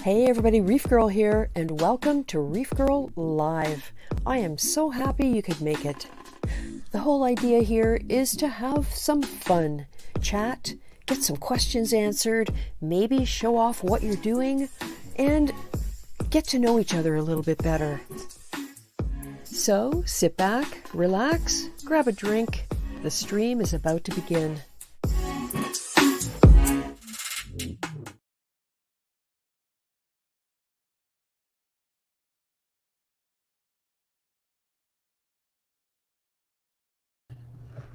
Hey everybody, ReefGrrl here, and welcome to ReefGrrl Live. I am so happy you could make it. The whole idea here is to have some fun, chat, get some questions answered, maybe show off what you're doing, and get to know each other a little bit better. So sit back, relax, grab a drink. The stream is about to begin.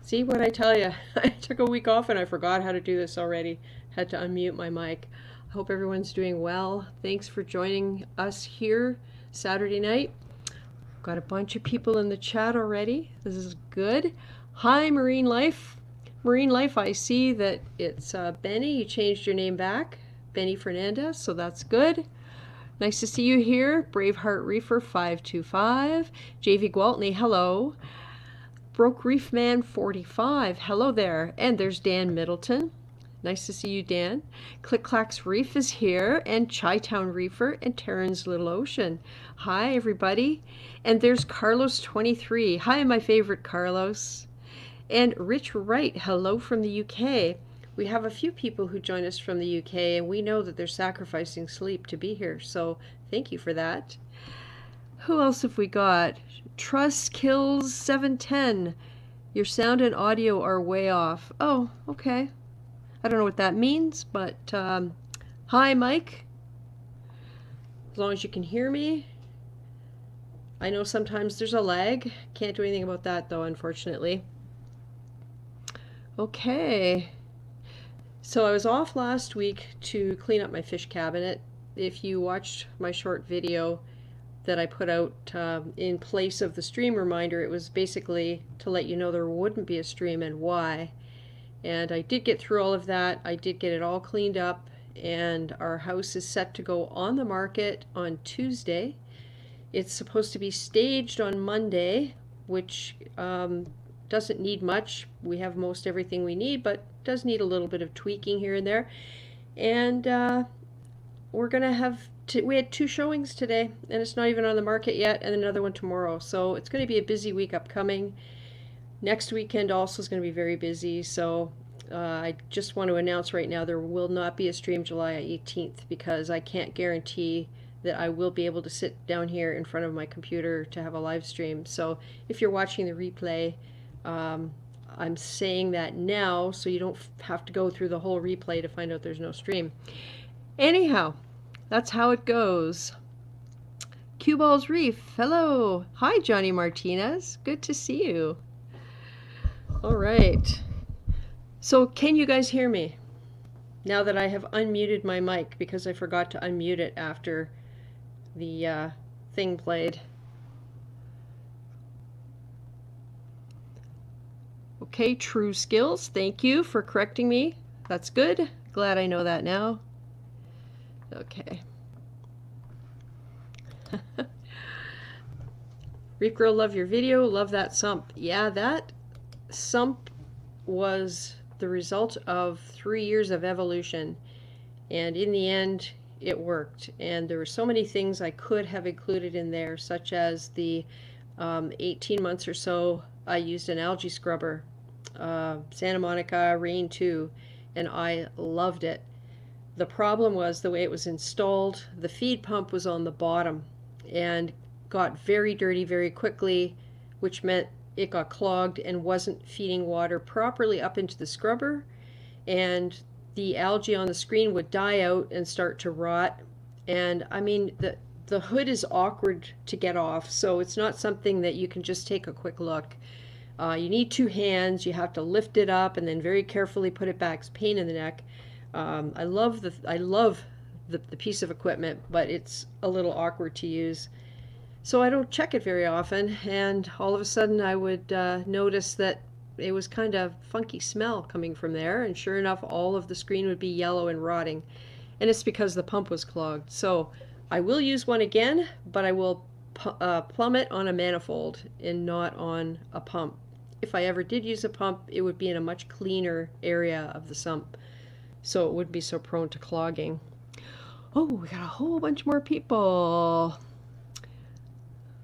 See what I tell you? I took a week off and I forgot how to do this already. Had to unmute my mic. I hope everyone's doing well. Thanks for joining us here Saturday night. Got a bunch of people in the chat already. This is good. Hi, Marine Life. Marine Life, I see that it's Benny. You changed your name back. Benny Fernandez, so that's good. Nice to see you here. Braveheart Reefer 525. JV Gwaltney, hello. Broke Reef Man 45, hello there. And there's Dan Middleton. Nice to see you, Dan. Click Clacks Reef is here, and Chi-Town Reefer and Terran's Little Ocean. Hi, everybody. And there's Carlos 23. Hi, my favorite Carlos. And Rich Wright, hello from the UK. We have a few people who join us from the UK, and we know that they're sacrificing sleep to be here, so thank you for that. Who else have we got? Trust Kills 710. Your sound and audio are way off. Oh, okay. I don't know what that means, but hi, Mike. As long as you can hear me. I know sometimes there's a lag. Can't do anything about that, though, unfortunately. Okay. So I was off last week to clean up my fish cabinet. If you watched my short video that I put out in place of the stream reminder, it was basically to let you know there wouldn't be a stream and why. And I did get through all of that. I did get it all cleaned up, and our house is set to go on the market on Tuesday. It's supposed to be staged on Monday, which doesn't need much. We have most everything we need, but does need a little bit of tweaking here and there. And we're gonna have we had 2 showings today, and it's not even on the market yet, and another one tomorrow. So it's going to be a busy week upcoming. Next weekend also is going to be very busy. So I just want to announce right now there will not be a stream July 18th because I can't guarantee that I will be able to sit down here in front of my computer to have a live stream. So if you're watching the replay, I'm saying that now so you don't have to go through the whole replay to find out there's no stream. Anyhow, that's how it goes. Cue Balls Reef, hello. Hi, Johnny Martinez. Good to see you. All right. So can you guys hear me now that I have unmuted my mic, because I forgot to unmute it after the thing played? Okay, True Skills, thank you for correcting me. That's good. Glad I know that now. Okay. ReefGrrl, love your video. Love that sump. Yeah, that sump was the result of 3 years of evolution. And in the end, it worked. And there were so many things I could have included in there, such as the 18 months or so I used an algae scrubber, Santa Monica Rain 2, and I loved it. The problem was the way it was installed. The feed pump was on the bottom and got very dirty very quickly, which meant it got clogged and wasn't feeding water properly up into the scrubber, and the algae on the screen would die out and start to rot. And I mean, the hood is awkward to get off, so it's not something that you can just take a quick look. You need 2 hands. You have to lift it up and then very carefully put it back. It's a pain in the neck. I love the piece of equipment, but it's a little awkward to use. So I don't check it very often, and all of a sudden I would notice that it was kind of funky smell coming from there, and sure enough, all of the screen would be yellow and rotting, and it's because the pump was clogged. So I will use one again, but I will plumb it on a manifold and not on a pump. If I ever did use a pump, it would be in a much cleaner area of the sump, so it wouldn't be so prone to clogging. Oh, we got a whole bunch more people.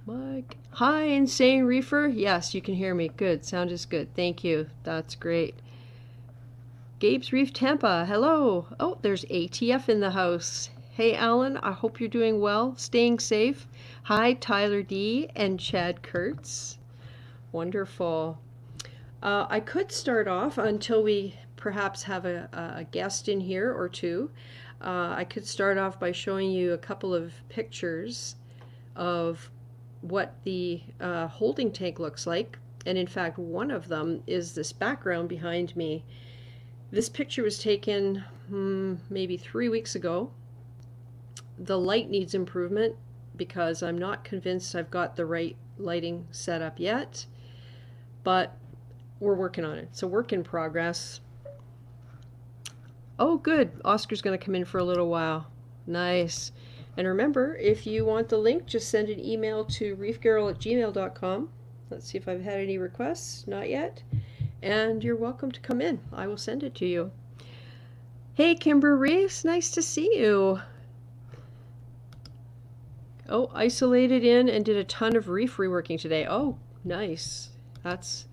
Mike. Hi, Insane Reefer. Yes, you can hear me. Good. Sound is good. Thank you. That's great. Gabe's Reef Tampa. Hello. Oh, there's ATF in the house. Hey, Alan. I hope you're doing well. Staying safe. Hi, Tyler D. and Chad Kurtz. Wonderful. I could start off until we perhaps have a guest in here or two. I could start off by showing you a couple of pictures of what the holding tank looks like. And in fact, one of them is this background behind me. This picture was taken maybe 3 weeks ago. The light needs improvement because I'm not convinced I've got the right lighting set up yet, but we're working on it. It's a work in progress. Oh, good. Oscar's going to come in for a little while. Nice. And remember, if you want the link, just send an email to reefgirl@gmail.com. Let's see if I've had any requests. Not yet. And you're welcome to come in. I will send it to you. Hey, Kimber Reeves. Nice to see you. Oh, isolated in and did a ton of reef reworking today. Oh, nice. That's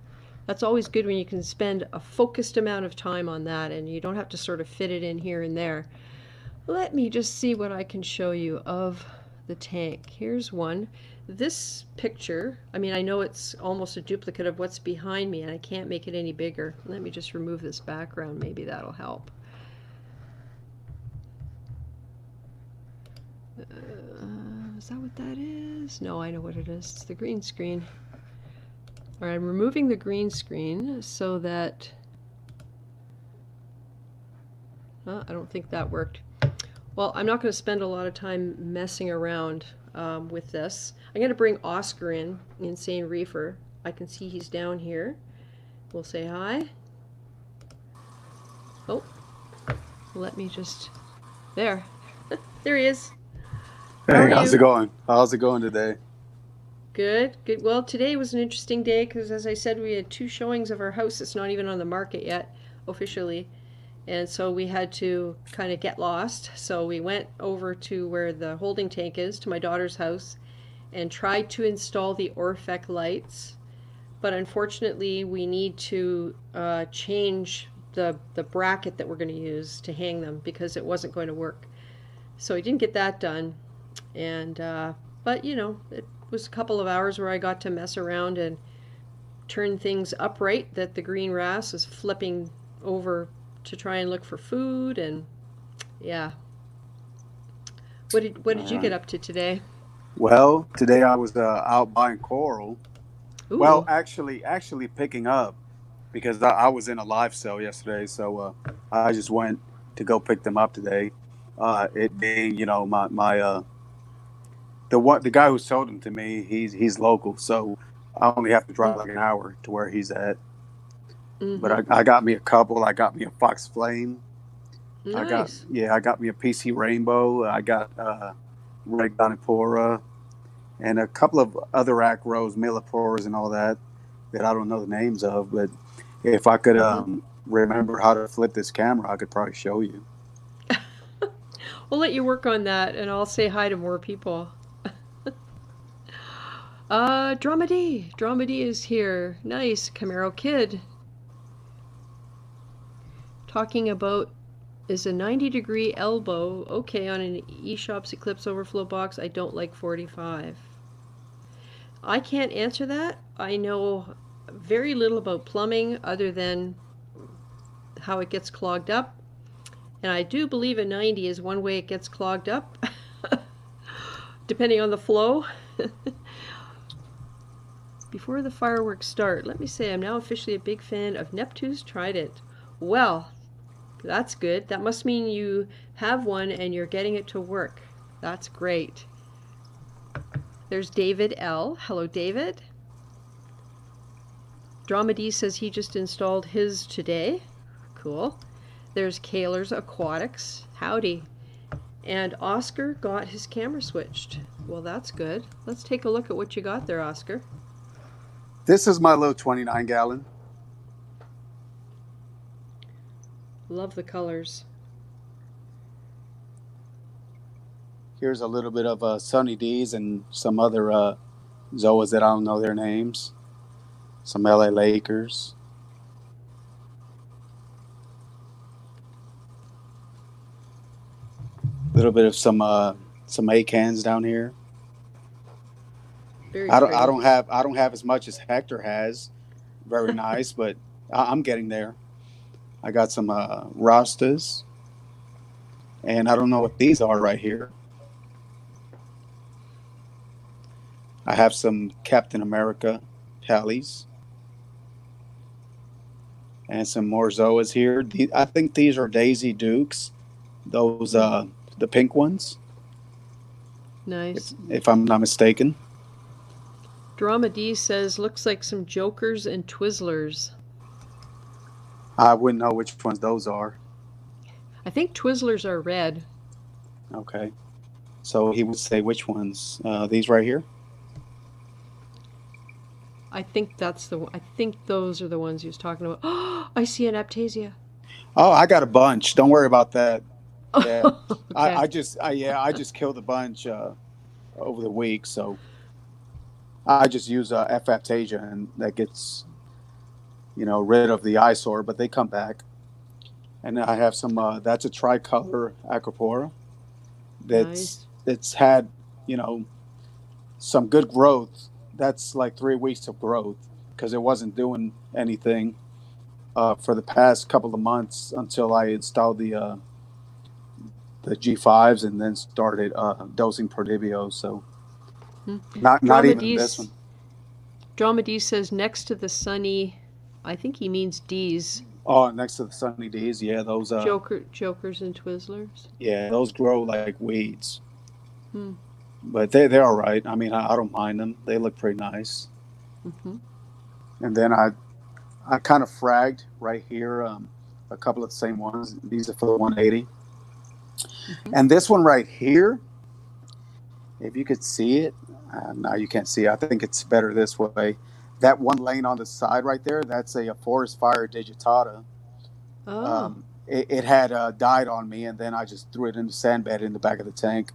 always good when you can spend a focused amount of time on that and you don't have to sort of fit it in here and there. Let me just see what I can show you of the tank. Here's one. This picture, I mean, I know it's almost a duplicate of what's behind me and I can't make it any bigger. Let me just remove this background. Maybe that'll help. Is that what that is? No, I know what it is. It's the green screen. All right, I'm removing the green screen so that... I don't think that worked. Well, I'm not going to spend a lot of time messing around with this. I'm going to bring Oscar in, Insane Reefer. I can see he's down here. We'll say hi. Oh, let me just... There. There he is. Hey, how's it going? How's it going today? Good, good. Well, today was an interesting day because, as I said, we had 2 showings of our house. It's not even on the market yet, officially. And so we had to kind of get lost. So we went over to where the holding tank is, to my daughter's house, and tried to install the Orfec lights. But unfortunately, we need to change the bracket that we're going to use to hang them because it wasn't going to work. So I didn't get that done. And but you know, it was a couple of hours where I got to mess around and turn things upright that the green wrasse was flipping over to try and look for food. And yeah, what did you get up to today? Well, today I was out buying coral. Ooh. Well, actually picking up because I was in a live sale yesterday, so I just went to go pick them up today. It being, you know, the guy who sold them to me, he's local, so I only have to drive like an hour to where he's at. Mm-hmm. But I got me a couple. I got me a Fox Flame. Nice. I got me a PC Rainbow. I got Red Gonipora and a couple of other acros, Milliporas and all that I don't know the names of. But if I could remember how to flip this camera, I could probably show you. We'll let you work on that, and I'll say hi to more people. Dramedy is here. Nice. Camaro Kid. Talking about is a 90-degree elbow okay on an eShops Eclipse overflow box? I don't like 45. I can't answer that. I know very little about plumbing other than how it gets clogged up. And I do believe a 90 is one way it gets clogged up, depending on the flow. Before the fireworks start, let me say I'm now officially a big fan of Neptune's Trident. Well, that's good. That must mean you have one and you're getting it to work. That's great. There's David L. Hello, David. Dramedy says he just installed his today. Cool. There's Kaler's Aquatics. Howdy. And Oscar got his camera switched. Well, that's good. Let's take a look at what you got there, Oscar. This is my little 29 gallon. Love the colors. Here's a little bit of Sunny D's and some other Zoas that I don't know their names. Some LA Lakers. A little bit of some A-cans down here. Very I pretty. don't have as much as Hector has. Very nice, but I'm getting there. I got some Rastas, and I don't know what these are right here. I have some Captain America tallies and some more Zoas here. I think these are Daisy Dukes, those the pink ones, Nice. if I'm not mistaken. Drama D says, looks like some Jokers and Twizzlers. I wouldn't know which ones those are. I think Twizzlers are red. Okay, so he would say which ones? These right here. I think those are the ones he was talking about. Oh, I see an Aptasia. Oh, I got a bunch. Don't worry about that. Yeah, Okay. I just killed a bunch over the week, so I just use F Aptasia, and that gets rid of the eyesore, but they come back. And I have some. That's a tricolor Acropora. Nice. It's had some good growth. That's like 3 weeks of growth because it wasn't doing anything for the past couple of months until I installed the G5s and then started dosing Prodibio. So not even this one. Drama D says next to the Sunny, I think he means D's. Oh, next to the Sunny D's, yeah, those Jokers and Twizzlers. Yeah, those grow like weeds. But they're all right. I mean, I don't mind them. They look pretty nice. Mm-hmm. And then I kind of fragged right here a couple of the same ones. These are for the 180. Mm-hmm. And this one right here, if you could see it, no, you can't see it. I think it's better this way. That one laying on the side right there, that's a Forest Fire digitata. Oh. It had died on me, and then I just threw it in the sand bed in the back of the tank.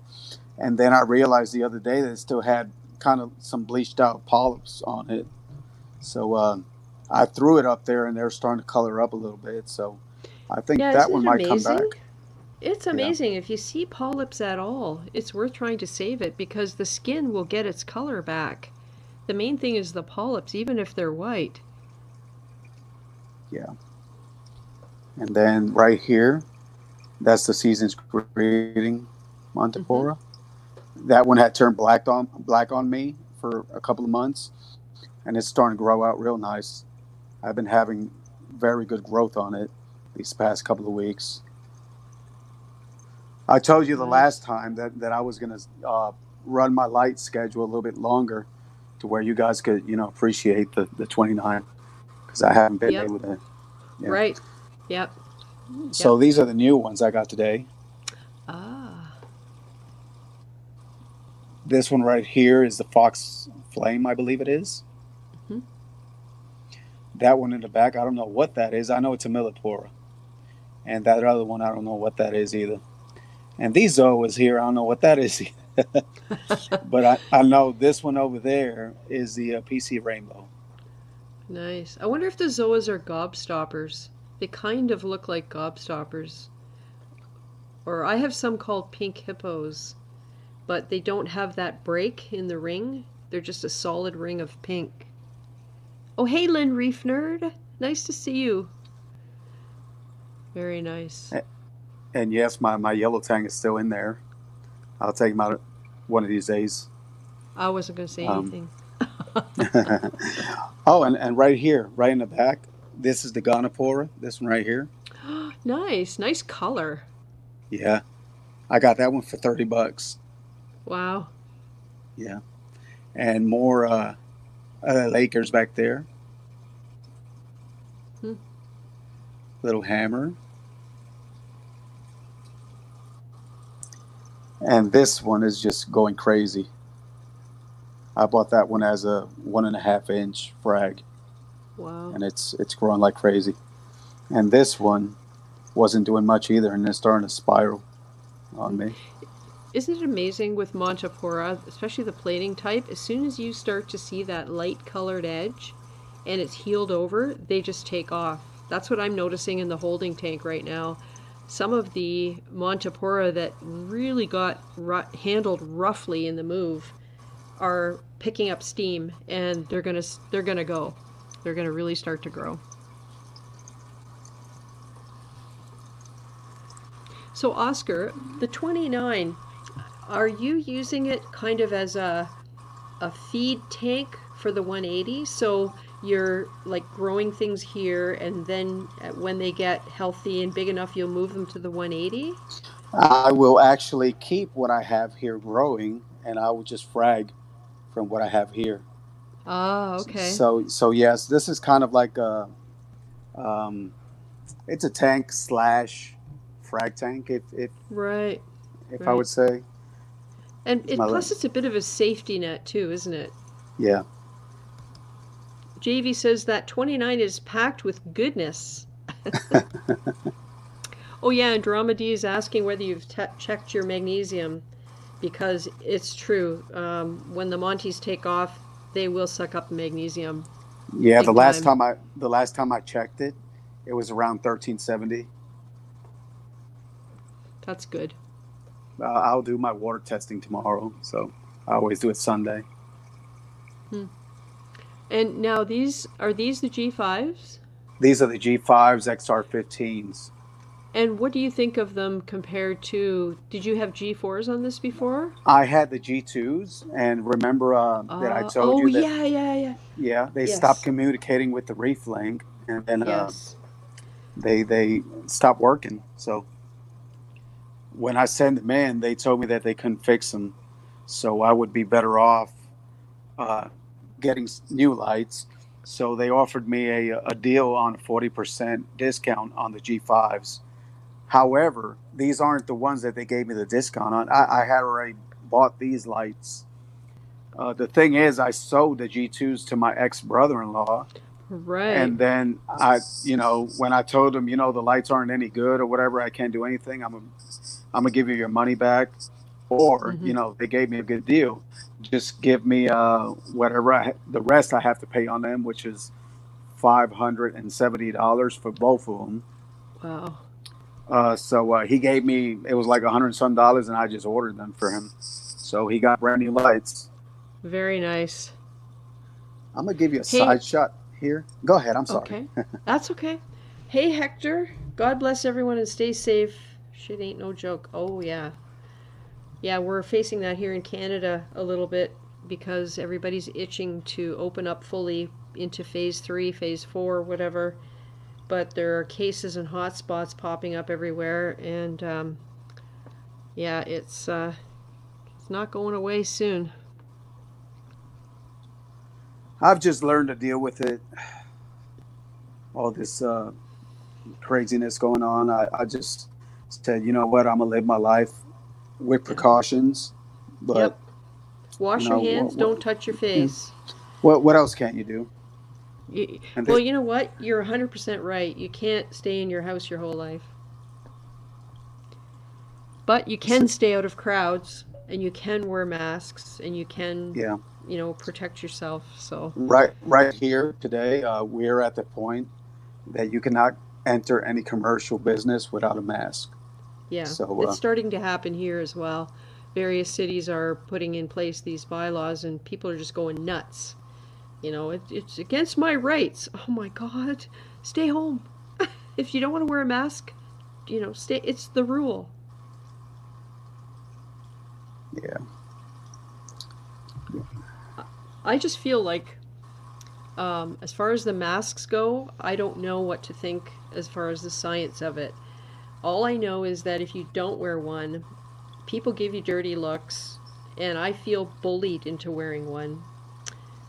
And then I realized the other day that it still had kind of some bleached out polyps on it. So I threw it up there, and they're starting to color up a little bit. So I think that one might come back. It's amazing. If you see polyps at all, it's worth trying to save it because the skin will get its color back. The main thing is the polyps, even if they're white. Yeah. And then right here, that's the season's greeting Montipora. Mm-hmm. That one had turned black on me for a couple of months, and it's starting to grow out real nice. I've been having very good growth on it these past couple of weeks. I told you the last time that I was going to run my light schedule a little bit longer to where you guys could, appreciate the 29, because I haven't been able to. Yeah. Right. Yep. So these are the new ones I got today. This one right here is the Fox Flame, I believe it is. Mm-hmm. That one in the back, I don't know what that is. I know it's a Millipora. And that other one, I don't know what that is either. And these Zoas here, I don't know what that is either. But I know this one over there is the PC Rainbow. Nice. I wonder if the Zoas are gobstoppers. They kind of look like gobstoppers. Or I have some called pink hippos. But they don't have that break in the ring. They're just a solid ring of pink. Oh, hey, Lynn Reef Nerd. Nice to see you. Very nice. And yes, my yellow tang is still in there. I'll take him out one of these days. I wasn't going to say anything. Oh, and right here, right in the back, this is the Gonipora. This one right here. Nice. Nice color. Yeah. I got that one for $30. Wow. Yeah. And more Lakers back there. Little hammer. And this one is just going crazy. I bought that one as a 1.5 inch frag. Wow. And it's growing like crazy. And this one wasn't doing much either, and it's starting to spiral on me. Isn't it amazing with Montipora, especially the plating type, as soon as you start to see that light colored edge and it's healed over, they just take off. That's what I'm noticing in the holding tank right now. Some of the Montipora that really got handled roughly in the move are picking up steam, and they're gonna go. They're gonna really start to grow. So Oscar, the 29, are you using it kind of as a feed tank for the 180? So you're like growing things here, and then when they get healthy and big enough, you'll move them to the 180? I will actually keep what I have here growing, and I will just frag from what I have here. Ah, okay. So yes, this is kind of like um, it's a tank slash frag tank, Right, if I right. would say. And It's my plus it's a bit of a safety net too, isn't it? yeah. JV says that 29 is packed with goodness. Oh yeah, Andromeda is asking whether you've checked your magnesium, because it's true. When the Monties take off, they will suck up the magnesium Yeah, big time. the last time I checked it, it was around 1370. That's good. I'll do my water testing tomorrow, so I always do it Sunday. Hmm. And now these the G5s? These are the G5s XR15s. And what do you think of them compared to? Did you have G4s on this before? I had the G2s, and remember that I told Oh you that yeah, yeah, yeah. yeah, they stopped Yes, communicating with the Reef Link, and then yes. they stopped working. So when I sent them in, they told me that they couldn't fix them, so I would be better off uh, getting new lights. So they offered me a deal on a 40% discount on the G5s. However, these aren't the ones that they gave me the discount on. I had already bought these lights. The thing is, I sold the G2s to my ex brother-in-law, Right. and then when I told him, the lights aren't any good or whatever, I can't do anything. I'm gonna give you your money back, or Mm-hmm. they gave me a good deal. Just give me whatever the rest I have to pay on them, which is $570 for both of them. Wow. So he gave me, it was like $100 and I just ordered them for him. So he got brand new lights. Very nice. I'm gonna give you a Hey, side shot here. Go ahead. I'm sorry. okay. That's okay. Hey, Hector. God bless everyone and stay safe. Shit ain't no joke. Oh, yeah. Yeah, we're facing that here in Canada a little bit because everybody's itching to open up fully into phase 3, phase 4, whatever. But there are cases and hotspots popping up everywhere, and yeah, it's not going away soon. I've just learned to deal with it. All this craziness going on. I just said, you know what? I'm gonna live my life with Yeah. precautions. But Yep. Wash your hands. what, Don't touch your yeah. face. What else can't you do? And Well, this, you know what? You're 100% right. You can't stay in your house your whole life. But you can stay out of crowds, and you can wear masks, and you can, yeah, protect yourself. So, right here today, we're at the point that you cannot enter any commercial business without a mask. yeah, So it's starting to happen here as well. Various cities are putting in place these bylaws, and people are just going nuts. It's against my rights. Oh my God. Stay home. If you don't want to wear a mask, stay. It's the rule. yeah, I just feel like, as far as the masks go, I don't know what to think as far as the science of it. All I know is that if you don't wear one, people give you dirty looks, and I feel bullied into wearing one.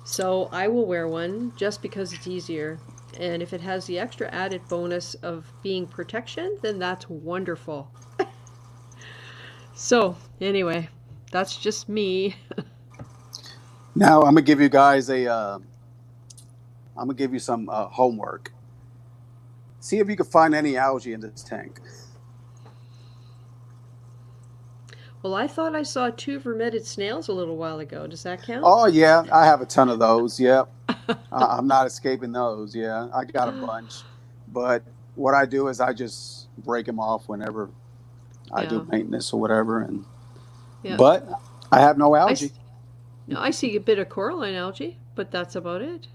So I will wear one just because it's easier. And if it has the extra added bonus of being protection, then that's wonderful. So, anyway, that's just me. now I'm gonna give you guys I'm gonna give you some homework. See if you can find any algae in this tank. Well, I thought I saw two vermeted snails a little while ago. Does that count? Oh yeah, I have a ton of those. Yep, I'm not escaping those. Yeah, I got a bunch, but what I do is I just break them off whenever I do Yeah, maintenance or whatever. And yeah. but I have no I, algae. s- no, I see a bit of coralline algae, but that's about it.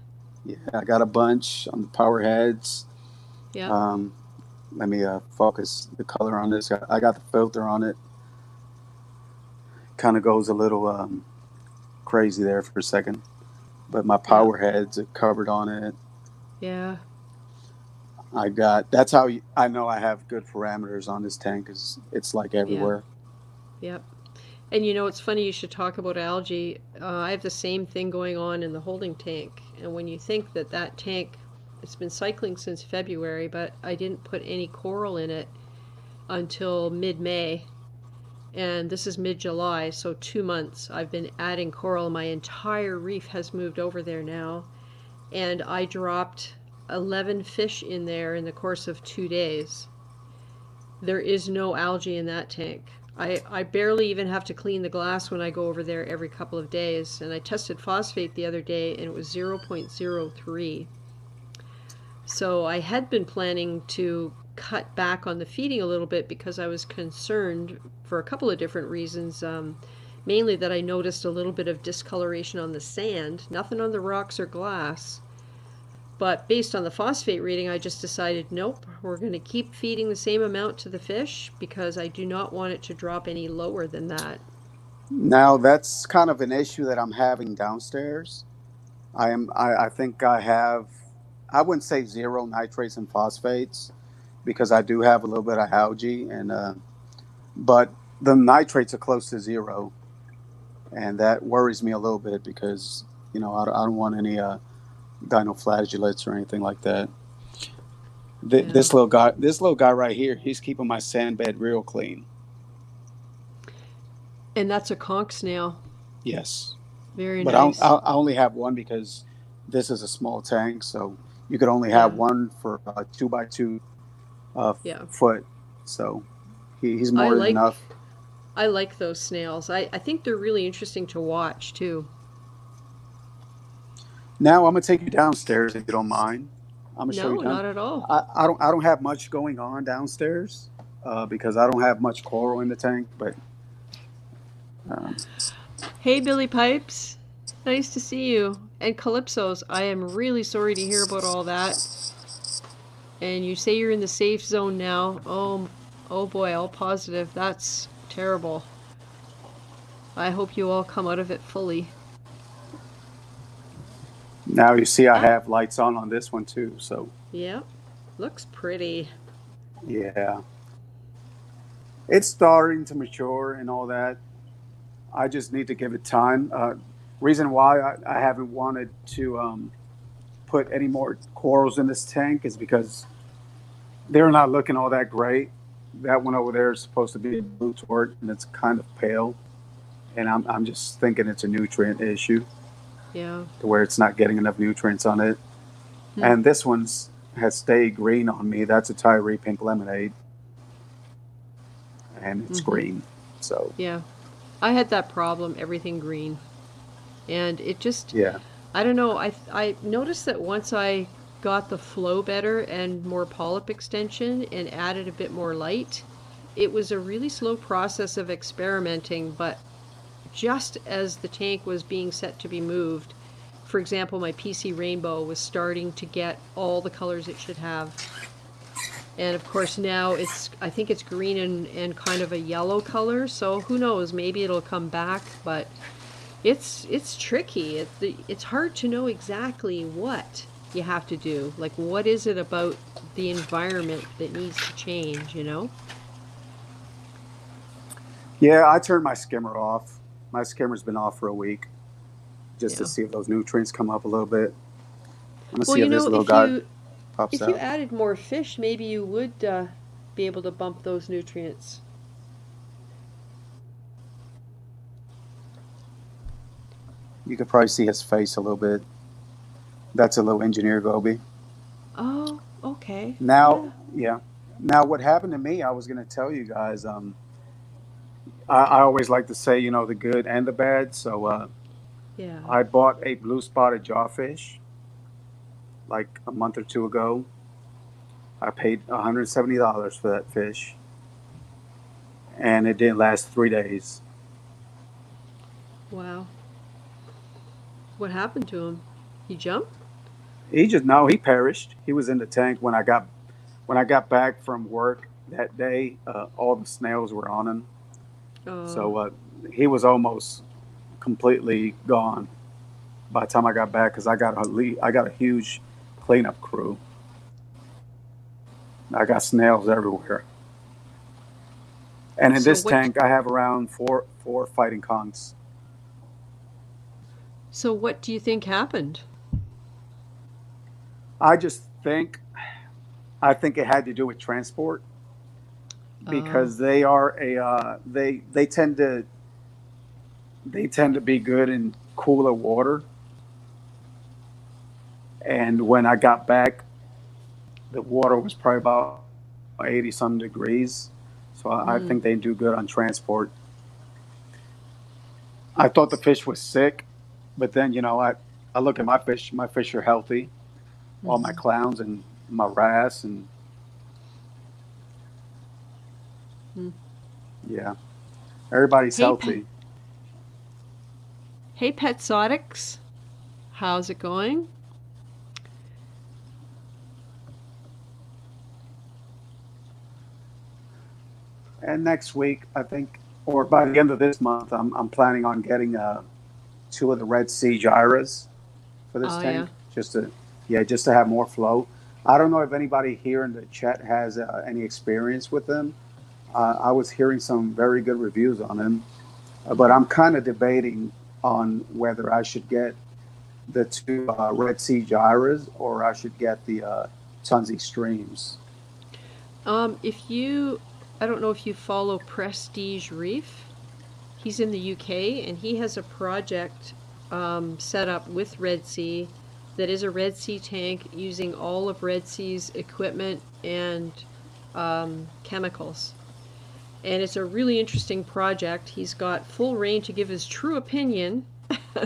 Yeah, I got a bunch on the power heads. Yeah, Um, Let me focus the color on this. I got the filter on it. Kind of goes a little crazy there for a second, but my yeah, power heads are covered on it. yeah, I got that's how I know I have good parameters on this tank because it's like yeah, everywhere. yeah. And you know, it's funny you should talk about algae. I have the same thing going on in the holding tank. And when you think that that tank, it's been cycling since February, but I didn't put any coral in it until mid-May. And this is mid-July, so 2 months. I've been adding coral. My entire reef has moved over there now. And I dropped 11 fish in there in the course of 2 days. There is no algae in that tank. I barely even have to clean the glass when I go over there every couple of days. And I tested phosphate the other day and it was 0.03. So I had been planning to cut back on the feeding a little bit because I was concerned for a couple of different reasons. Mainly that I noticed a little bit of discoloration on the sand, nothing on the rocks or glass. But based on the phosphate reading, I just decided nope, we're going to keep feeding the same amount to the fish because I do not want it to drop any lower than that. Now that's kind of an issue that I'm having downstairs. I think I have I wouldn't say zero nitrates and phosphates because I do have a little bit of algae and but the nitrates are close to zero and that worries me a little bit because I don't want any dinoflagellates or anything like that. Yeah. This little guy right here, he's keeping my sand bed real clean. And that's a conch snail. Yes, Very but nice. I only have one because this is a small tank, so you could only have Yeah. one for 2 by 2 Yeah. foot. So he's I more than like enough. I like those snails. I think they're really interesting to watch too. Now I'm gonna take you downstairs if you don't mind. I'm gonna show you No, down. not at all. I don't have much going on downstairs because I don't have much coral in the tank, but um, Hey Billy Pipes. Nice to see you. And Calypsos, I am really sorry to hear about all that. And you say you're in the safe zone now. Oh boy, all positive. That's terrible. I hope you all come out of it fully. now you see I Ah, have lights on this one too. So yeah. Looks pretty. yeah, it's starting to mature and all that. I just need to give it time. Reason why I haven't wanted to put any more corals in this tank is because they're not looking all that great. That one over there is supposed to be a blue tort, and it's kind of pale. And I'm just thinking it's a nutrient issue Yeah. to where it's not getting enough nutrients on it. Hmm. And this one's has stayed green on me. That's a Tyree pink lemonade, and it's Mm-hmm. green. So Yeah. I had that problem, everything green. And it just, yeah, I don't know, I noticed that once I got the flow better and more polyp extension and added a bit more light, it was a really slow process of experimenting, but just as the tank was being set to be moved, for example, my PC Rainbow was starting to get all the colors it should have. And of course now I think it's green and kind of a yellow color, so who knows, maybe it'll come back, but it's tricky. It's hard to know exactly what you have to do. Like, what is it about the environment that needs to change, you know? yeah. I turned my skimmer off. My skimmer's been off for a week just to Yeah. see if those nutrients come up a little bit. I'm gonna Well, see if this little guy pops if you out. added more fish, maybe you would be able to bump those nutrients. You could probably see his face a little bit. That's a little engineer goby. Oh, okay. Now, Yeah. yeah. Now, what happened to me? I was gonna tell you guys. I always like to say, the good and the bad. So Yeah. I bought a blue spotted jawfish like a month or two ago. I paid $170 for that fish, and it didn't last 3 days. Wow. What happened to him? He jumped? He just no, he perished. He was in the tank when I got back from work that day. All the snails were on him, Oh, so he was almost completely gone by the time I got back because I got a huge cleanup crew. I got snails everywhere. And in so this what? tank, I have around four fighting conchs. So what do you think happened? I just think I think it had to do with transport Oh, because they tend to be good in cooler water. And when I got back, the water was probably about 80 some degrees. So I mm, think they do good on transport. I thought the fish was sick, but then I look at my fish. My fish are healthy. All my hmm. clowns and my wrasse and Mm. yeah, everybody's Hey, Pet. healthy. Hey, Petzotics. How's it going? And next week, I think, or by the end of this month, I'm planning on getting two of the Red Sea gyras for this Oh yeah. tank, just to have more flow. I don't know if anybody here in the chat has any experience with them. I was hearing some very good reviews on them, but Hmm. I'm kind of debating on whether I should get the two Red Sea gyras or I should get the Tunzi streams. If you, I don't know if you follow Prestige Reef. He's in the UK and he has a project set up with Red Sea that is a Red Sea tank using all of Red Sea's equipment and chemicals. And it's a really interesting project. He's got full reign to give his true opinion.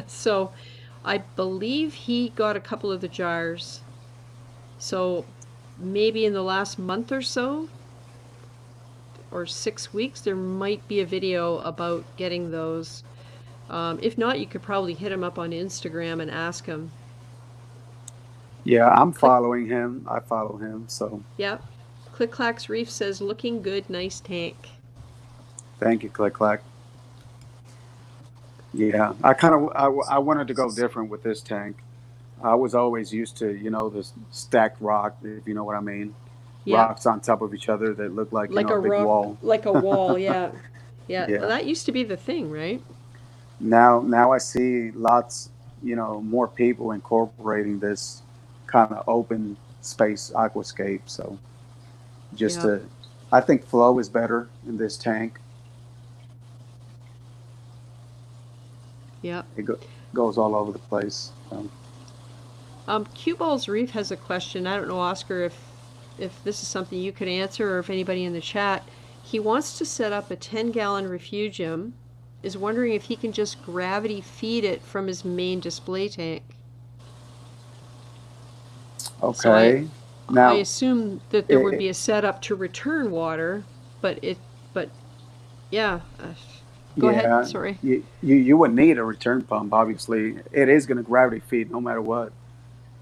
So I believe he got a couple of the jars. So maybe in the last month or so, or 6 weeks, there might be a video about getting those. If not, you could probably hit him up on Instagram and ask him. Yeah, I'm Click, following him. I follow him. So yep. Click Clacks Reef says, looking good, nice tank. thank you, Click Clack. Yeah, I wanted to go different with this tank. I was always used to, this stacked rock, if you know what I mean. Yep. Rocks on top of each other that look like, Like a a big rock, wall. like a wall, yeah. Yeah, well, Yeah. that used to be the thing, right? Now I see lots, more people incorporating this kind of open space aquascape. So just Yep, to, I think flow is better in this tank. yep. Goes all over the place. Cue Balls Reef has a question. I don't know, Oscar, if this is something you could answer or if anybody in the chat. He wants to set up a 10-gallon refugium, is wondering if he can just gravity feed it from his main display tank. So Okay. I Now, assume that there would it, be a setup to return water, but yeah. Go ahead. yeah, Sorry. you would need a return pump. Obviously, it is going to gravity feed no matter what.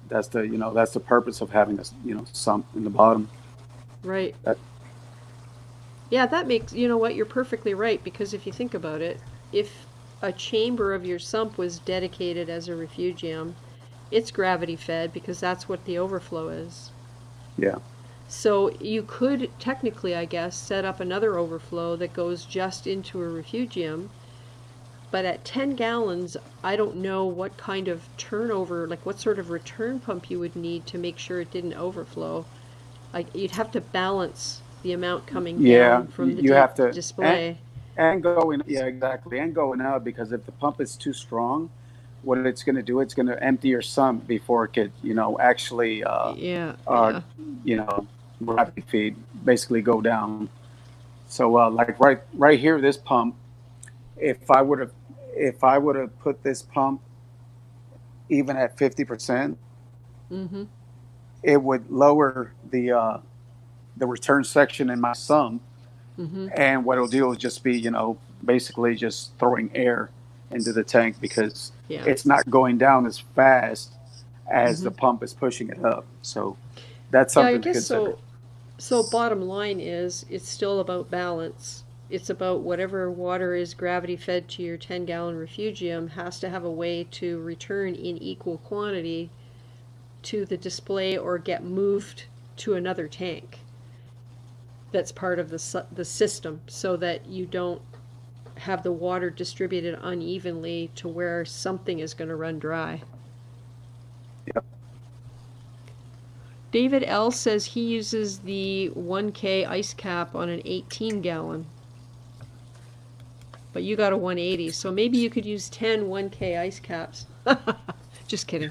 That's the purpose of having a sump in the bottom. Right. That Yeah, that makes, you know what, you're perfectly right, because if you think about it, if a chamber of your sump was dedicated as a refugium, it's gravity fed because that's what the overflow is. yeah, So you could technically, I guess, set up another overflow that goes just into a refugium. But at 10 gallons, I don't know what kind of turnover, like what sort of return pump you would need to make sure it didn't overflow. Like you'd have to balance the amount coming yeah. down from the You have to display. and going, yeah, exactly, and going out because if the pump is too strong, what it's going to do, it's going to empty your sump before it could, actually, Yeah, uh, yeah. you know, gravity feed, basically go down. So like right here, this pump, if I would have if I would have put this pump even at 50%, Mm-hmm. it would lower the return section in my sump, Mm-hmm. and what it'll do is just be, basically just throwing air into the tank because Yeah. it's not going down as fast as Mm-hmm. the pump is pushing it up. So that's Yeah, I something to guess consider. so. So bottom line is it's still about balance. It's about whatever water is gravity fed to your 10-gallon refugium has to have a way to return in equal quantity to the display or get moved to another tank that's part of the system so that you don't have the water distributed unevenly to where something is going to run dry. Yep. David L. says he uses the 1K ice cap on an 18-gallon. But you got a 180, so maybe you could use 10 1K ice caps. Just kidding.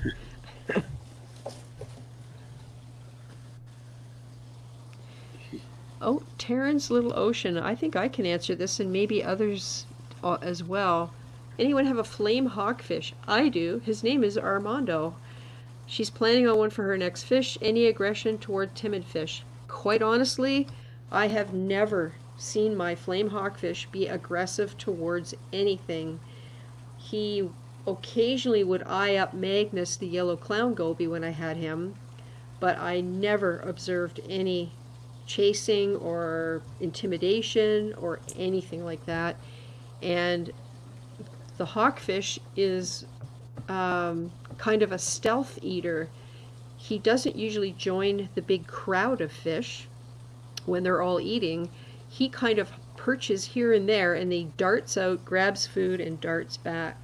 Oh, Terran's Little Ocean. I think I can answer this, and maybe others as well. Anyone have a flame hawkfish? I do. His name is Armando. She's planning on one for her next fish. Any aggression toward timid fish? Quite honestly, I have never seen my flame hawkfish be aggressive towards anything. He occasionally would eye up Magnus, the yellow clown goby, when I had him, but I never observed any chasing or intimidation or anything like that. And the hawkfish is kind of a stealth eater. He doesn't usually join the big crowd of fish when they're all eating. He kind of perches here and there and he darts out, grabs food, and darts back.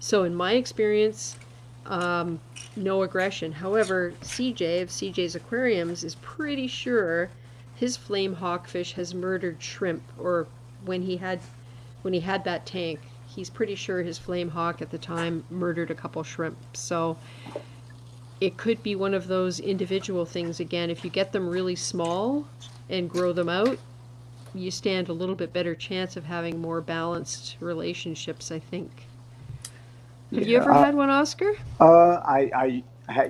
So in my experience, no aggression. However, CJ of CJ's Aquariums is pretty sure his flame hawkfish has murdered shrimp, or when he had that tank, he's pretty sure his flame hawk at the time murdered a couple shrimp. So it could be one of those individual things again. If you get them really small and grow them out, you stand a little bit better chance of having more balanced relationships, I think. Have you Yeah. ever had one, Oscar? I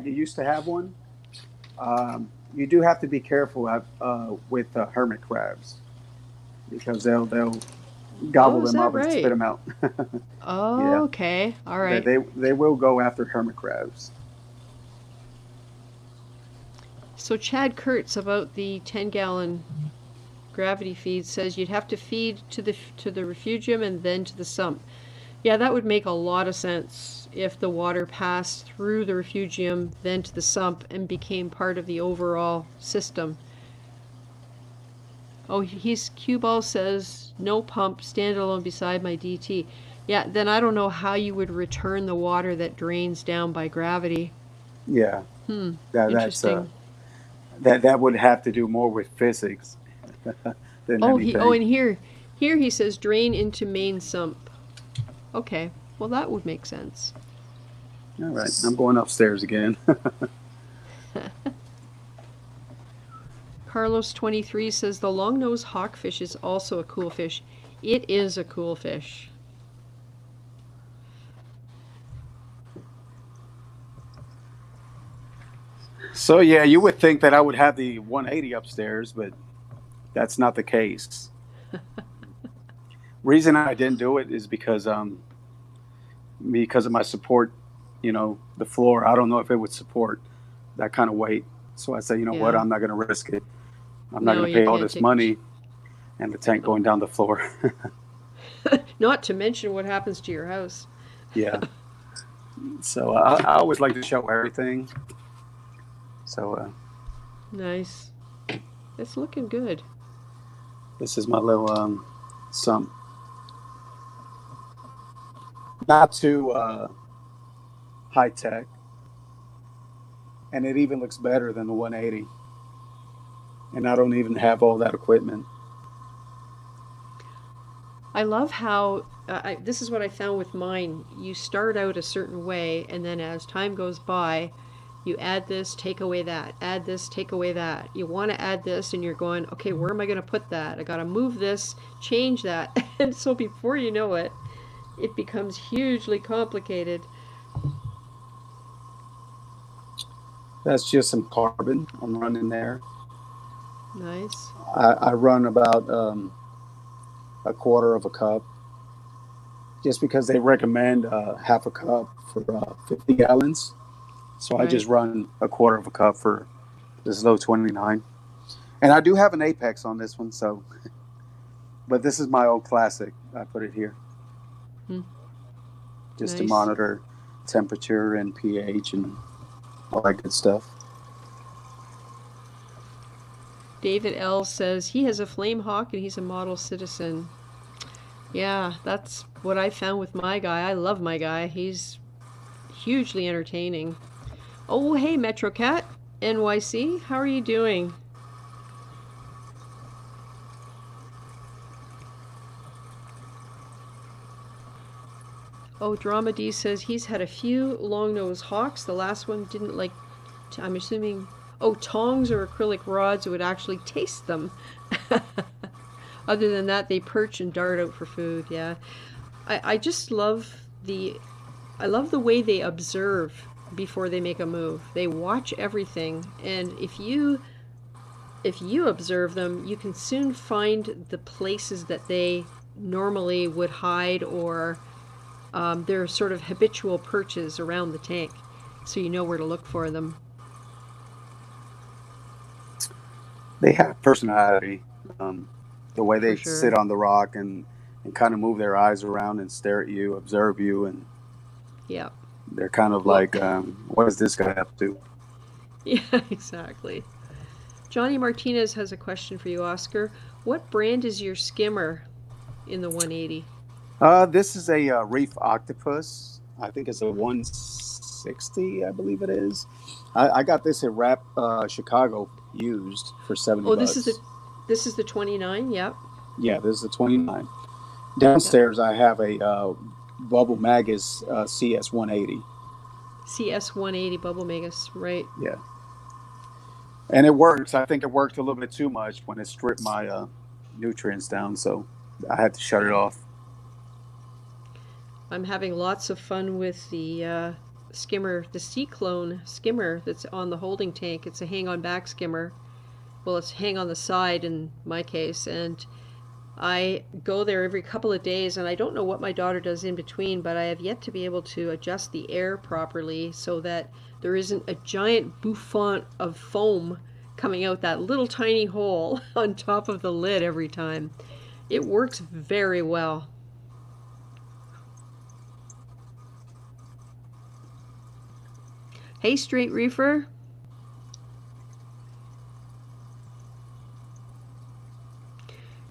used to have one. You do have to be careful with hermit crabs because they'll gobble Oh, is them that up and spit right? them out. Oh, Yeah, okay. All right. they will go after hermit crabs. So Chad Kurtz about the 10-gallon gravity feed says you'd have to feed to the refugium and then to the sump. Yeah, that would make a lot of sense if the water passed through the refugium, then to the sump, and became part of the overall system. Oh, Cue Ball says no pump, standalone beside my DT. Yeah, then I don't know how you would return the water that drains down by gravity. Yeah, Hmm, that's interesting. that would have to do more with physics than anything. And here he says drain into main sump. Okay, well that would make sense. All right, I'm going upstairs again. Carlos 23 says the long-nosed hawkfish is also a cool fish. It is a cool fish. So yeah, you would think that I would have the 180 upstairs, but that's not the case. Reason I didn't do it is because of my support. The floor. I don't know if it would support that kind of weight. So I said, you know what? Yeah. I'm not going to risk it. I'm not No, going to you pay all can't this take money and the tank going down the floor. Not to mention what happens to your house. Yeah. So I always like to show everything. So Nice. It's looking good. this is my little sump. Not too high tech, and it even looks better than the 180. And I don't even have all that equipment. I love how this is what I found with mine. You start out a certain way, and then as time goes by, You add this, take away that. Add this, take away that. You want to add this, and you're going, okay, where am I going to put that? I got to move this, change that. And so before you know it, it becomes hugely complicated. That's just some carbon I'm running there. Nice. I run about a quarter of a cup, just because they recommend half a cup for 50 gallons. So I just Right. run a quarter of a cup for this low 29. And I do have an Apex on this one, so, but this is my old classic. I put it here just to Nice. monitor temperature and pH and all that good stuff. David L. says he has a Flame Hawk and he's a model citizen. Yeah, that's what I found with my guy. I love my guy. He's hugely entertaining. Oh, hey, MetroCat NYC, how are you doing? Oh, Drama D says he's had a few long-nosed hawks. The last one didn't like, I'm assuming, oh, tongs or acrylic rods would actually taste them. Other than that, they perch and dart out for food. Yeah, I just love I love the way they observe before they make a move. They watch everything, and if you observe them, you can soon find the places that they normally would hide, or their sort of habitual perches around the tank, so you know where to look for them. They have personality. The way For they sure. sit on the rock and kind of move their eyes around and stare at you, observe you, and Yeah. they're kind of Well, like, what is this guy up to? yeah, exactly. Johnny Martinez has a question for you, Oscar. What brand is your skimmer in the 180? This is a reef octopus. I think it's a 160, I believe it is. I got this at Wrap Chicago used for 70 Oh, this is bucks. the 29. Yep. Yeah, this is a 29. Yep. Downstairs, I have a Bubble Magus CS 180. CS 180 Bubble Magus, right? Yeah. And it works. I think it worked a little bit too much when it stripped my nutrients down, so I had to shut it Yeah. off. I'm having lots of fun with the skimmer, the Cyclone skimmer that's on the holding tank. It's a hang on back skimmer. Well, it's hang on the side in my case, and I go there every couple of days, and I don't know what my daughter does in between, but I have yet to be able to adjust the air properly so that there isn't a giant bouffant of foam coming out that little tiny hole on top of the lid every time. It works very well. Hey, Straight Reefer.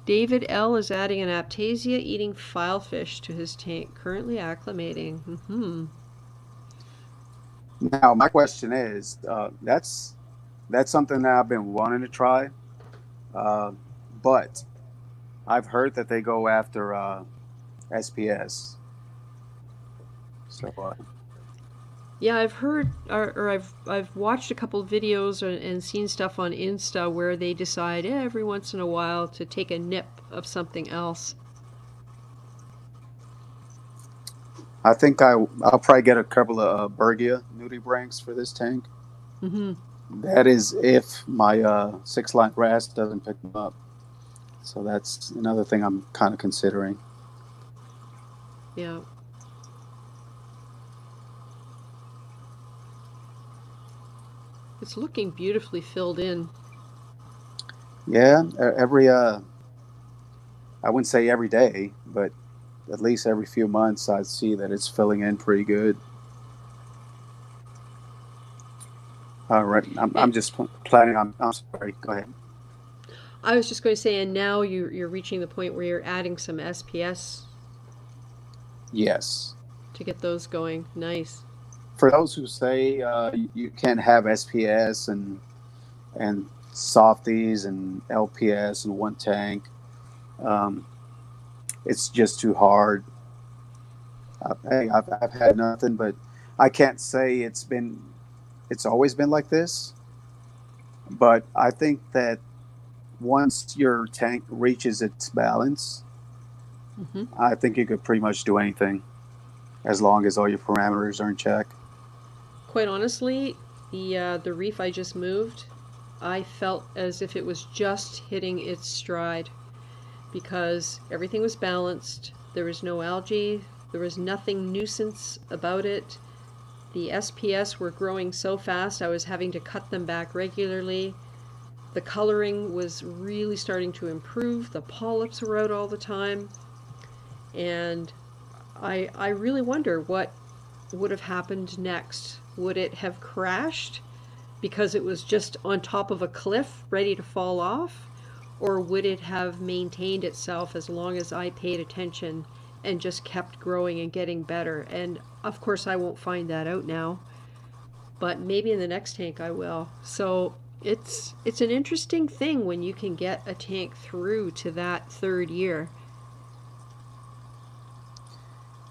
David L. is adding an Aptasia eating filefish to his tank, currently acclimating. Now, my question is, that's something that I've been wanting to try, uh, but I've heard that they go after SPS. So Yeah, I've heard, or I've watched a couple of videos and seen stuff on Insta where they decide every once in a while to take a nip of something else. I think I'll probably get a couple of Bergia nudibranchs for this tank. Mm-hmm. That is if my 6-line grass doesn't pick them up. So that's another thing I'm kind of considering. Yeah. It's looking beautifully filled in. Yeah, every I wouldn't say every day, but at least every few months I'd see that it's filling in pretty good. All right, I'm And just planning on. I'm sorry. Go ahead. I was just going to say, and now you're reaching the point where you're adding some SPS Yes. to get those going. Nice. For those who say you can't have SPS and softies and LPS in one tank, um, it's just too hard. Hey, I've had nothing, but I can't say it's been it's always been like this. But I think that once your tank reaches its balance, Hmm. I think you could pretty much do anything as long as all your parameters are in check. Quite honestly, the reef I just moved, I felt as if it was just hitting its stride because everything was balanced. There was no algae. There was nothing nuisance about it. The SPS were growing so fast, I was having to cut them back regularly. The coloring was really starting to improve. The polyps were out all the time. And I really wonder what would have happened next. Would it have crashed because it was just on top of a cliff ready to fall off? Or would it have maintained itself as long as I paid attention and just kept growing and getting better? And of course, I won't find that out now, but maybe in the next tank I will. So it's an interesting thing when you can get a tank through to that third year.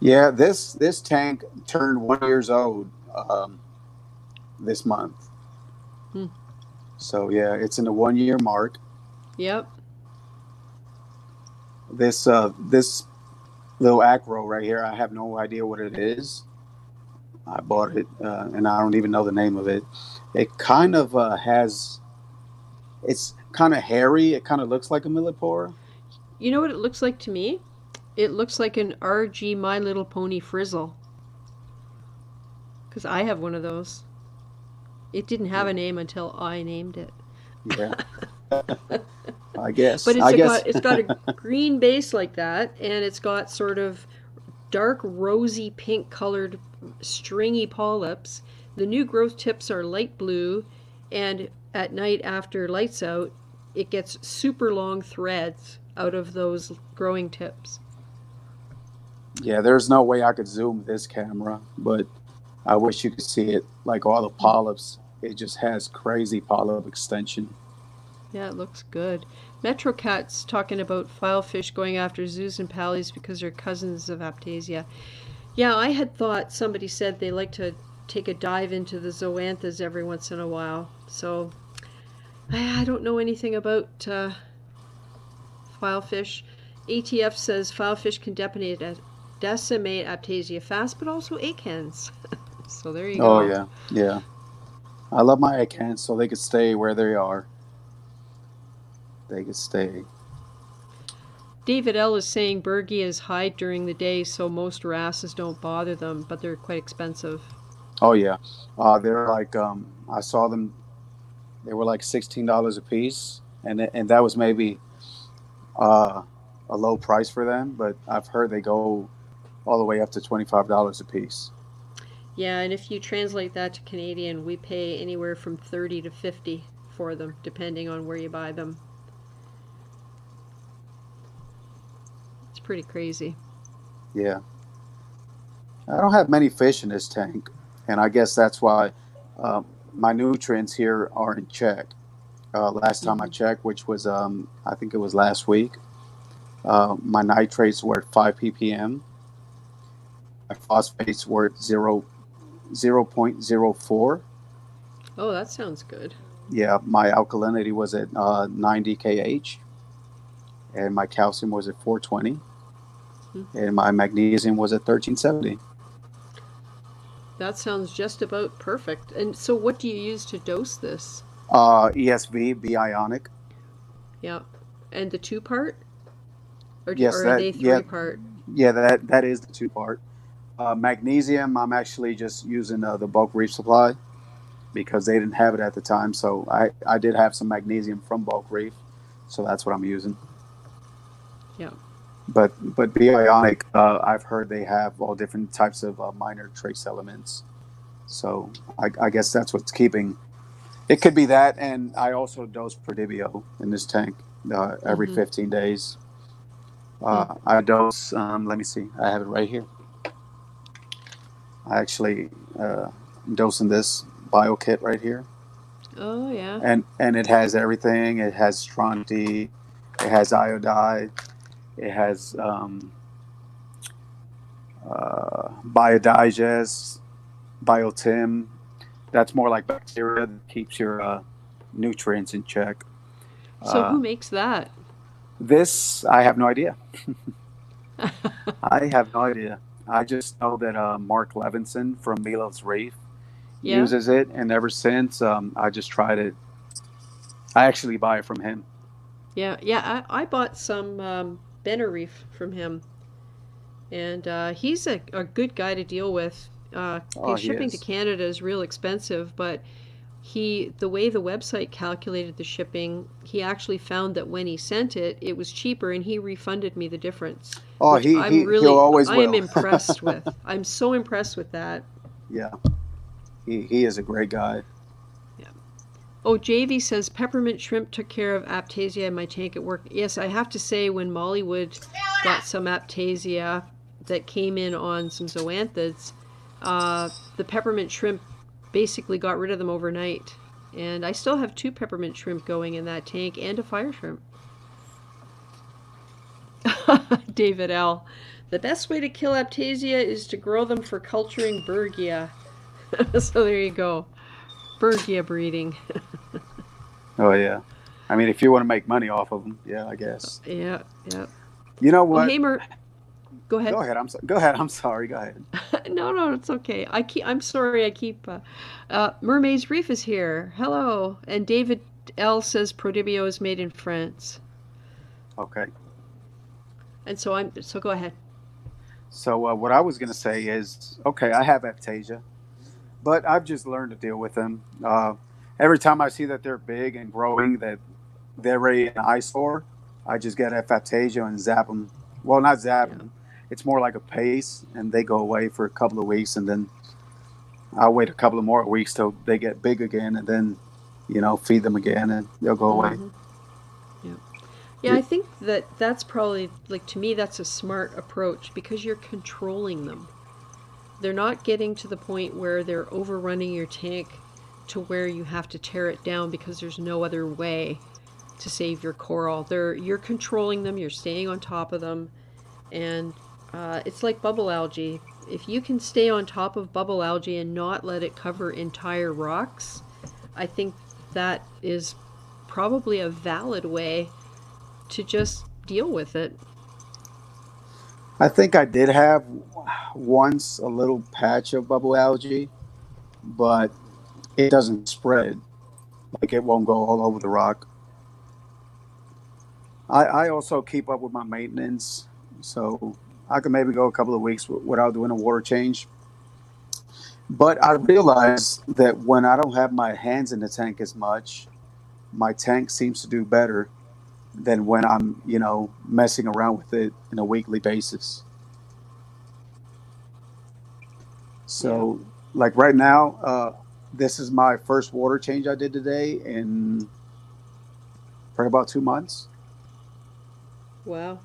Yeah, this tank turned 1 years old this month. Hmm. So yeah, it's in the 1 year mark. Yep. This little acro right here, I have no idea what it is. I bought it and I don't even know the name of it. It kind of has. It's kind of hairy. It kind of looks like a millipore. You know what it looks like to me? It looks like an RG My Little Pony frizzle. Because I have one of those. It didn't have a name until I named it. Yeah, I guess. But I guess. it's got a green base like that, and it's got sort of dark rosy pink colored stringy polyps. The new growth tips are light blue, and at night after lights out, it gets super long threads out of those growing tips. Yeah, there's no way I could zoom this camera, but I wish you could see it. Like all the polyps, it just has crazy polyp extension. Yeah, it looks good. MetroCat's talking about filefish going after zoos and pallies because they're cousins of Aptasia. Yeah, I had thought somebody said they like to take a dive into the zoanthas every once in a while. So I don't know anything about filefish. ATF says filefish can decimate Aptasia fast, but also acans. So there you Oh go. yeah, yeah. I love my acants, so they could stay where they are. They could stay. David L. is saying Bergias hide during the day, so most wrasses don't bother them, but they're quite expensive. Oh yeah, they're like I saw them. They were like $16 a piece, and that was maybe uh, a low price for them. But I've heard they go all the way up to $25 a piece. Yeah, and if you translate that to Canadian, we pay anywhere from 30 to 50 for them, depending on where you buy them. It's pretty crazy. Yeah, I don't have many fish in this tank, and I guess that's why uh, my nutrients here are in check. Last time I Hmm. checked, which was I think it was last week, my nitrates were at 5 ppm. My phosphates were at 0.04. Oh, that sounds good. Yeah, my alkalinity was at 90 kh, and my calcium was at 420, Hmm. and my magnesium was at 1370. That sounds just about perfect. And so, what do you use to dose this? ESV, bionic. Yeah. And the two part? Yes, Or are that they yeah three part? yeah that is the two part. Magnesium, I'm actually just using the bulk reef supply because they didn't have it at the time. So I did have some magnesium from bulk reef, so that's what I'm using. Yeah. But bionic, I've heard they have all different types of minor trace elements. So I guess that's what's keeping. It could be that, and I also dose Prodibio in this tank every Mm-hmm. 15 days. Hmm. I dose. Let me see. I have it right here. I actually am dosing this bio kit right here, Oh, yeah. and it has everything. It has stronti, it has iodide, it has biodigest, biotim, That's more like bacteria that keeps your nutrients in check. So Uh, who makes that? this I have no idea. I have no idea. I just know that Mark Levinson from Milo's Reef Yeah? uses it, and ever since I just tried it. I actually buy it from him. Yeah, yeah. I bought some Reef from him, and he's a good guy to deal with. Oh, His he shipping to is. Canada is real expensive, but the way the website calculated the shipping, he actually found that when he sent it, it was cheaper, and he refunded me the difference, Oh, which he'll always I am will. impressed with. I'm so impressed with that. Yeah, he is a great guy. Yeah. Oh, JV says peppermint shrimp took care of aptasia in my tank at work. Yes, I have to say when Mollywood got some aptasia that came in on some zoanthids, the peppermint shrimp basically got rid of them overnight. And I still have 2 peppermint shrimp going in that tank and a fire shrimp. David L. The best way to kill aptasia is to grow them for culturing Bergia. So there you go. Bergia breeding. Oh yeah. I mean, if you want to make money off of them, yeah, I guess. Yeah, yeah. You know Oh, what? hey, go ahead. Go ahead. Go ahead. I'm sorry. Go ahead. No, no, it's okay. I'm sorry. I keep. Mermaid's Reef is here. Hello. And David L says Prodibio is made in France. Okay. And so I'm. So go ahead. So what I was gonna say is, okay, I have aptasia, but I've just learned to deal with them. Every time I see that they're big and growing, that they're ready in an eyesore, I just get aptasia and zap them. Well, not zap Yeah. them. It's more like a paste, and they go away for a couple of weeks, and then I'll wait a couple of more weeks till they get big again, and then, feed them again, and they'll go away. Mm-hmm. Yeah. Yeah. I think that's probably like to me that's a smart approach because you're controlling them. They're not getting to the point where they're overrunning your tank to where you have to tear it down because there's no other way to save your coral. You're controlling them, you're staying on top of them, and it's like bubble algae. If you can stay on top of bubble algae and not let it cover entire rocks, I think that is probably a valid way to just deal with it. I think I did have once a little patch of bubble algae, but it doesn't spread. Like it won't go all over the rock. I also keep up with my maintenance, so I can maybe go a couple of weeks without doing a water change. But I realize that when I don't have my hands in the tank as much, my tank seems to do better than when I'm, messing around with it on a weekly basis. Yeah. So, like right now, this is my first water change I did today in for about 2 months. Wow.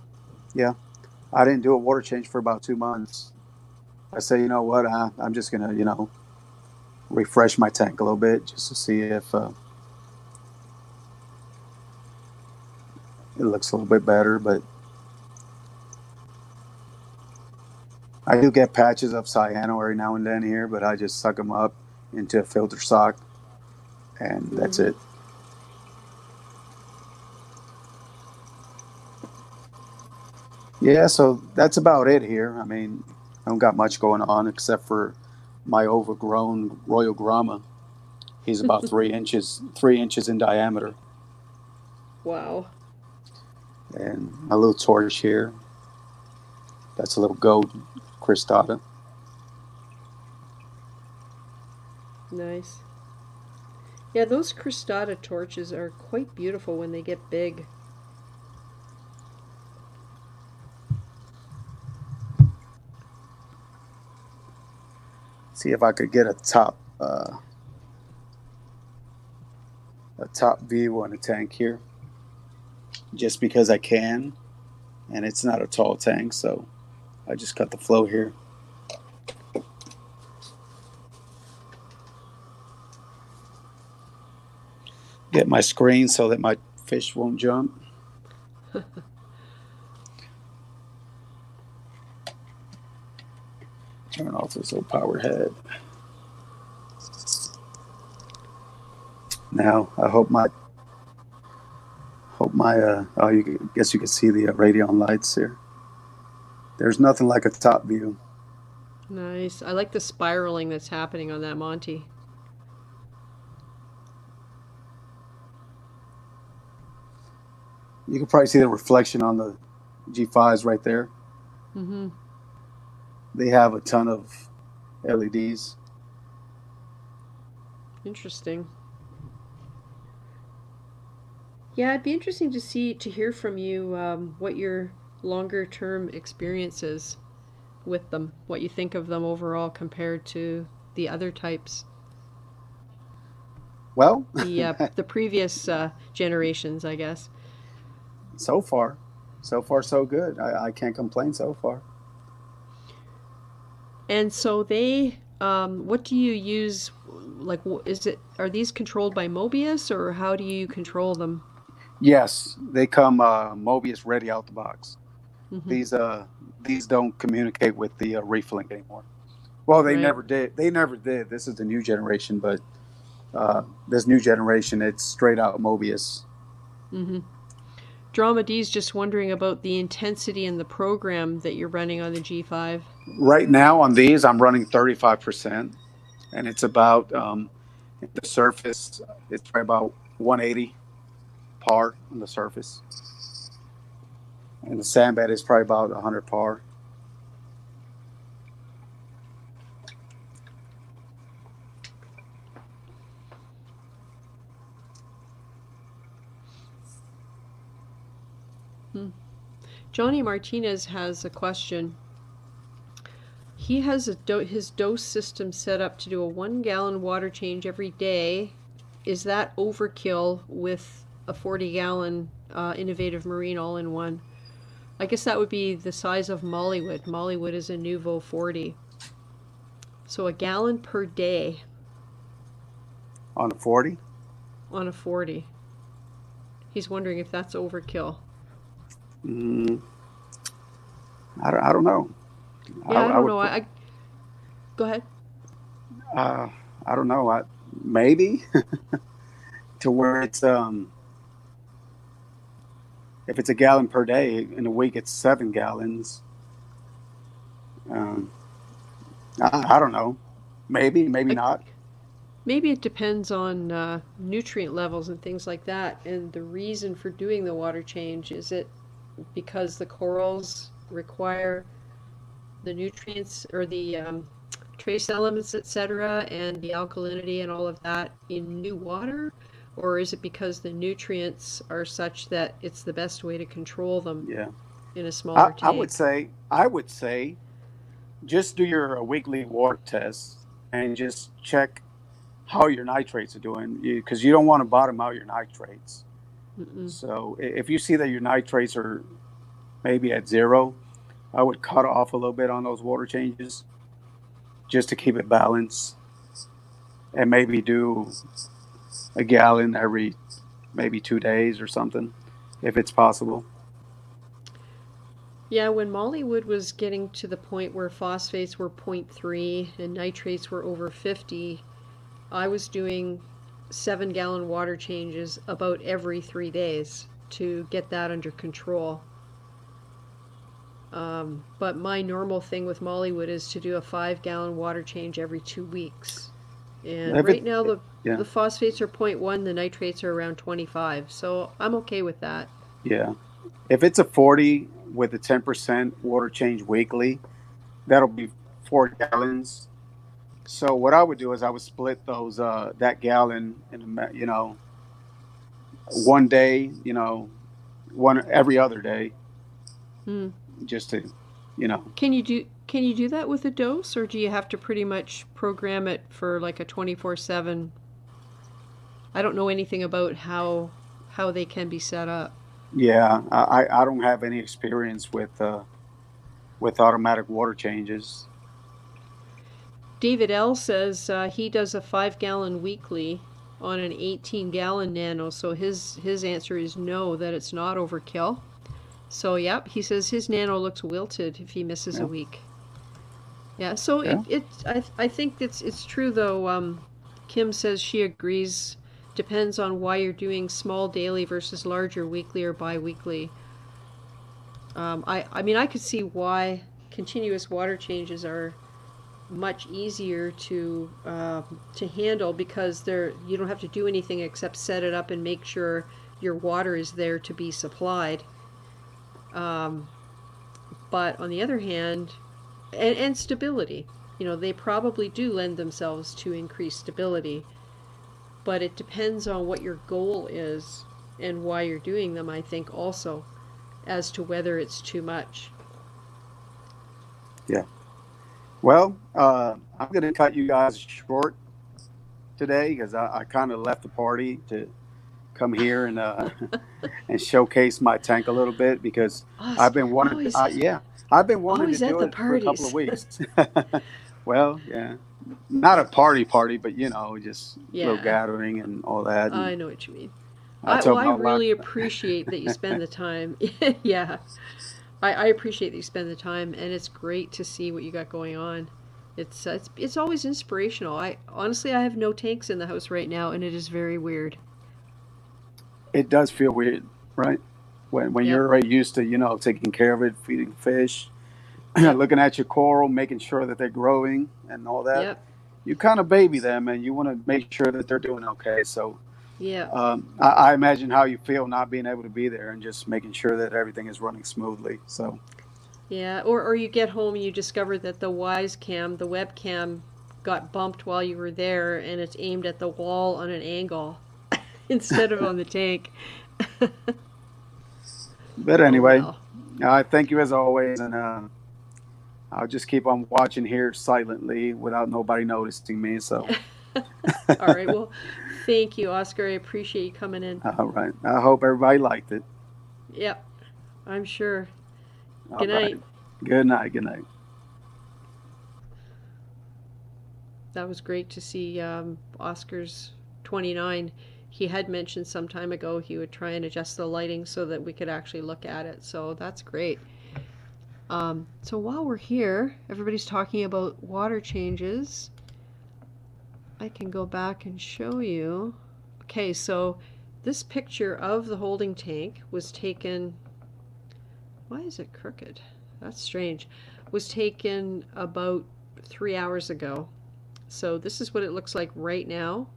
Yeah, I didn't do a water change for about 2 months. I say, you know what, I'm just gonna, refresh my tank a little bit just to see if it looks a little bit better. But I do get patches of cyano every now and then here, but I just suck them up into a filter sock, and that's Mm-hmm. it. Yeah, so that's about it here. I mean, I don't got much going on except for my overgrown Royal Grama. He's about 3 inches in diameter, Wow. and my little torch here. That's a little gold cristata. Nice. Yeah, those cristata torches are quite beautiful when they get big. See if I could get a top view on the tank here, just because I can, and it's not a tall tank, so I just cut the flow here. Get my screen so that my fish won't jump. Turn off this little power head. now. I hope my oh, guess you can see the radion lights here. There's nothing like a top view. Nice. I like the spiraling that's happening on that Monty. You can probably see the reflection on the G5s right there. Mm-hmm. They have a ton of LEDs. Interesting. Yeah, it'd be interesting to hear from you what your longer term experience is with them, what you think of them overall compared to the other types, Well, the previous generations, I guess. so far so good. I can't complain so far. And so what do you use? Like, are these controlled by Mobius, or how do you control them? Yes, they come Mobius ready out the box. Hmm. These don't communicate with the ReefLink anymore. Well, they Right. never did. They never did. This is the new generation, but this new generation, it's straight out Mobius. Hmm. Drama D's just wondering about the intensity in the program that you're running on the G5. Right now on these, I'm running 35%, and it's about the surface. It's probably about 180 par on the surface, and the sand bed is probably about 100 par. Hmm. Johnny Martinez has a question. He has his dose system set up to do a 1 gallon water change every day. Is that overkill with a 40 gallon innovative marine all in one? I guess that would be the size of Mollywood. Mollywood is a Nouveau 40. So a gallon per day On the 40. on a 40. He's wondering if that's overkill. Mm, I don't know. Yeah, I I don't would. know. I Go ahead. Uh, I don't know. Maybe to where it's if it's a gallon per day in a week, it's 7 gallons. Um, I don't know. Maybe I, not. Maybe it depends on nutrient levels and things like that. And the reason for doing the water change, is it because the corals require the nutrients or the trace elements, etc., and the alkalinity and all of that in new water? Or is it because the nutrients are such that it's the best way to control them Yeah. in a smaller tank? I would say just do your weekly water test and just check how your nitrates are doing because you don't want to bottom out your nitrates. Mm-mm. So if you see that your nitrates are maybe at zero, I would cut off a little bit on those water changes just to keep it balanced, and maybe do a gallon every maybe 2 days or something, if it's possible. Yeah, when Mollywood was getting to the point where phosphates were zero point 0.3 and nitrates were over 50, I was doing 7 gallon water changes about every 3 days to get that under control. But my normal thing with Mollywood is to do a 5 gallon water change every 2 weeks. And If right it, now yeah, the phosphates are zero point 0.1, the nitrates are around 25. So I'm okay with that. yeah. If it's a 40 with a 10% water change weekly, that'll be 4 gallons. So what I would do is I would split those that gallon in one day, one every other day, Hmm. just to you know Can you do that with a dose, or do you have to pretty much program it for like a 24/7? I don't know anything about how they can be set up. yeah. I don't have any experience with automatic water changes. David L says he does a 5 gallon weekly on an 18 gallon nano, so his answer is no, that it's not overkill. So yep, he says his nano looks wilted if he misses a Yeah, week. Yeah, so yeah, I think it's true though. Kim says she agrees depends on why you're doing small daily versus larger weekly or bi-weekly. I mean, I could see why continuous water changes are much easier to handle, because you don't have to do anything except set it up and make sure your water is there to be supplied. But on the other hand, and stability, they probably do lend themselves to increased stability, but it depends on what your goal is and why you're doing them, I think, also, as to whether it's too much. Yeah. Well, I'm going to cut you guys short today because I kind of left the party to come here and and showcase my tank a little bit, because I've been wanting. Always, I've been wanting to always at do the it for a couple parties. of weeks. Well, yeah, not a party, but just little Yeah, gathering and all that. And I know what you mean. I Well, told I my wife. really appreciate that you spend the time. Yeah, I appreciate that you spend the time, and it's great to see what you got going on. It's always inspirational. I honestly, I have no tanks in the house right now, and it is very weird. It does feel weird, right? When Yep, you're already used to taking care of it, feeding fish, yep, looking at your coral, making sure that they're growing and all that. yep, You kind of baby them, and you want to make sure that they're doing okay. So yep. I imagine how you feel not being able to be there and just making sure that everything is running smoothly. So Yeah, or you get home and you discover that the the webcam, got bumped while you were there, and it's aimed at the wall on an angle instead of on the tank. but Oh anyway, well. I thank you as always, and I'll just keep on watching here silently without nobody noticing me. So All right. Well, thank you, Oscar. I appreciate you coming in. all right, I hope everybody liked it. Yep, I'm sure. All Good right, night. good night, good night. That was great to see Oscar's 29. He had mentioned some time ago he would try and adjust the lighting so that we could actually look at it. So that's great. So while we're here, everybody's talking about water changes. I can go back and show you. Okay, so this picture of the holding tank was taken. Why is it crooked? That's strange. Was taken about 3 hours ago. So this is what it looks like right now.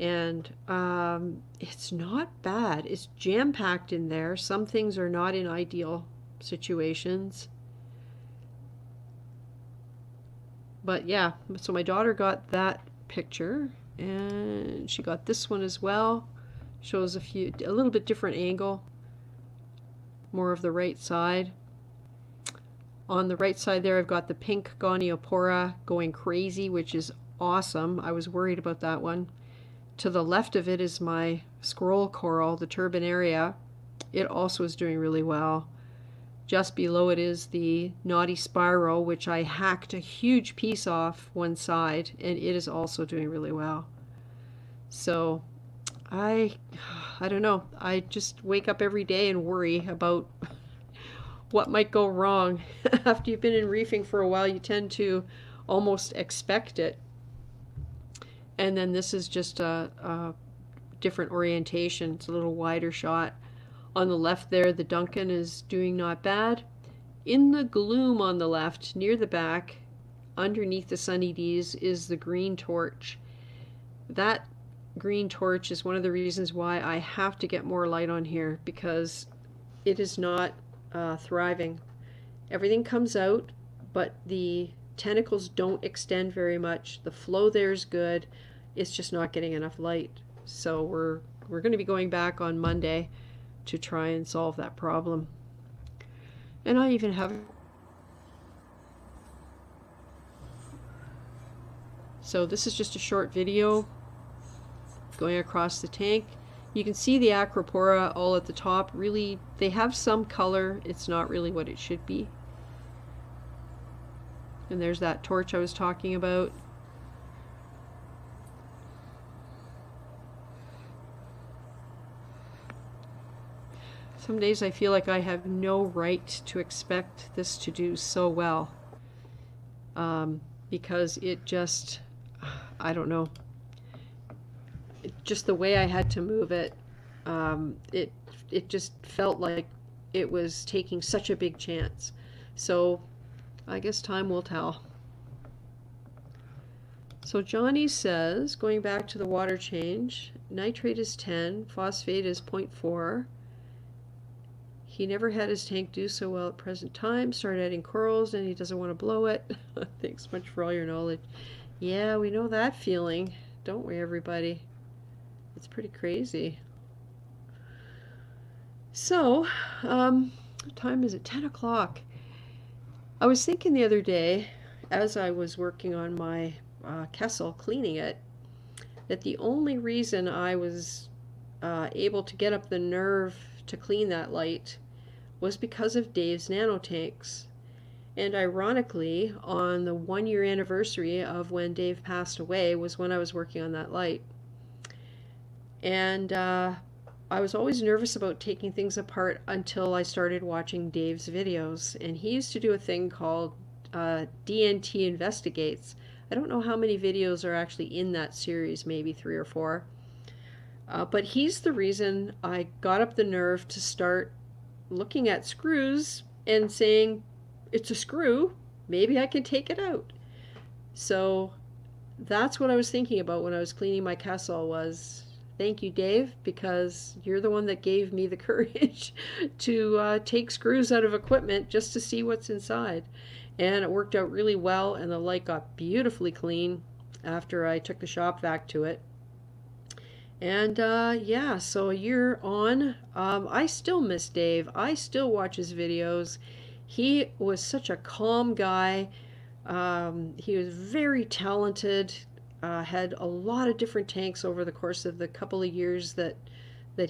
And it's not bad. It's jam-packed in there. Some things are not in ideal situations. But yeah, so my daughter got that picture, and she got this one as well. Shows a little bit different angle, more of the right side. On the right side there, I've got the pink Goniopora going crazy, which is awesome. I was worried about that one. To the left of it is my scroll coral, the Turbinaria. It also is doing really well. Just below it is the Naughty Spiral, which I hacked a huge piece off one side, and it is also doing really well. So I don't know. I just wake up every day and worry about what might go wrong. After you've been in reefing for a while, you tend to almost expect it. And then this is just a different orientation. It's a little wider shot. On the left there, the Duncan is doing not bad. In the gloom on the left, near the back, underneath the Sunny D's, is the green torch. That green torch is one of the reasons why I have to get more light on here, because it is not thriving. Everything comes out, but the tentacles don't extend very much. The flow there is good. It's just not getting enough light. So we're going to be going back on Monday to try and solve that problem. And I even have. So this is just a short video going across the tank. You can see the Acropora all at the top. Really, they have some color. It's not really what it should be. And there's that torch I was talking about. Some days I feel like I have no right to expect this to do so well. Because it just, I don't know. just the way I had to move it, it just felt like it was taking such a big chance. So I guess time will tell. So Johnny says, going back to the water change, nitrate is 10, phosphate is 0.4. He never had his tank do so well at present time. Started adding corals and he doesn't want to blow it. Thanks much for all your knowledge. Yeah, we know that feeling, don't we, everybody? It's pretty crazy. So, what time is it? 10 o'clock. I was thinking the other day, as I was working on my Kessel, cleaning it, that the only reason I was able to get up the nerve to clean that light was because of Dave's nanotanks. And ironically, on the 1-year anniversary of when Dave passed away was when I was working on that light. And I was always nervous about taking things apart until I started watching Dave's videos. And he used to do a thing called DNT Investigates. I don't know how many videos are actually in that series, maybe 3 or 4. But he's the reason I got up the nerve to start looking at screws and saying, it's a screw, maybe I can take it out. So that's what I was thinking about when I was cleaning my Kessel was, thank you, Dave, because you're the one that gave me the courage to take screws out of equipment just to see what's inside. And it worked out really well, and the light got beautifully clean after I took the shop vac to it. And yeah, so a year on, I still miss Dave. I still watch his videos. He was such a calm guy. He was very talented. Had a lot of different tanks over the course of the couple of years that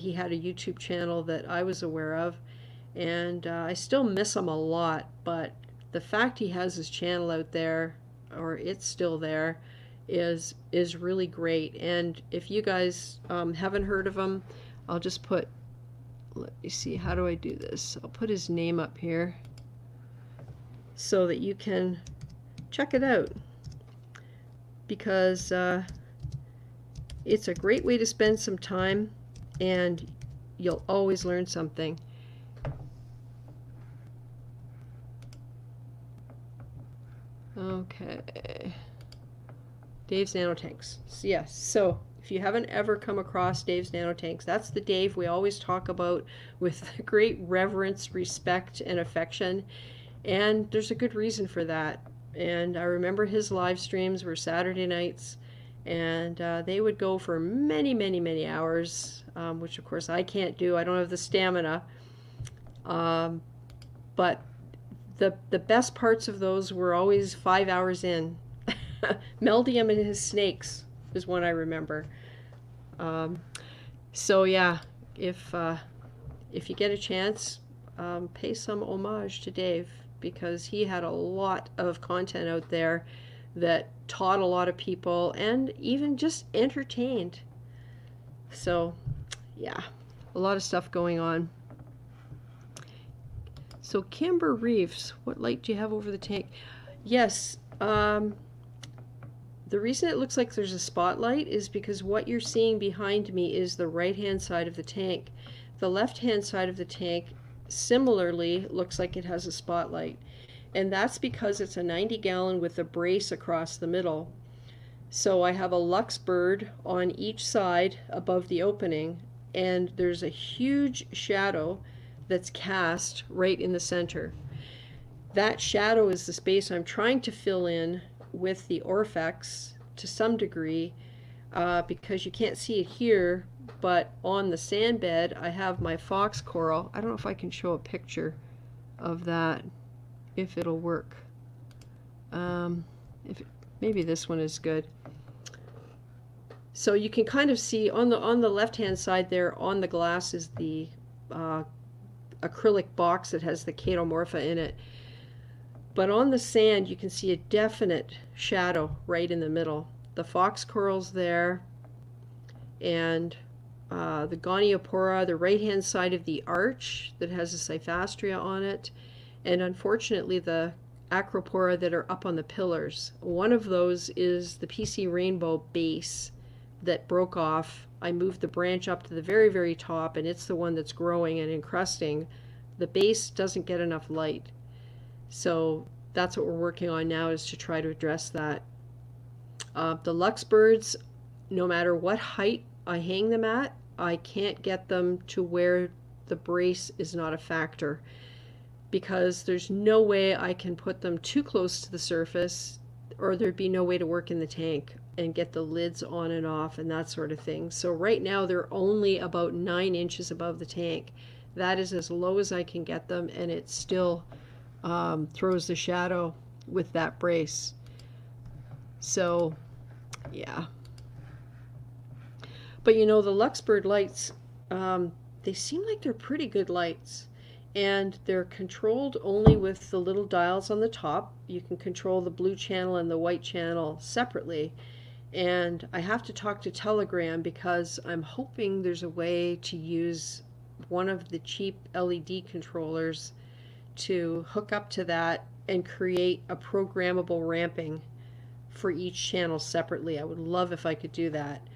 he had a YouTube channel that I was aware of. And I still miss him a lot, but the fact he has his channel out there, or it's still there, is really great. And if you guys haven't heard of him, I'll just put, let me see, how do I do this? I'll put his name up here so that you can check it out, because it's a great way to spend some time and you'll always learn something. Okay, Dave's Nanotanks. Yes, so if you haven't ever come across Dave's Nanotanks, that's the Dave we always talk about with great reverence, respect, and affection. And there's a good reason for that. And I remember his live streams were Saturday nights, and they would go for many, many, many hours, which of course I can't do. I don't have the stamina. But the best parts of those were always 5 hours in. Meldium and his snakes is one I remember. So yeah, if you get a chance, pay some homage to Dave, because he had a lot of content out there that taught a lot of people and even just entertained. So yeah, a lot of stuff going on. So Kimber Reefs, what light do you have over the tank? Yes, the reason it looks like there's a spotlight is because what you're seeing behind me is the right-hand side of the tank. The left-hand side of the tank similarly looks like it has a spotlight, and that's because it's a 90-gallon with a brace across the middle. So I have a Lux bird on each side above the opening, and there's a huge shadow that's cast right in the center. That shadow is the space I'm trying to fill in with the Orphex to some degree, because you can't see it here, but on the sand bed I have my fox coral. I don't know if I can show a picture of that, if it'll work. Maybe this one is good. So you can kind of see on the left hand side there on the glass is the acrylic box that has the chaetomorpha in it. But on the sand, you can see a definite shadow right in the middle. The fox coral's there, and the Goniopora, the right-hand side of the arch that has a Cyphastria on it, and unfortunately the Acropora that are up on the pillars. One of those is the PC Rainbow base that broke off. I moved the branch up to the very, very top, and it's the one that's growing and encrusting. The base doesn't get enough light. So that's what we're working on now, is to try to address that. The Luxbirds, no matter what height I hang them at, I can't get them to where the brace is not a factor, because there's no way I can put them too close to the surface, or there'd be no way to work in the tank and get the lids on and off and that sort of thing. So right now they're only about 9 inches above the tank. That is as low as I can get them, and it still throws the shadow with that brace. So yeah. But you know, the Luxbird lights, they seem like they're pretty good lights, and they're controlled only with the little dials on the top. You can control the blue channel and the white channel separately. And I have to talk to Telegram, because I'm hoping there's a way to use one of the cheap LED controllers to hook up to that and create a programmable ramping for each channel separately. I would love if I could do that.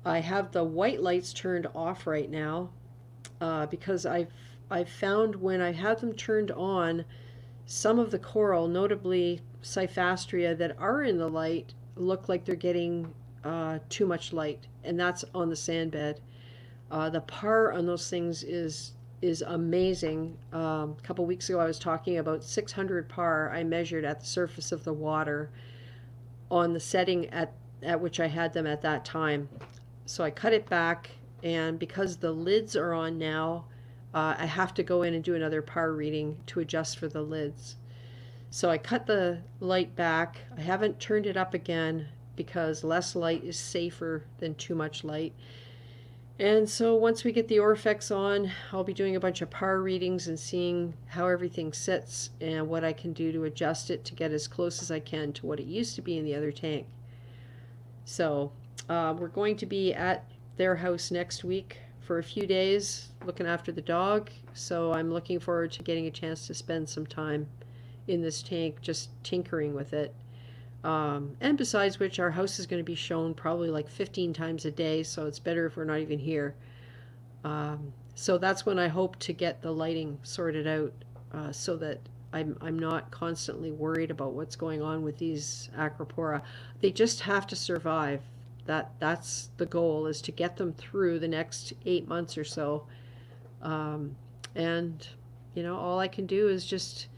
I have the white lights turned off right now, because I've found when I have them turned on, some of the coral, notably Cyphastria, that are in the light look like they're getting too much light, and that's on the sand bed. The par on those things is amazing. A couple weeks ago I was talking about 600 par I measured at the surface of the water on the setting at which I had them at that time. So I cut it back, and because the lids are on now, I have to go in and do another par reading to adjust for the lids. So I cut the light back. I haven't turned it up again, because less light is safer than too much light. And so once we get the Orfex on, I'll be doing a bunch of par readings and seeing how everything sits and what I can do to adjust it to get as close as I can to what it used to be in the other tank. So we're going to be at their house next week for a few days looking after the dog. So I'm looking forward to getting a chance to spend some time in this tank just tinkering with it. And besides which, our house is going to be shown probably like 15 times a day, so it's better if we're not even here. So that's when I hope to get the lighting sorted out, so that I'm not constantly worried about what's going on with these Acropora. They just have to survive. That's the goal, is to get them through the next 8 months or so. And you know, all I can do is just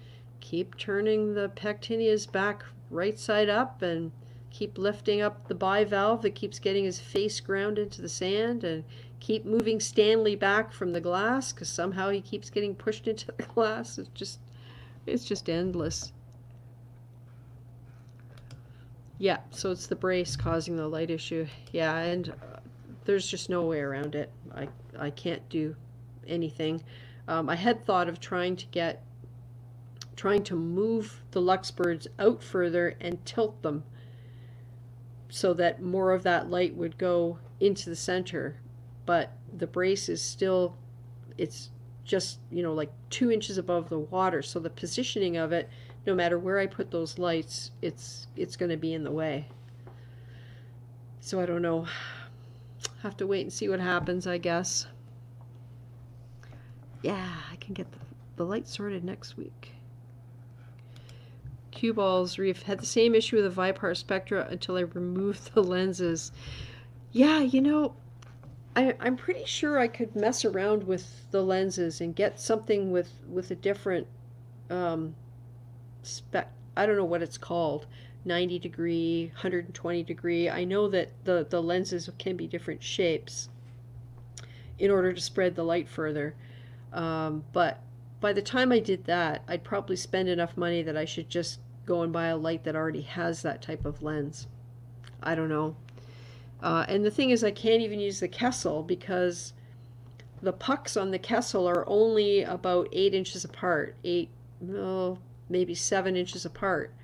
keep turning the pectinias back right side up, and keep lifting up the bivalve that keeps getting his face ground into the sand, and keep moving Stanley back from the glass, because somehow he keeps getting pushed into the glass. It's just endless. Yeah, so it's the brace causing the light issue. Yeah, and there's just no way around it. I can't do anything. I had thought of trying to move the Luxbirds out further and tilt them so that more of that light would go into the center, but the brace is still, it's just, you know, like 2 inches above the water, so the positioning of it, no matter where I put those lights, it's going to be in the way. So I don't know, have to wait and see what happens, I guess. Yeah, I can get the light sorted next week. Cue Balls Reef had the same issue with the Vipar Spectra until I removed the lenses. Yeah, you know, I'm pretty sure I could mess around with the lenses and get something with a different spec. I don't know what it's called, 90 degree, 120 degree. I know that the lenses can be different shapes in order to spread the light further. But by the time I did that, I'd probably spend enough money that I should just go and buy a light that already has that type of lens. I don't know. And the thing is, I can't even use the Kessel, because the pucks on the Kessel are only about 8 inches apart, maybe 7 inches apart.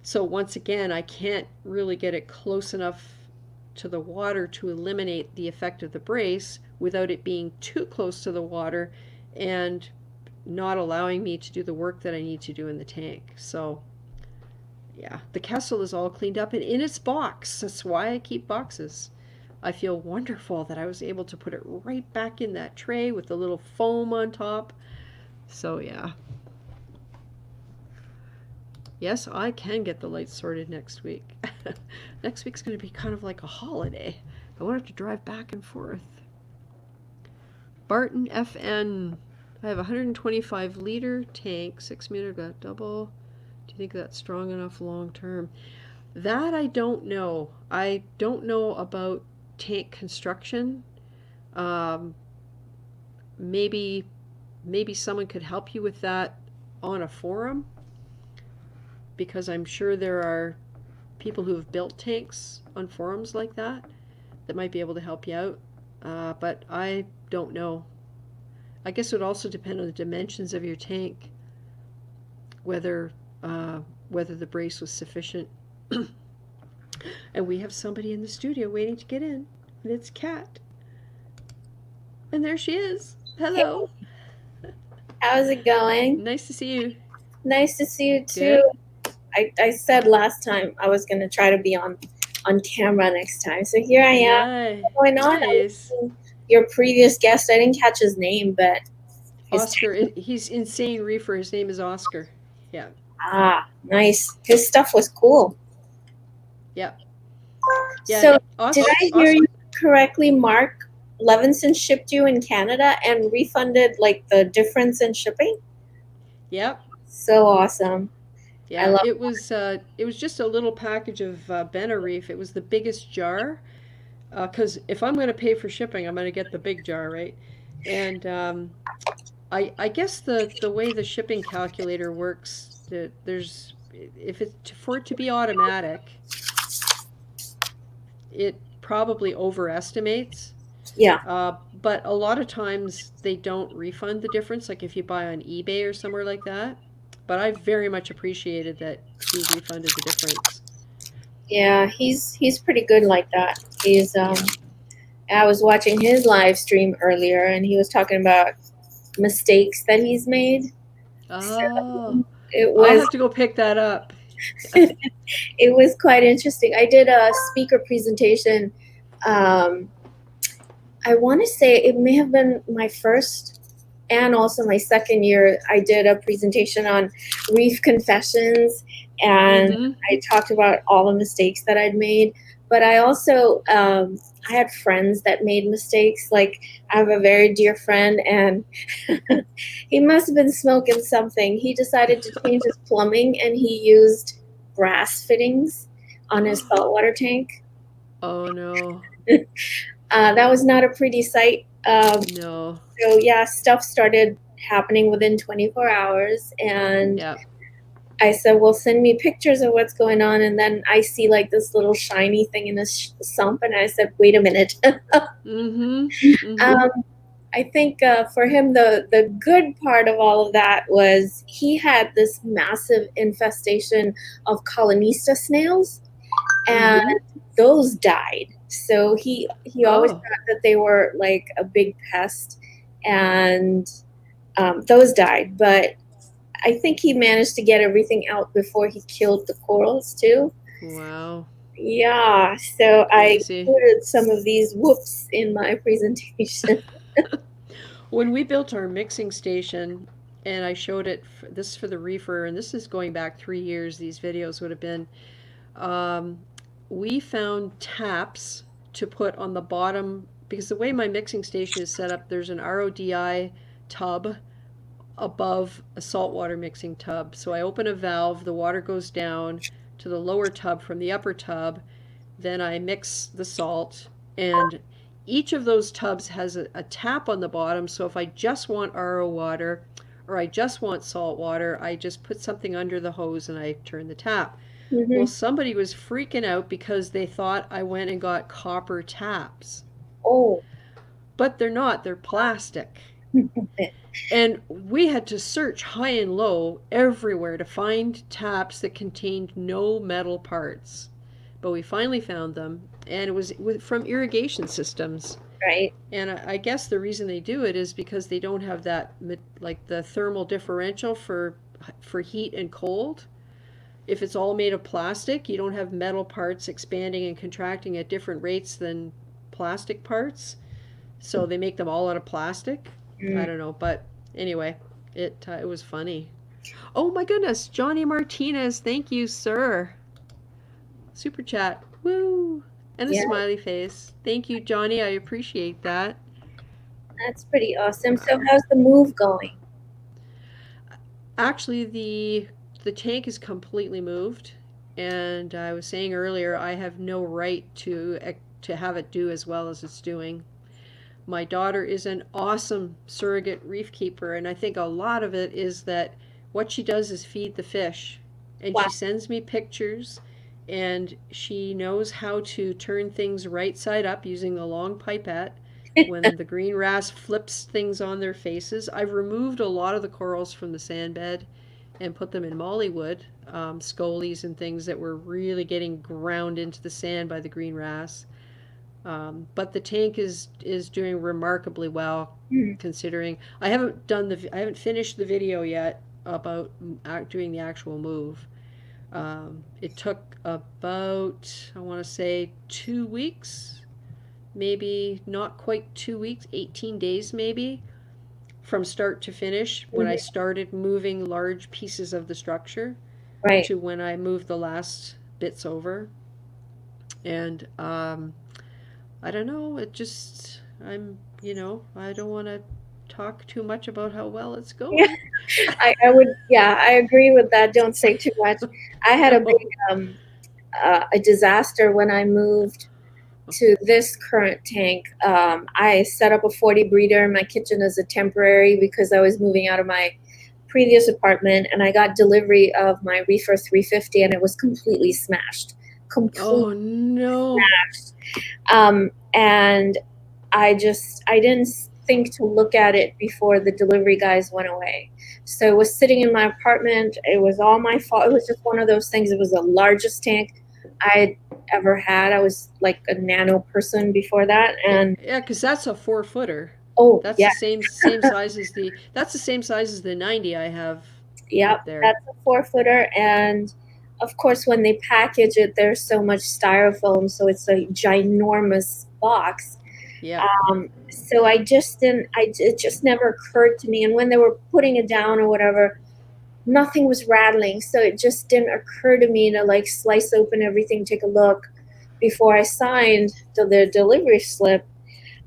So once again, I can't really get it close enough to the water to eliminate the effect of the brace without it being too close to the water and not allowing me to do the work that I need to do in the tank. So yeah, the Kessel is all cleaned up and in its box. That's why I keep boxes. I feel wonderful that I was able to put it right back in that tray with the little foam on top. So yeah. Yes, I can get the lights sorted next week. Next week's going to be kind of like a holiday. I won't have to drive back and forth. Barton FN. I have a 125-liter tank, 6-meter, got double. Do you think that's strong enough long term? That I don't know. I don't know about tank construction. Um, maybe someone could help you with that on a forum, because I'm sure there are people who have built tanks on forums like that might be able to help you out. But I don't know. I guess it would also depend on the dimensions of your tank, whether the brace was sufficient. And we have somebody in the studio waiting to get in, and it's Kat. And there she is. Hello. How's it going? Nice to see you. Nice to see you too. I said last time I was going to try to be on camera next time. So here I am. What's going on? Nice. Your previous guest, I didn't catch his name, but Oscar. He's Insane Reefer. His name is Oscar. Yeah. Ah, nice. His stuff was cool. Yeah. So did I hear you correctly? Mark Levinson shipped you in Canada and refunded like the difference in shipping? Yep. So awesome. Yeah, it was just a little package of Reef. It was the biggest jar, because if I'm going to pay for shipping, I'm going to get the big jar, right? And I guess the way the shipping calculator works, there's for it to be automatic, it probably overestimates. Yeah. But a lot of times they don't refund the difference, like if you buy on eBay or somewhere like that. But I very much appreciated that he refunded the difference. Yeah, he's pretty good like that. He's I was watching his live stream earlier, and he was talking about mistakes that he's made. Oh, so I'll have to go pick that up. It was quite interesting. I did a speaker presentation. I want to say it may have been my first and also my second year. I did a presentation on reef confessions, and I talked about all the mistakes that I'd made. But I also, I had friends that made mistakes. Like, I have a very dear friend, and he must have been smoking something. He decided to change his plumbing, and he used brass fittings on his saltwater tank. Oh, no. That was not a pretty sight. No. So, yeah, stuff started happening within 24 hours, and I said, well, send me pictures of what's going on. And then I see like this little shiny thing in his sump, and I said, wait a minute. I think for him, the good part of all of that was he had this massive infestation of colonista snails, and those died. So he always thought that they were like a big pest, and those died. But I think he managed to get everything out before he killed the corals too. Wow. Yeah, so I included some of these whoops in my presentation. When we built our mixing station, and I showed it, this for the reefer, and this is going back 3 years, these videos would have been, we found taps to put on the bottom, because the way my mixing station is set up, there's an RODI tub above a saltwater mixing tub. So I open a valve, the water goes down to the lower tub from the upper tub, then I mix the salt, and each of those tubs has a tap on the bottom. So if I just want RO water or I just want salt water, I just put something under the hose and I turn the tap. Well, somebody was freaking out because they thought I went and got copper taps. Oh. But they're not, they're plastic. And we had to search high and low everywhere to find taps that contained no metal parts. But we finally found them, and it was from irrigation systems. Right. And I guess the reason they do it is because they don't have that, like the thermal differential for heat and cold. If it's all made of plastic, you don't have metal parts expanding and contracting at different rates than plastic parts. So they make them all out of plastic. I don't know, but anyway, it was funny. Oh my goodness, Johnny Martinez, thank you, sir. Super chat. Woo! And a Yeah, smiley face. Thank you, Johnny. I appreciate that. that's pretty awesome. So how's the move going? Actually, the tank is completely moved, and I was saying earlier I have no right to have it do as well as it's doing. My daughter is an awesome surrogate reef keeper, and I think a lot of it is that what she does is feed the fish. And Wow. she sends me pictures, and she knows how to turn things right side up using a long pipette when the green wrasse flips things on their faces. I've removed a lot of the corals from the sand bed and put them in mollywood, scolies and things that were really getting ground into the sand by the green wrasse. But the tank is doing remarkably well, Mm. considering I haven't finished the video yet about doing the actual move. It took about, I want to say, 2 weeks, maybe not quite 2 weeks, 18 days maybe, from start to finish when I Mhm. started moving large pieces of the structure Right. to when I moved the last bits over. And I don't know, I don't want to talk too much about how well it's Yeah, going. I would. Yeah, I agree with that. Don't say too much. I had a big No. a disaster when I moved to this current tank. I set up a 40 breeder in my kitchen as a temporary because I was moving out of my previous apartment, and I got delivery of my Reefer 350, and it was completely smashed. Completely Oh no. smashed. And I didn't think to look at it before the delivery guys went away. So it was sitting in my apartment. It was all my fault. It was just one of those things. It was the largest tank I'd ever had. I was like a nano person before that. And Yeah, because that's a 4 footer. oh That's yeah, the same size as the 90 I have yep, up there. that's a 4 footer. And of course, when they package it, there's so much styrofoam, so it's a ginormous box. Yeah. So I just didn't. It just never occurred to me. And when they were putting it down or whatever, nothing was rattling. So it just didn't occur to me to like slice open everything, take a look before I signed the delivery slip.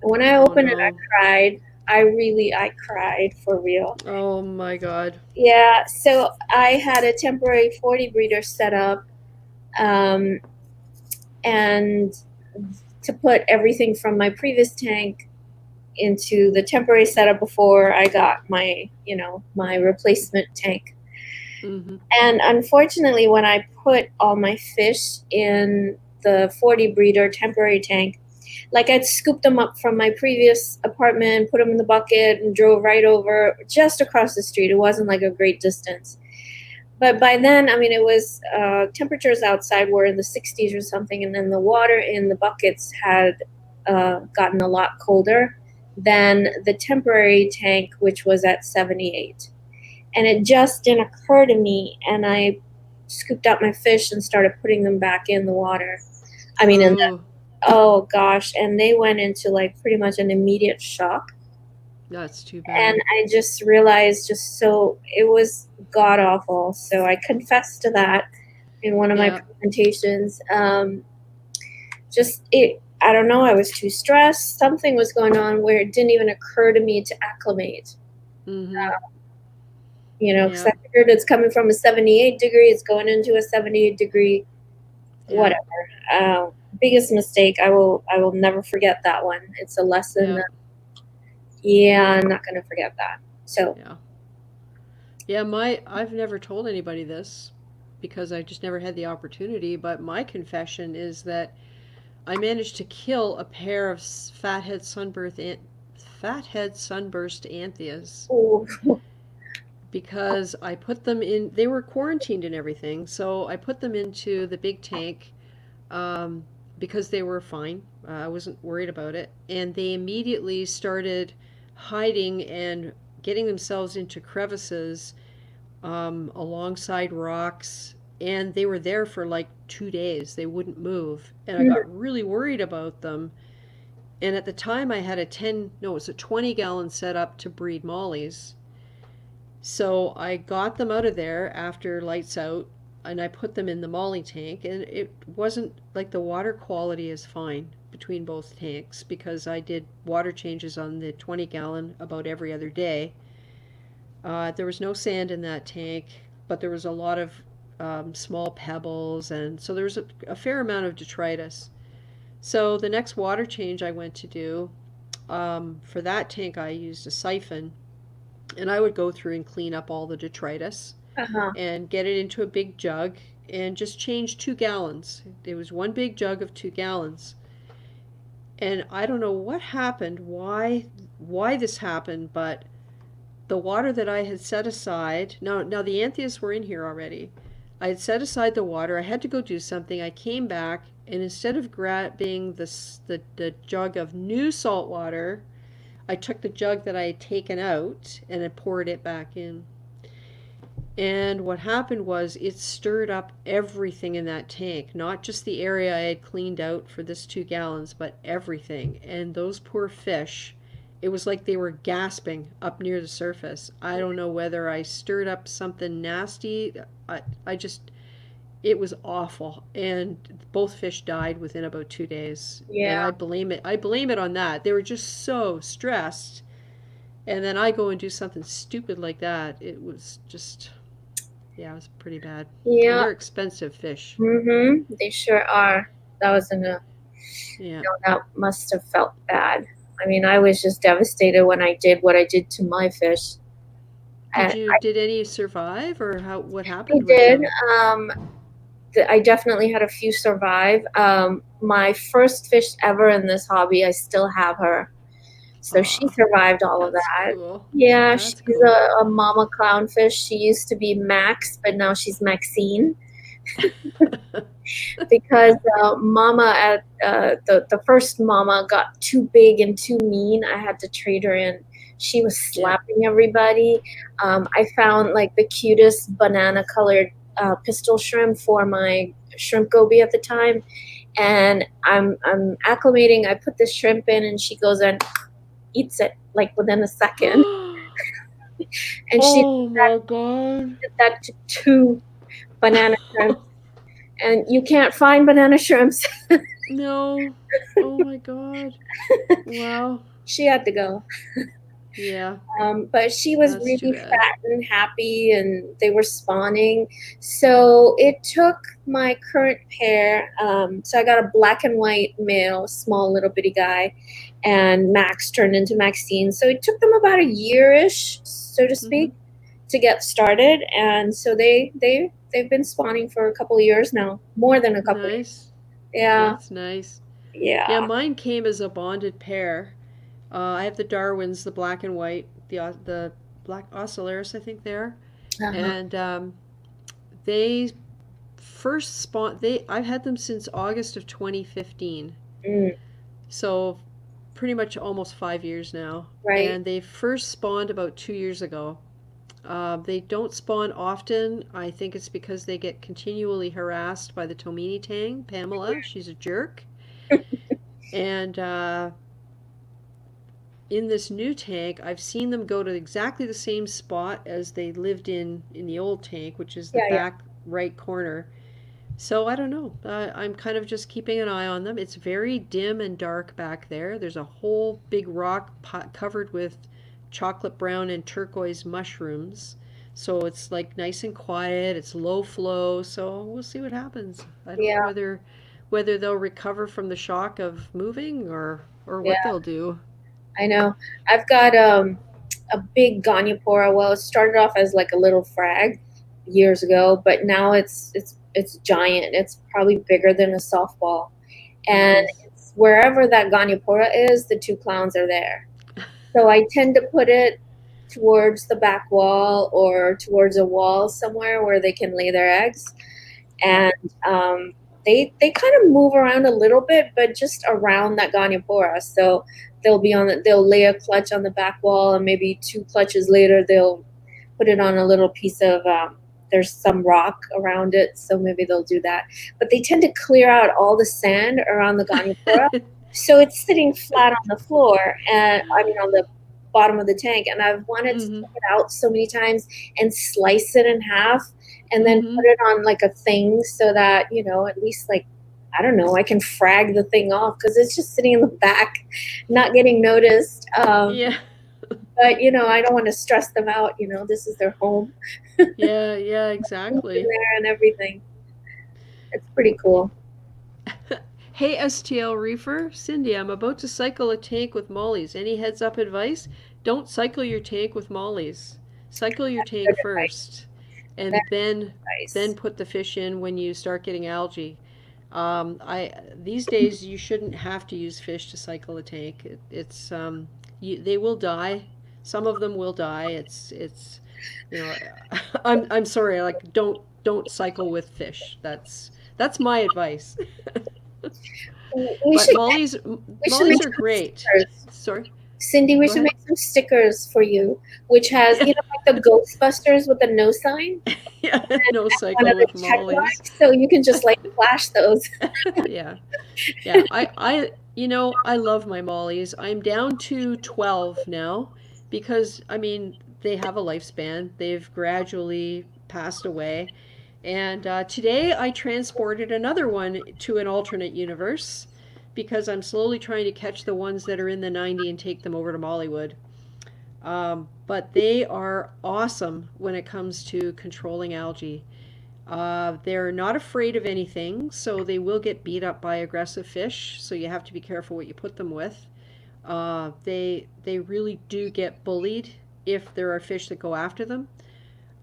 And when I Oh opened it, I no. cried. I cried for real. Oh my God. Yeah. So I had a temporary 40 breeder set up, um, and to put everything from my previous tank into the temporary setup before I got my, my replacement tank. Mm-hmm. And unfortunately, when I put all my fish in the 40 breeder temporary tank, like I'd scooped them up from my previous apartment, put them in the bucket, and drove right over just across the street. It wasn't like a great distance. But by then, I mean, it was temperatures outside were in the 60s or something, and then the water in the buckets had gotten a lot colder than the temporary tank, which was at 78. And it just didn't occur to me, and I scooped out my fish and started putting them back in the water. I mean, Oh, oh gosh, and they went into like pretty much an immediate shock. that's too And bad. I just realized it was god awful. So I confessed to that in one of my Yeah. presentations. I don't know, I was too stressed. Something was going on where it didn't even occur to me to acclimate, Mm-hmm. because Yeah. I figured it's coming from a 78 degree, it's going into a 78 degree, Yeah. whatever. Biggest mistake. I will never forget that one. It's a lesson Yeah. that, yeah, I'm not going to forget that. So, Yeah. Yeah, I've never told anybody this because I just never had the opportunity, but my confession is that I managed to kill a pair of fathead sunburst antheas ooh, because I put them in. They were quarantined and everything, so I put them into the big tank um, because they were fine. I wasn't worried about it, and they immediately started hiding and getting themselves into crevices alongside rocks, and they were there for like 2 days. They wouldn't move, and I got really worried about them. And at the time I had it was a 20-gallon setup to breed mollies. So I got them out of there after lights out and I put them in the molly tank, and it wasn't like the water quality is fine between both tanks because I did water changes on the 20-gallon about every other day. There was no sand in that tank, but there was a lot of small pebbles, and so there was a fair amount of detritus. So the next water change I went to do, for that tank I used a siphon, and I would go through and clean up all the detritus Uh-huh. and get it into a big jug and just change 2 gallons. It was one big jug of 2 gallons. And I don't know what happened, why this happened, but the water that I had set aside, now the Antheus were in here already. I had set aside the water. I had to go do something. I came back, and instead of grabbing the jug of new salt water, I took the jug that I had taken out and I poured it back in. And what happened was it stirred up everything in that tank, not just the area I had cleaned out for this 2 gallons, but everything. And those poor fish, it was like they were gasping up near the surface. I don't know whether I stirred up something nasty. I just, it was awful. And both fish died within about 2 days. And Yeah. I blame it on that. They were just so stressed. And then I go and do something stupid like that. It was just, yeah, it was pretty bad. And Yeah. they're expensive fish. They sure are. That was Yeah. that must have felt bad. I mean, I was just devastated when I did what I did to my fish. Did any survive, or what I happened with did. them? I definitely had a few survive. My first fish ever in this hobby, I still have her. So she survived all of That's that. cool. Yeah, That's she's cool. a mama clownfish. She used to be Max, but now she's Maxine because mama at the first mama got too big and too mean. I had to trade her in. She was slapping everybody. I found like the cutest banana colored pistol shrimp for my shrimp goby at the time, and I'm acclimating. I put the shrimp in, and she goes and eats it like within a second. And she Oh my God. did that to 2 banana shrimps. And you can't find banana shrimps. No. Oh my God. Wow. She had to go. Yeah. But she was That's too really bad. fat and happy, and they were spawning. So it took my current pair. So I got a black and white male, small little bitty guy, and Max turned into Maxine. So it took them about a year-ish, so to speak, to get started. And so they've been spawning for a couple of years now, more than a couple of years. Nice. Yeah, That's nice. yeah. Yeah, mine came as a bonded pair. I have the Darwins, the black and white, the black Ocellaris, I think they are. Uh-huh. And they first spawned. I've had them since August of 2015. Mm, So pretty much almost 5 years now. right. And they first spawned about 2 years ago. They don't spawn often. I think it's because they get continually harassed by the Tomini Tang, Pamela. She's a jerk. And in this new tank, I've seen them go to exactly the same spot as they lived in the old tank, which is the back right corner. So I don't know. I'm kind of just keeping an eye on them. It's very dim and dark back there. There's a whole big rock pot covered with chocolate brown and turquoise mushrooms. So it's like nice and quiet. It's low flow. So we'll see what happens. I don't know whether they'll recover from the shock of moving or what they'll do. I know. I've got a big Goniopora. Well, it started off as like a little frag years ago, but now it's giant. It's probably bigger than a softball. And it's wherever that Goniopora is, the 2 clowns are there. So I tend to put it towards the back wall or towards a wall somewhere where they can lay their eggs. And they kind of move around a little bit, but just around that Goniopora. So they'll lay a clutch on the back wall, and maybe 2 clutches later they'll put it on a little piece of there's some rock around it, so maybe they'll do that. But they tend to clear out all the sand around the Goniopora. So it's sitting flat on the floor, and I mean on the bottom of the tank, and I've wanted to take it out so many times and slice it in half and then put it on like a thing so that, at least like, I don't know, I can frag the thing off because it's just sitting in the back, not getting noticed. Yeah. But, I don't want to stress them out. This is their home. Yeah, exactly. In there and everything. It's pretty cool. Hey, STL Reefer, Cindy, I'm about to cycle a tank with mollies. Any heads up advice? Don't cycle your tank with mollies. Cycle your tank Good advice. first, and That's then nice. put the fish in when you start getting algae. These days you shouldn't have to use fish to cycle a tank. They will die. Some of them will die. You know, I'm sorry. Like don't cycle with fish. That's my advice. We But should mollies we should mollies make are some great. stickers. Sorry. Cindy, we Go should ahead. make some stickers for you, which has, Yeah. like the Ghostbusters with the no sign Yeah. No one of cycle the with check mollies. marks, so you can just like flash those. Yeah. Yeah, I love my mollies. I'm down to 12 now because, I mean, they have a lifespan. They've gradually passed away. And today I transported another one to an alternate universe because I'm slowly trying to catch the ones that are in the 90 and take them over to Mollywood. But they are awesome when it comes to controlling algae. They're not afraid of anything, so they will get beat up by aggressive fish. So you have to be careful what you put them with. They really do get bullied if there are fish that go after them.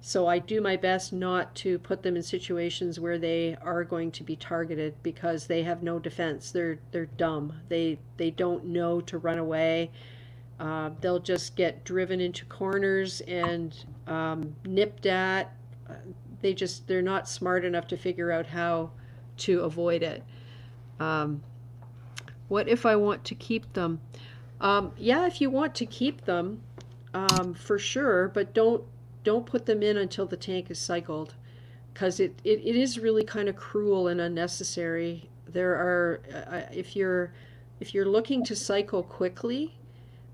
So I do my best not to put them in situations where they are going to be targeted because they have no defense. They're dumb. They don't know to run away. They'll just get driven into corners and nipped at. Uh, they're not smart enough to figure out how to avoid it. Um, what if I want to keep them? Yeah, if you want to keep them, for sure, but don't put them in until the tank is cycled, because it is really kind of cruel and unnecessary. There are if you're looking to cycle quickly,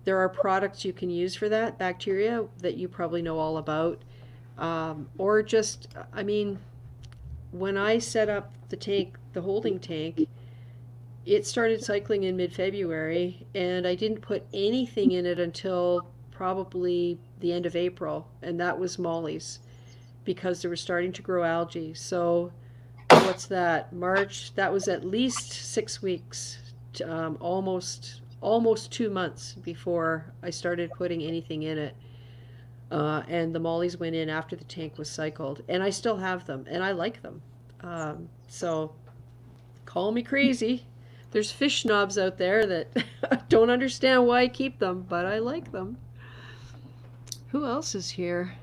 there are products you can use for that, bacteria that you probably know all about. Or just, I mean, when I set up the holding tank, it started cycling in mid February, and I didn't put anything in it until probably the end of April, and that was mollies because they were starting to grow algae. So, what's that? March, that was at least 6 weeks, almost 2 months before I started putting anything in it. And the mollies went in after the tank was cycled, and I still have them, and I like them. So call me crazy. There's fish snobs out there that don't understand why I keep them, but I like them. Who else is here?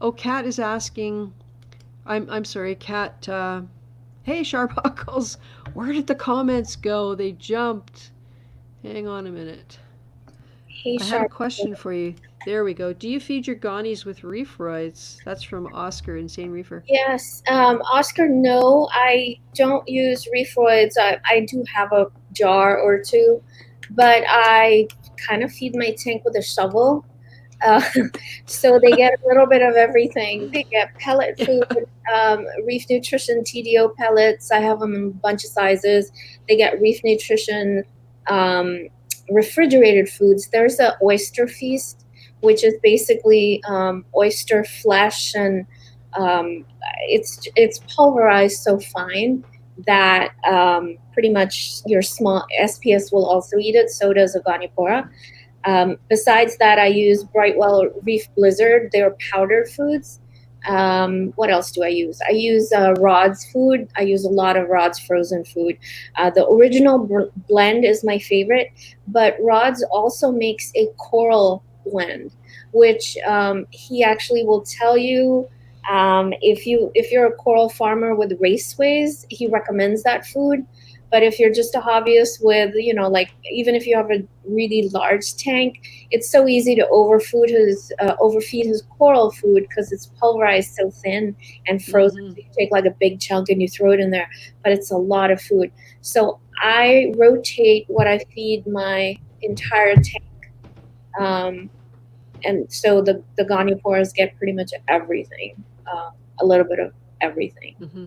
Oh, Kat is asking. I'm sorry, Kat. Hey, Sharbuckles, where did the comments go? They jumped. Hang on a minute. Hey, I had a Sharp. question for you. There we go. Do you feed your gonnies with ReefGrrl? That's from Oscar, Insane Reefer. Yes, Oscar, no, I don't use refloids. I do have a jar or two, but I kind of feed my tank with a shovel. Uh, so they get a little bit of everything. They get pellet food, Reef Nutrition TDO pellets. I have them in a bunch of sizes. They get Reef Nutrition refrigerated foods. There's a oyster feast, which is basically oyster flesh, and it's pulverized so fine that pretty much your small SPS will also eat it. So does Aganipora. Besides that, I use Brightwell Reef Blizzard. They're powdered foods. What else do I use? I use Rod's food. I use a lot of Rod's frozen food. The original blend is my favorite, but Rod's also makes a coral blend, which he actually will tell you if you're a coral farmer with raceways, he recommends that food. But if you're just a hobbyist with, like even if you have a really large tank, it's so easy to overfeed his coral food because it's pulverized so thin and frozen. Mm-hmm. So you take like a big chunk and you throw it in there, but it's a lot of food. So I rotate what I feed my entire tank. And so the gonioporas get pretty much everything, a little bit of everything. Mm-hmm.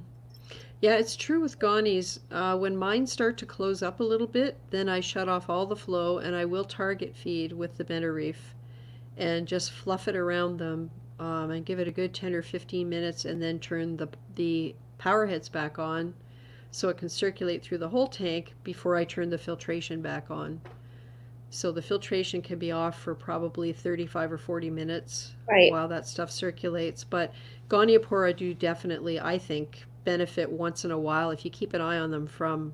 Yeah, it's true with Ghanies. When mine start to close up a little bit, then I shut off all the flow and I will target feed with the Benta Reef and just fluff it around them and give it a good 10 or 15 minutes and then turn the power heads back on so it can circulate through the whole tank before I turn the filtration back on. So the filtration can be off for probably 35 or 40 minutes Right. while that stuff circulates. But Goniopora do definitely, I think, benefit once in a while if you keep an eye on them from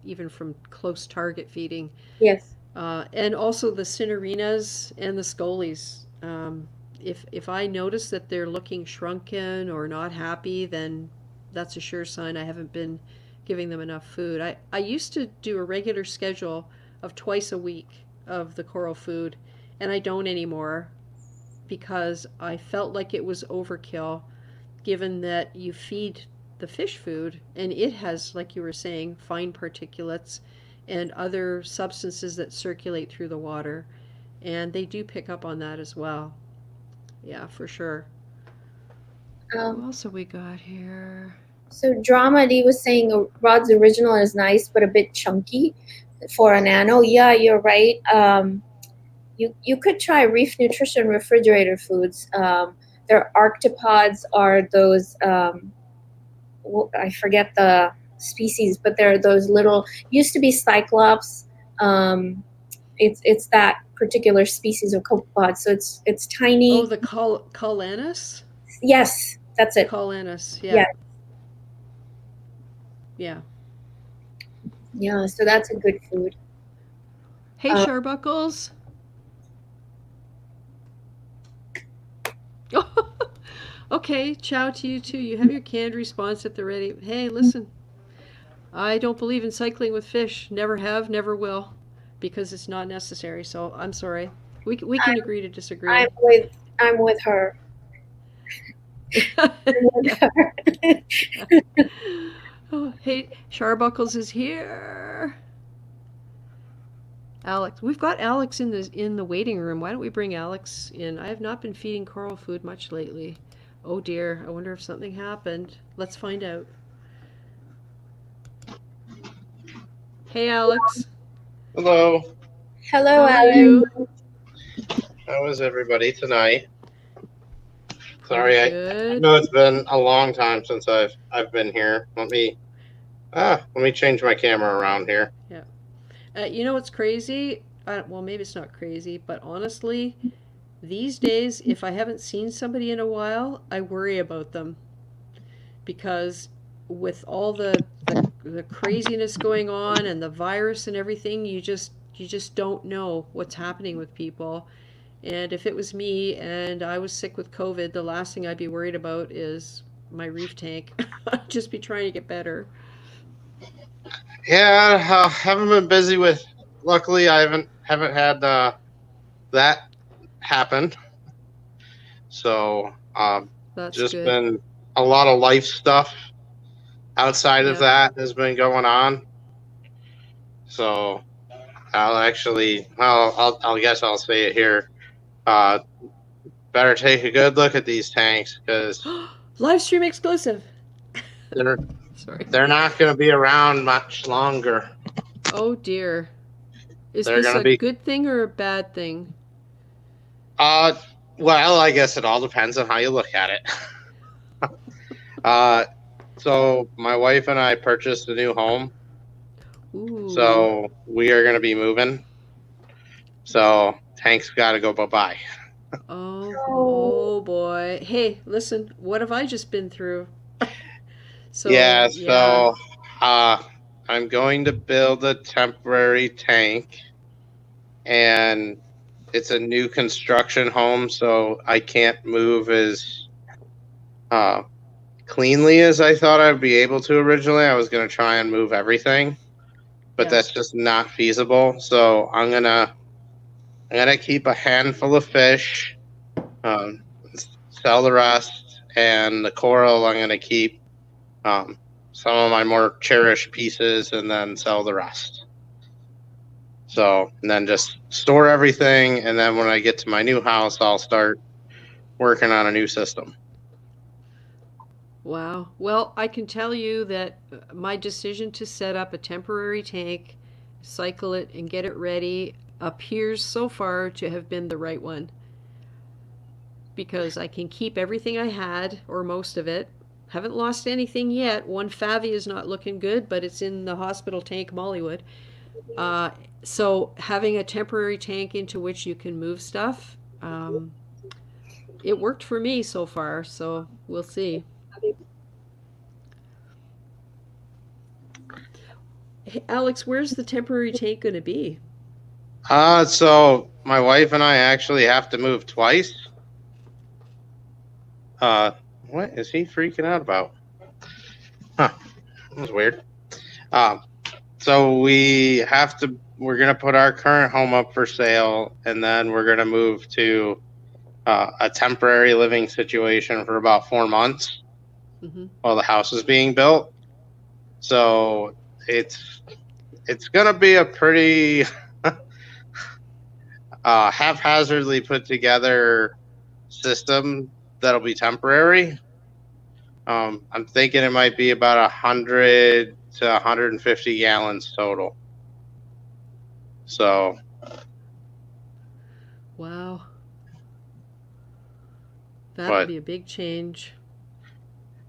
even from close target feeding. Yes. And also the Cinerinas and the Scolies. If I notice that they're looking shrunken or not happy, then that's a sure sign I haven't been giving them enough food. I used to do a regular schedule of twice a week of the coral food, and I don't anymore because I felt like it was overkill given that you feed the fish food and it has, like you were saying, fine particulates and other substances that circulate through the water, and they do pick up on that as well. Yeah, for sure. What else have we got here? So Drama D was saying Rod's original is nice but a bit chunky for a nano. Yeah, you're right. You could try Reef Nutrition refrigerator foods. Their arctopods are those, I forget the species, but they're those little, used to be cyclops. It's that particular species of copepod. So it's tiny. Oh, the Calanus? Yes, that's it. Calanus, yeah. Yeah. Yeah. Yeah, so that's a good food. Hey, Sharbuckles. Okay, ciao to you too. You have your canned response at the ready. Hey, listen. I don't believe in cycling with fish. Never have, never will, because it's not necessary. So I'm sorry. We can agree to disagree. I'm with her. Oh, hey, Sharbuckles is here. Alex, we've got Alex in the waiting room. Why don't we bring Alex in? I have not been feeding coral food much lately. Oh dear, I wonder if something happened. Let's find out. Hey, Alex. Hello. Hello, How are Alex. you? How is everybody tonight? Sorry, I Good. know it's been a long time since I've been here. Let me change my camera around here. Yeah. You know what's crazy? Well, maybe it's not crazy, but honestly, these days, if I haven't seen somebody in a while, I worry about them because with all the craziness going on and the virus and everything, you just don't know what's happening with people. And if it was me and I was sick with COVID, the last thing I'd be worried about is my reef tank. I'd just be trying to get better. Yeah, haven't been busy with. Luckily, I haven't had that happen. So That's just good. been a lot of life stuff outside of that has been going on. So I guess I'll say it here. Better take a good look at these tanks because live stream exclusive. They're not going to be around much longer. Oh dear. Is They're this a good thing or a bad thing? Well, I guess it all depends on how you look at it. So my wife and I purchased a new home. Ooh. So we are going to be moving. So tanks got to go bye-bye. Oh boy. Hey, listen, what have I just been through? So I'm going to build a temporary tank, and it's a new construction home, so I can't move as cleanly as I thought I'd be able to originally. I was going to try and move everything, but that's just not feasible. So I'm gonna keep a handful of fish, sell the rest, and the coral I'm gonna keep some of my more cherished pieces and then sell the rest. So, and then just store everything. And then when I get to my new house, I'll start working on a new system. Wow. Well, I can tell you that my decision to set up a temporary tank, cycle it, and get it ready appears so far to have been the right one. Because I can keep everything I had, or most of it. Haven't lost anything yet. One favy is not looking good, but it's in the hospital tank, Mollywood. So having a temporary tank into which you can move stuff, it worked for me so far, so we'll see. Hey, Alex, where's the temporary tank going to be? So my wife and I actually have to move twice. What is he freaking out about? Huh, that was weird. So we're going to put our current home up for sale, and then we're going to move to a temporary living situation for about 4 months while the house is being built. So it's going to be a pretty haphazardly put together system that'll be temporary. I'm thinking it might be about 100 to 150 gallons total. So. Wow. That would be a big change.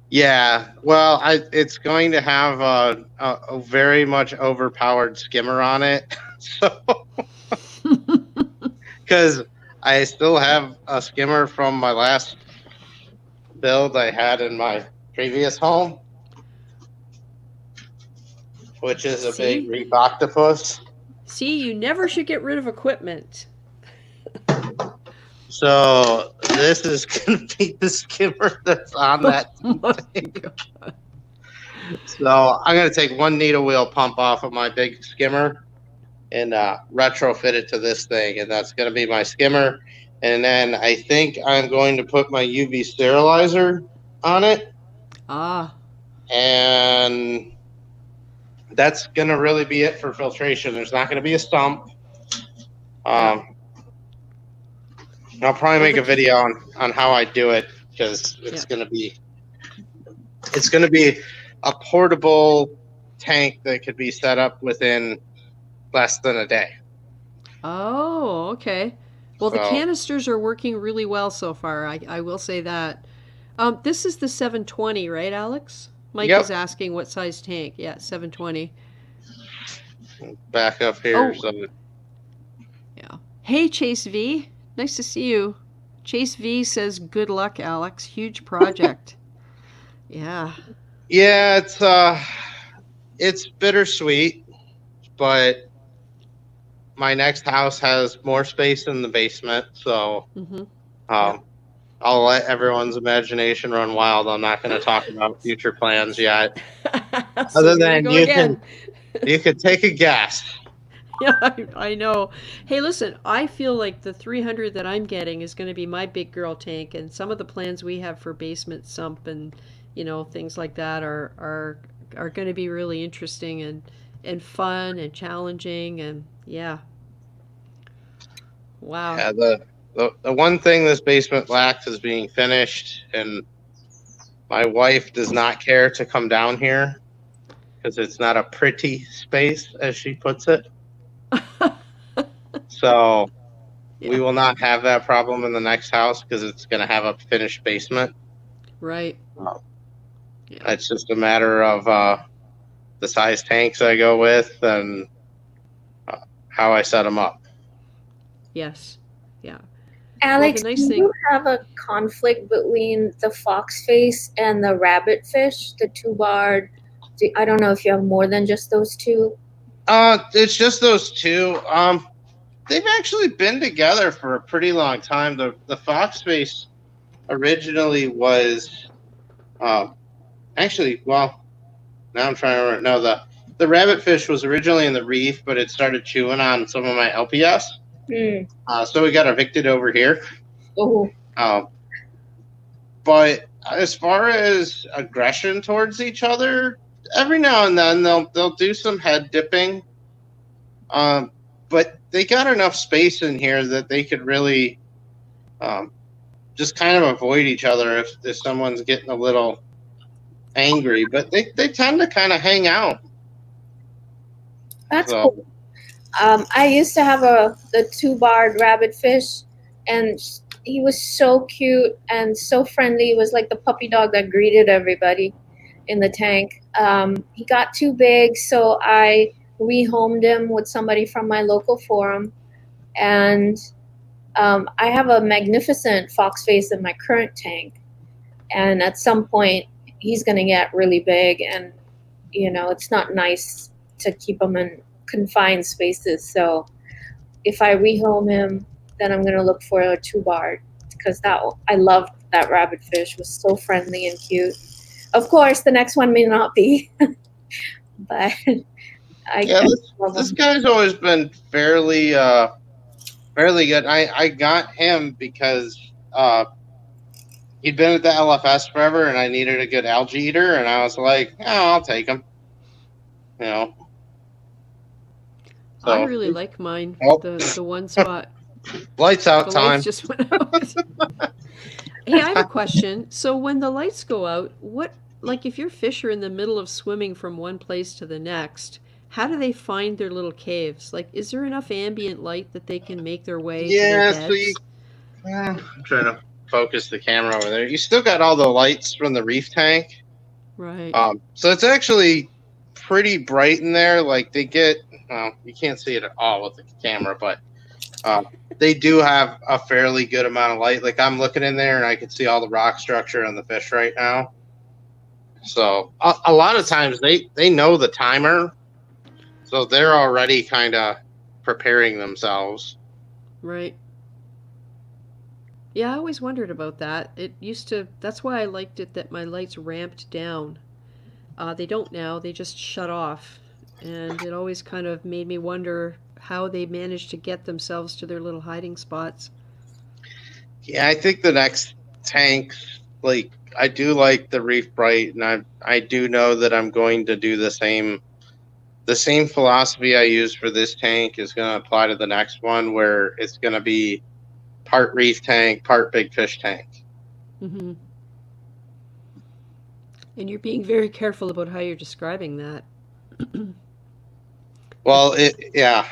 Yeah, well, it's going to have a very much overpowered skimmer on it. So, because I still have a skimmer from my last build I had in my previous home, which is a big reef octopus. See, you never should get rid of equipment. So this is going to be the skimmer that's on that. So I'm going to take one needle wheel pump off of my big skimmer and retrofit it to this thing, and that's going to be my skimmer. And then I think I'm going to put my UV sterilizer on it. And that's going to really be it for filtration. There's not going to be a sump. I'll probably make a video on how I do it, because it's going to be a portable tank that could be set up within less than a day. Oh, okay. Well, the canisters are working really well so far. I will say that. This is the 720, right, Alex? Mike is asking what size tank. Yeah, 720. Back up here. Yeah. Hey, Chase V. Nice to see you. Chase V says, "Good luck, Alex. Huge project." Yeah. Yeah, it's bittersweet, but my next house has more space in the basement, so I'll let everyone's imagination run wild. I'm not going to talk about future plans yet. So other than you could take a guess. Yeah, I know. Hey, listen, I feel like the 300 that I'm getting is going to be my big girl tank, and some of the plans we have for basement sump and things like that are going to be really interesting and fun and challenging, and yeah. Wow. Yeah, the one thing this basement lacks is being finished, and my wife does not care to come down here because it's not a pretty space, as she puts it. So we will not have that problem in the next house because it's going to have a finished basement. Right. It's just a matter of the size tanks I go with and how I set them up. Yes. Yeah. Alex, do you have a conflict between the fox face and the rabbit fish, the two-barred? I don't know if you have more than just those two. It's just those two. They've actually been together for a pretty long time. The fox face originally was, actually, well, now I'm trying to remember. No, the rabbit fish was originally in the reef, but it started chewing on some of my LPS. So we got evicted over here. Oh. But as far as aggression towards each other, every now and then they'll do some head dipping, but they got enough space in here that they could really just kind of avoid each other if someone's getting a little angry. But they tend to kind of hang out. That's So, cool. I used to have the two-barred rabbitfish, and he was so cute and so friendly. He was like the puppy dog that greeted everybody in the tank. He got too big, so I rehomed him with somebody from my local forum, and I have a magnificent fox face in my current tank, and at some point he's going to get really big, and it's not nice to keep him in confined spaces. So if I rehome him, then I'm going to look for a two-barred, because I loved that rabbitfish. It was so friendly and cute. Of course, the next one may not be, but this guy's always been fairly good. I got him because he'd been at the LFS forever, and I needed a good algae eater, and I was like, oh, I'll take him. So, I really like mine. Oh. The one spot. Lights out The time. lights just went out. Hey, I have a question. So when the lights go out, if your fish are in the middle of swimming from one place to the next, how do they find their little caves? Like, is there enough ambient light that they can make their way to their beds? I'm trying to focus the camera over there. You still got all the lights from the reef tank. Right. So it's actually pretty bright in there. Like, they get, you can't see it at all with the camera, but they do have a fairly good amount of light. Like, I'm looking in there and I can see all the rock structure on the fish right now. So a lot of times they know the timer, so they're already kind of preparing themselves. Right. Yeah, I always wondered about that. That's why I liked it that my lights ramped down. They don't now, they just shut off. And it always kind of made me wonder how they managed to get themselves to their little hiding spots. Yeah, I think the next tank, like, I do like the Reef Bright, and I do know that I'm going to do the same philosophy I used for this tank is going to apply to the next one, where it's going to be part reef tank, part big fish tank. Mm-hmm. And you're being very careful about how you're describing that. Well, yeah,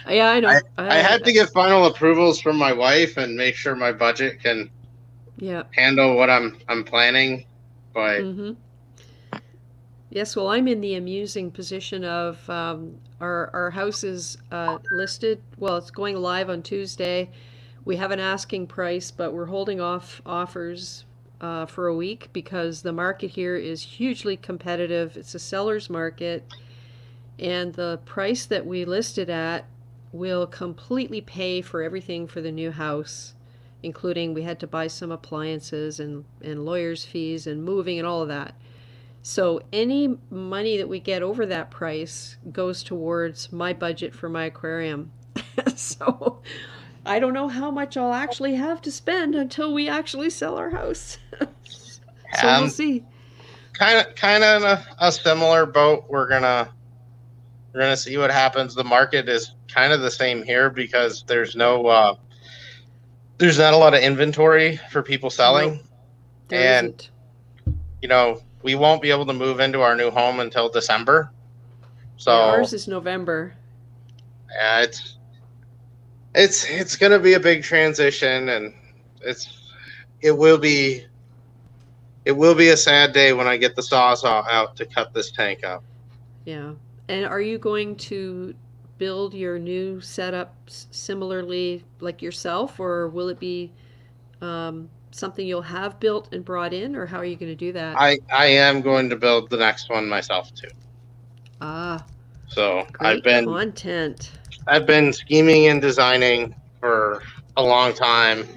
Yeah, I know. I had to get final approvals from my wife and make sure my budget can handle what I'm planning. But yes, well, I'm in the amusing position of our house is listed. Well, it's going live on Tuesday. We have an asking price, but we're holding off offers for a week because the market here is hugely competitive. It's a seller's market, and the price that we listed at will completely pay for everything for the new house, including we had to buy some appliances and lawyers' fees and moving and all of that. So any money that we get over that price goes towards my budget for my aquarium. So I don't know how much I'll actually have to spend until we actually sell our house. So we'll see. Kind of in a similar boat. We're gonna see what happens. The market is kind of the same here because there's not a lot of inventory for people selling. No, there isn't. We won't be able to move into our new home until December. So ours is November. Yeah, it's going to be a big transition, and it will be a sad day when I get the sawzall out to cut this tank up. Yeah. And are you going to build your new setup similarly like yourself, or will it be something you'll have built and brought in, or how are you going to do that? I am going to build the next one myself too. So great content. I've been scheming and designing for a long time.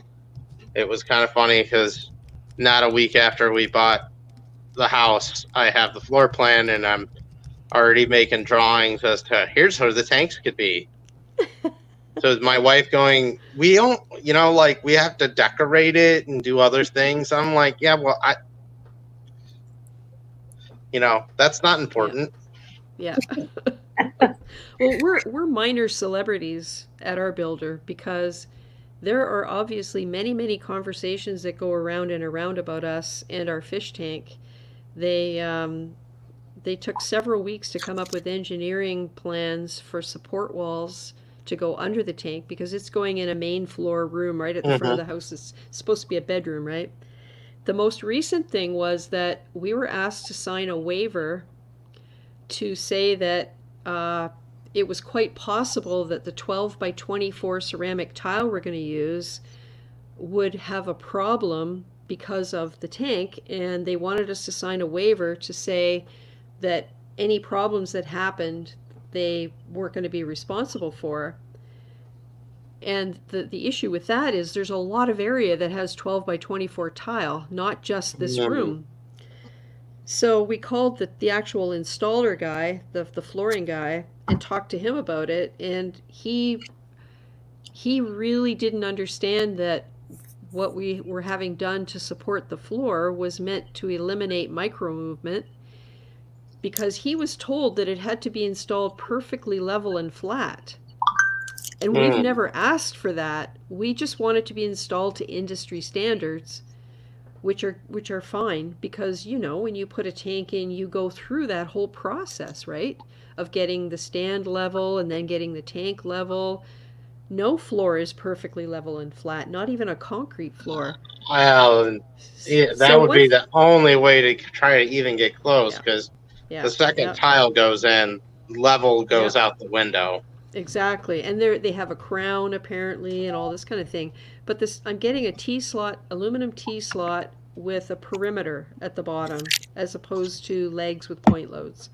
It was kind of funny because not a week after we bought the house, I have the floor plan and I'm already making drawings as to here's how the tanks could be. So my wife going, we don't, we have to decorate it and do other things. I'm like, yeah, well, That's not important. Yeah. Well, we're minor celebrities at our builder because there are obviously many, many conversations that go around and around about us and our fish tank. They took several weeks to come up with engineering plans for support walls to go under the tank because it's going in a main floor room right at the front of the house. It's supposed to be a bedroom, right? The most recent thing was that we were asked to sign a waiver to say that it was quite possible that the 12 by 24 ceramic tile we're going to use would have a problem because of the tank, and they wanted us to sign a waiver to say that any problems that happened, they weren't going to be responsible for. And the issue with that is there's a lot of area that has 12 by 24 tile, not just this room. So we called the actual installer guy, the flooring guy, and talked to him about it, and he really didn't understand that what we were having done to support the floor was meant to eliminate micro movement, because he was told that it had to be installed perfectly level and flat. And we've never asked for that. We just want it to be installed to industry standards, which are fine, because when you put a tank in, you go through that whole process, right? Of getting the stand level and then getting the tank level. No floor is perfectly level and flat, not even a concrete floor. Well, that would be the only way to try to even get close, because the second tile goes in, level goes out the window. Exactly, and they have a crown apparently and all this kind of thing. But I'm getting a T-slot, aluminum T-slot with a perimeter at the bottom, as opposed to legs with point loads.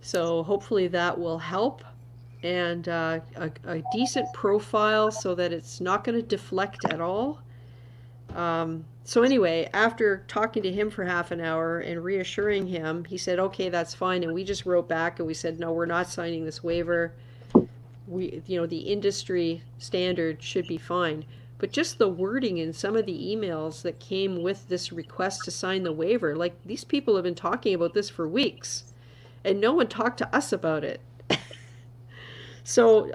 So hopefully that will help, and a decent profile so that it's not going to deflect at all. So anyway, after talking to him for half an hour and reassuring him, he said, okay, that's fine. And we just wrote back and we said, no, we're not signing this waiver. The industry standard should be fine. But just the wording in some of the emails that came with this request to sign the waiver, like, these people have been talking about this for weeks, and no one talked to us about it. So,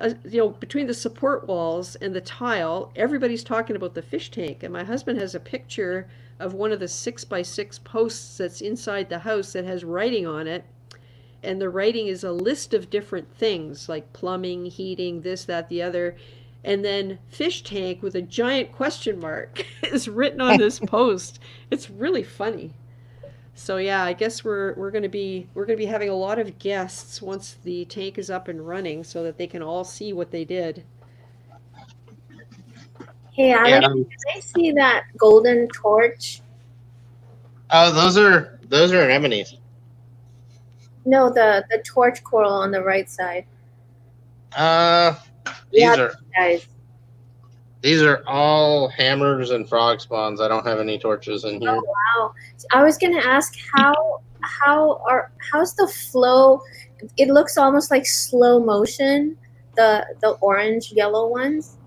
between the support walls and the tile, everybody's talking about the fish tank. And my husband has a picture of one of the 6x6 posts that's inside the house that has writing on it. And the writing is a list of different things like plumbing, heating, this, that, the other. And then fish tank with a giant question mark is written on this post. It's really funny. So yeah, I guess we're going to be having a lot of guests once the tank is up and running, so that they can all see what they did. Hey Alex, can I see that golden torch? Oh, those are anemones. No, the torch coral on the right side. These are all hammers and frog spawns. I don't have any torches in here. Oh wow! I was gonna ask how's the flow? It looks almost like slow motion. The orange yellow ones.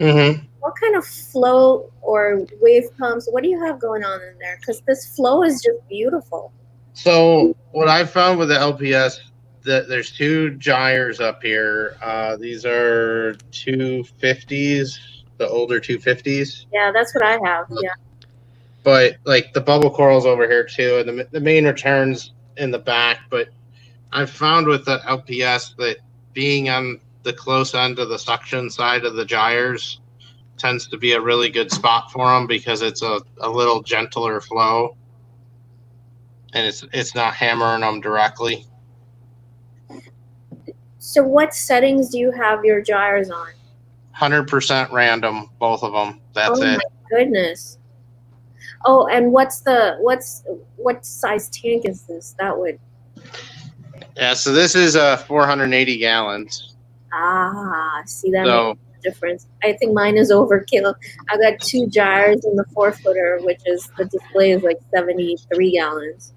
Mm-hmm. What kind of flow or wave pumps? What do you have going on in there? Because this flow is just beautiful. So what I found with the LPS, that there's two gyres up here. These are 250s, the older 250s. Yeah, that's what I have. Yeah. But like the bubble corals over here too, and the main returns in the back. But I've found with the LPS that being on the close end of the suction side of the gyres tends to be a really good spot for them, because it's a little gentler flow, and it's not hammering them directly. So what settings do you have your gyres on? 100% random, both of them. That's it. Oh my goodness. Oh, and what size tank is this? That would. Yeah, so this is 480 gallons. Ah, see, that makes a difference. I think mine is overkill. I got two gyres in the 4-footer, which is the display is like 73 gallons.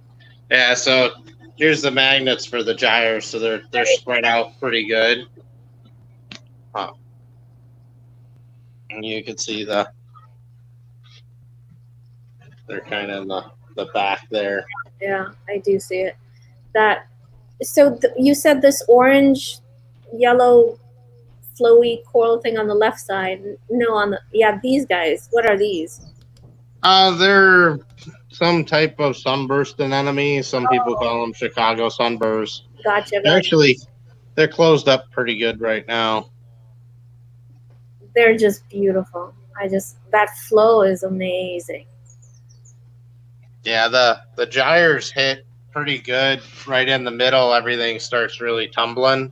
Yeah, so here's the magnets for the gyres, so they're spread out pretty good. And you can see they're kind of in the back there. Yeah, I do see it. That so you said this orange, yellow, flowy coral thing on the left side. No, on the these guys. What are these? They're some type of sunburst anemone. Some people call them Chicago sunburst. Gotcha, gotcha. Actually, they're closed up pretty good right now. They're just beautiful. That flow is amazing. Yeah, the gyres hit pretty good right in the middle. Everything starts really tumbling,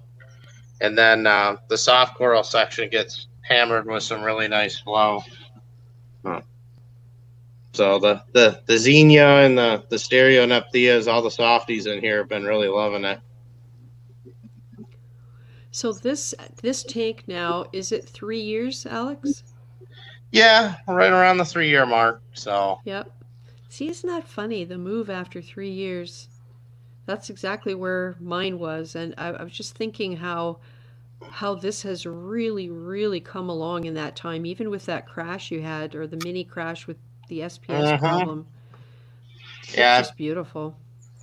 and then the soft coral section gets hammered with some really nice flow. So the Xenia and the Stereoneptheas, all the softies in here have been really loving it. So this tank now, is it 3 years, Alex? Yeah, right around the 3-year mark. So Yep. See, isn't that funny? The move after 3 years. That's exactly where mine was, and I was just thinking how this has really, really come along in that time, even with that crash you had, or the mini crash with the SPS problem. It's yeah, just beautiful.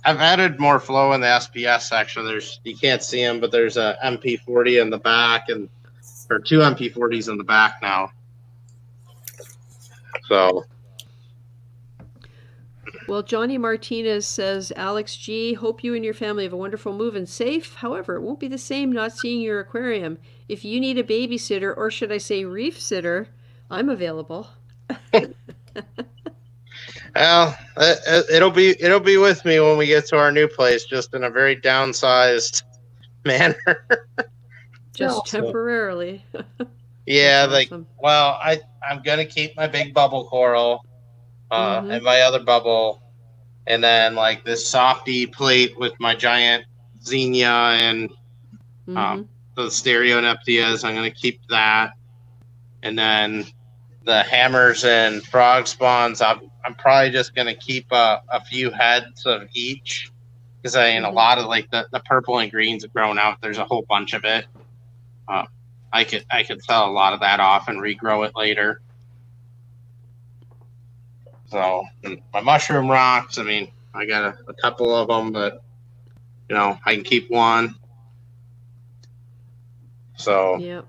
I've added more flow in the SPS section. You can't see them, but there's a MP40 in the back, or 2 MP40s in the back now. So. Well, Johnny Martinez says, Alex G, hope you and your family have a wonderful move and safe. However, it won't be the same not seeing your aquarium. If you need a babysitter, or should I say reef sitter, I'm available. Well, it'll be with me when we get to our new place, just in a very downsized manner. Just temporarily. Yeah, awesome. I'm gonna keep my big bubble coral, and my other bubble, and then like this softy plate with my giant Xenia and the Stereoneptheas. I'm gonna keep that, and then the hammers and frog spawns. I'm probably just gonna keep a few heads of each, because a lot of like the purple and greens have grown out. There's a whole bunch of it. I could sell a lot of that off and regrow it later. So my mushroom rocks, I mean, I got a couple of them, but I can keep one. So yeah,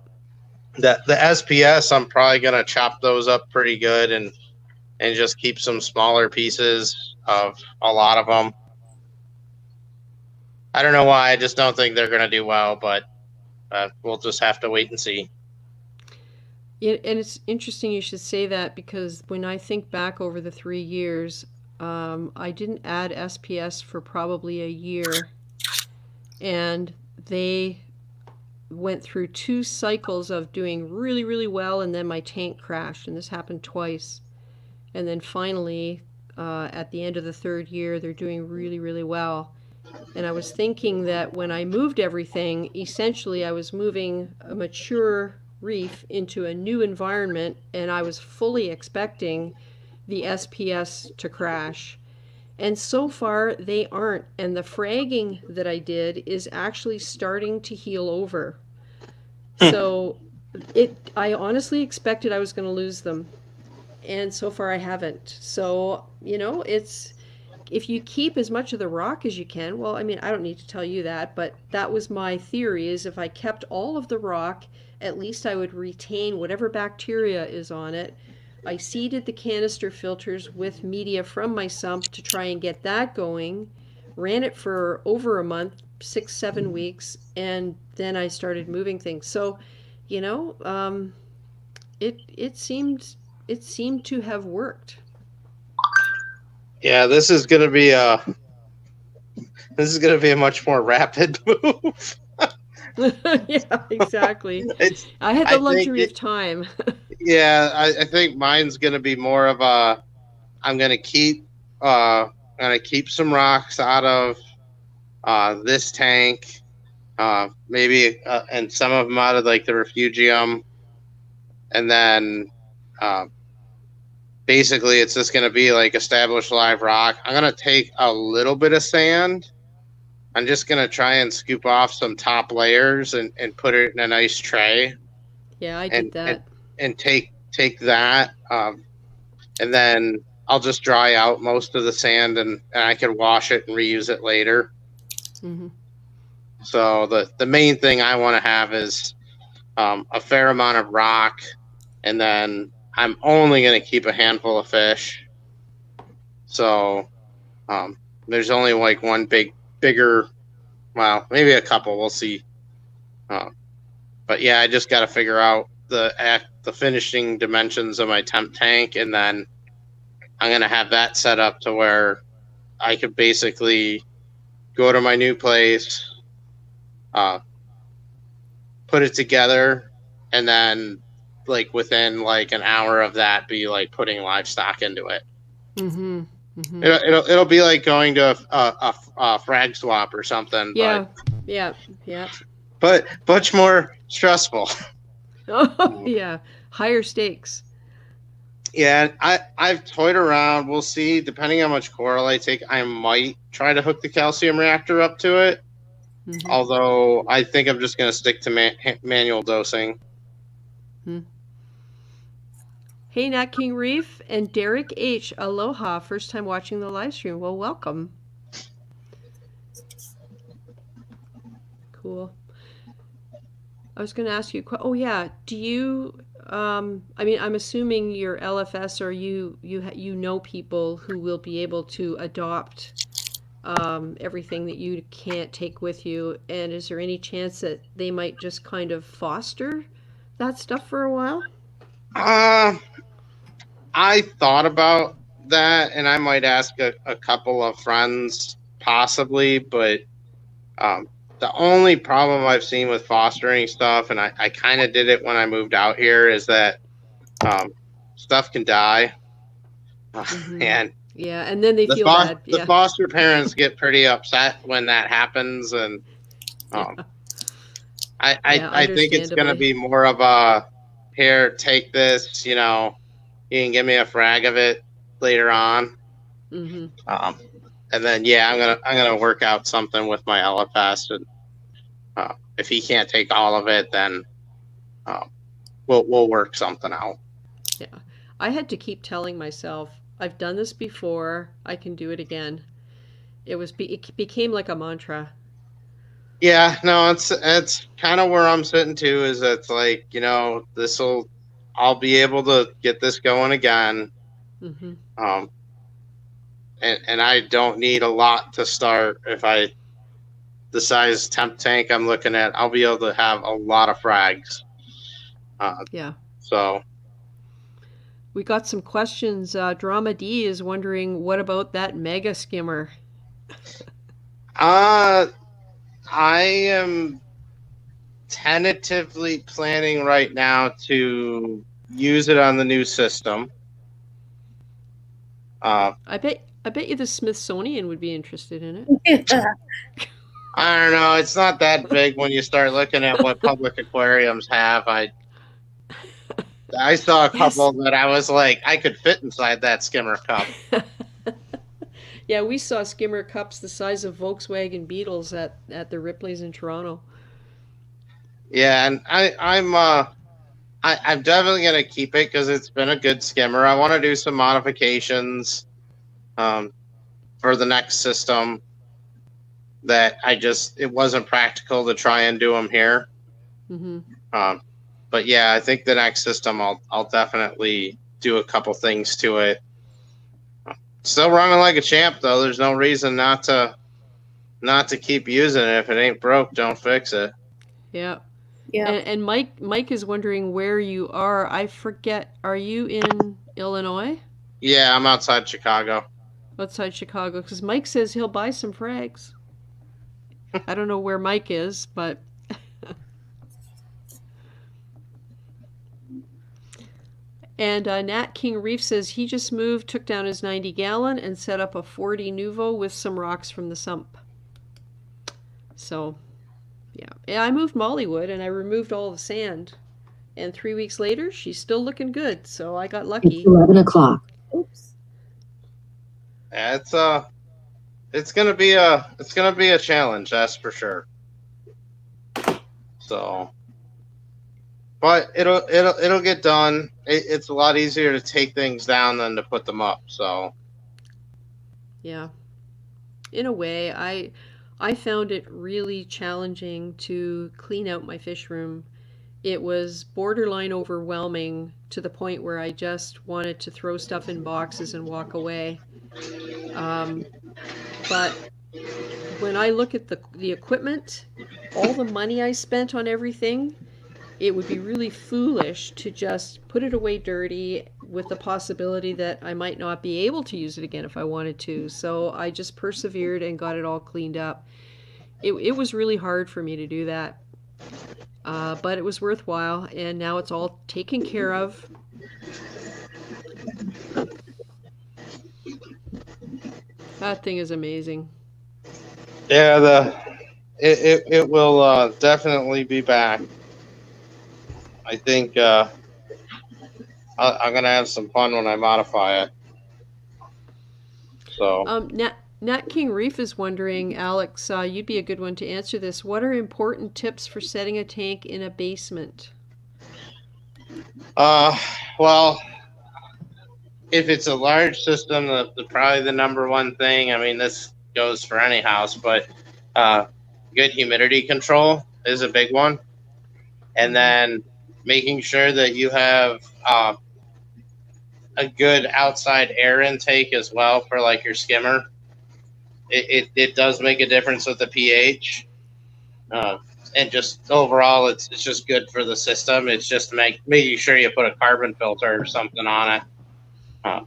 the SPS, I'm probably gonna chop those up pretty good and just keep some smaller pieces of a lot of them. I don't know why. I just don't think they're gonna do well, but we'll just have to wait and see. Yeah, and it's interesting you should say that, because when I think back over the 3 years, I didn't add SPS for probably a year, and they went through 2 cycles of doing really, really well, and then my tank crashed, and this happened twice. And then finally, at the end of the 3rd year, they're doing really, really well. And I was thinking that when I moved everything, essentially I was moving a mature reef into a new environment, and I was fully expecting the SPS to crash. And so far they aren't, and the fragging that I did is actually starting to heal over. So I honestly expected I was going to lose them, and so far I haven't. So it's, if you keep as much of the rock as you can, well, I mean, I don't need to tell you that, but that was my theory, is if I kept all of the rock, at least I would retain whatever bacteria is on it. I seeded the canister filters with media from my sump to try and get that going, ran it for over a month, 6-7 weeks, and then I started moving things. So, it seemed to have worked. Yeah, this is gonna be a much more rapid move. Yeah, exactly. I had the luxury of time. Yeah, I think mine's gonna be more of a, I'm gonna keep some rocks out of this tank, maybe and some of them out of like the refugium, and then basically it's just gonna be like established live rock. I'm gonna take a little bit of sand. I'm just gonna try and scoop off some top layers and put it in a nice tray. Yeah, I did that. And take that, and then I'll just dry out most of the sand, and I can wash it and reuse it later. Mm-hmm. So the main thing I want to have is a fair amount of rock, and then I'm only going to keep a handful of fish. So there's only like one bigger, well, maybe a couple. We'll see. But yeah, I just got to figure out the finishing dimensions of my temp tank, and then I'm going to have that set up to where I could basically go to my new place, put it together, and then like within like an hour of that be like putting livestock into it. Mm-hmm. Mm-hmm. It'll be like going to a frag swap or something. Yeah. Yeah. But much more stressful. Oh, yeah. Higher stakes. Yeah, I've toyed around. We'll see. Depending on how much coral I take, I might try to hook the calcium reactor up to it. Mm-hmm. Although I think I'm just going to stick to manual dosing. Hey, Nat King Reef and Derek H. Aloha. First time watching the live stream. Well, welcome. Cool. I was going to ask you. Oh yeah. Do you? I mean, I'm assuming your LFS or you know people who will be able to adopt everything that you can't take with you. And is there any chance that they might just kind of foster that stuff for a while? I thought about that, and I might ask a couple of friends possibly, but the only problem I've seen with fostering stuff, and I kind of did it when I moved out here, is that stuff can die. Mm-hmm. And yeah, and then they feel bad. Yeah. The foster parents get pretty upset when that happens, and I think it's going to be more of a, here, take this, you know, you can give me a frag of it later on. Mm-hmm. And then yeah, I'm gonna work out something with my LFS, and if he can't take all of it, then we'll work something out. Yeah, I had to keep telling myself, I've done this before, I can do it again. It became like a mantra. Yeah, no, it's kind of where I'm sitting too. Is it's like, you know, I'll be able to get this going again. Mm-hmm. And I don't need a lot to start. If the size temp tank I'm looking at, I'll be able to have a lot of frags. Yeah. So we got some questions. Drama D is wondering, what about that mega skimmer? I am tentatively planning right now to use it on the new system. I bet you the Smithsonian would be interested in it. Yeah. I don't know. It's not that big when you start looking at what public aquariums have. I saw a couple that I was like, I could fit inside that skimmer cup. Yeah, we saw skimmer cups the size of Volkswagen Beetles at the Ripley's in Toronto. Yeah, and I'm definitely gonna keep it because it's been a good skimmer. I want to do some modifications for the next system that it wasn't practical to try and do them here. Mm-hmm. But yeah, I think the next system I'll definitely do a couple things to it. Still running like a champ though. There's no reason not to keep using it. If it ain't broke, don't fix it. Yeah. Yeah. And Mike is wondering where you are. I forget. Are you in Illinois? Yeah, I'm outside Chicago. Outside Chicago, because Mike says he'll buy some frags. I don't know where Mike is, but. And Nat King Reef says he just moved, took down his 90-gallon, and set up a 40 Nuvo with some rocks from the sump. So, yeah. And I moved Mollywood, and I removed all the sand. And 3 weeks later, she's still looking good. So I got lucky. It's 11 o'clock. Oops. Yeah, it's gonna be a challenge, that's for sure. So, but it'll get done. It's a lot easier to take things down than to put them up. So Yeah. In a way, I found it really challenging to clean out my fish room. It was borderline overwhelming to the point where I just wanted to throw stuff in boxes and walk away. Um, but when I look at the equipment, all the money I spent on everything, it would be really foolish to just put it away dirty with the possibility that I might not be able to use it again if I wanted to. So I just persevered and got it all cleaned up. It was really hard for me to do that, but it was worthwhile, and now it's all taken care of. That thing is amazing. yeah, it will definitely be back. I think I'm gonna have some fun when I modify it. So Nat King Reef is wondering, Alex, you'd be a good one to answer this. What are important tips for setting a tank in a basement? well, if it's a large system, probably the number one thing. I mean, this goes for any house, but good humidity control is a big one, and then making sure that you have a good outside air intake as well for like your skimmer. It does make a difference with the pH, and just overall, it's just good for the system. It's just making sure you put a carbon filter or something on it.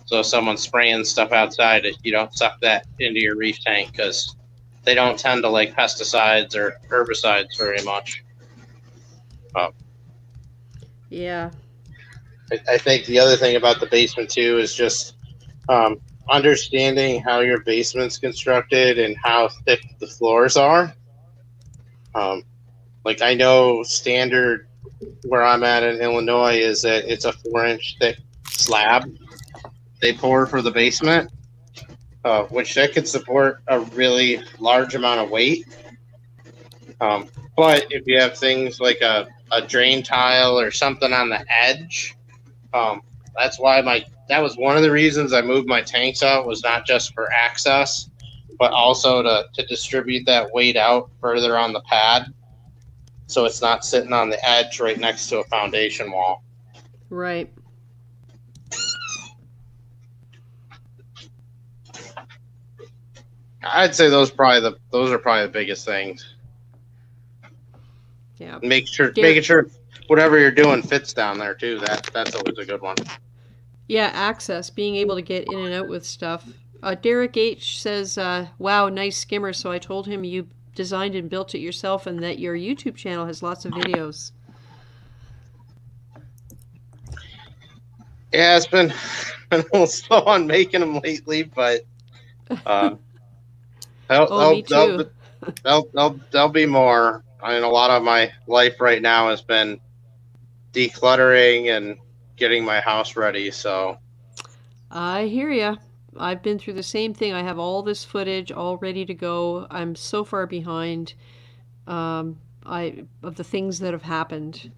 So if someone's spraying stuff outside, you don't suck that into your reef tank, because they don't tend to like pesticides or herbicides very much. Yeah. I think the other thing about the basement too is just understanding how your basement's constructed and how thick the floors are. Like I know standard where I'm at in Illinois is that it's a 4-inch thick slab they pour for the basement, which that could support a really large amount of weight. But if you have things like a drain tile or something on the edge, that's why that was one of the reasons I moved my tanks out, was not just for access, but also to distribute that weight out further on the pad, so it's not sitting on the edge right next to a foundation wall. Right. I'd say those are probably the biggest things. Yeah. Making sure whatever you're doing fits down there too. That's always a good one. Yeah, access, being able to get in and out with stuff. Derek H says, wow, nice skimmer. So I told him you designed and built it yourself and that your YouTube channel has lots of videos. Yeah, it's been a little slow on making them lately, but me too. there'll be more. I mean, a lot of my life right now has been decluttering and getting my house ready. So I hear ya. I've been through the same thing. I have all this footage all ready to go. I'm so far behind of the things that have happened.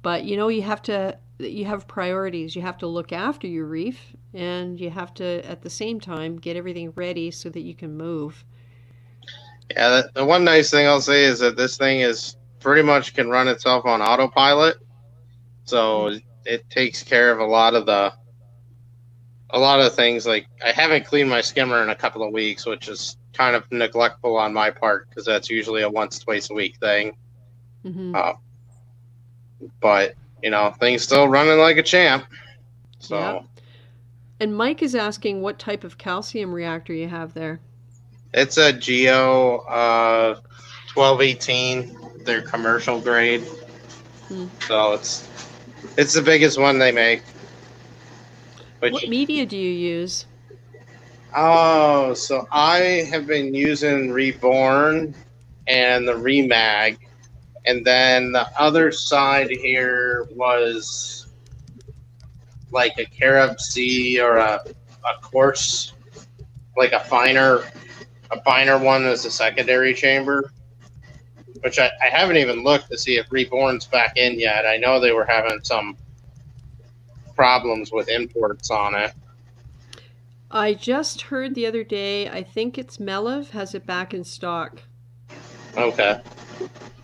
But you have priorities. You have to look after your reef, and you have to at the same time get everything ready so that you can move. yeah, the one nice thing I'll say is that this thing is pretty much can run itself on autopilot. So it takes care of a lot of the things. Like I haven't cleaned my skimmer in a couple of weeks, which is kind of neglectful on my part, because that's usually a twice a week thing. Mm-hmm. But things still running like a champ. So. Yep. And Mike is asking what type of calcium reactor you have there. It's a Geo 1218. They're commercial grade. So it's the biggest one they make. What media do you use? Oh, so I have been using Reborn and the Remag, and then the other side here was like a Carib C or a coarse, like a finer one as a secondary chamber. which I haven't even looked to see if Reborn's back in yet. I know they were having some problems with imports on it. I just heard the other day, I think it's Meliv has it back in stock. Okay.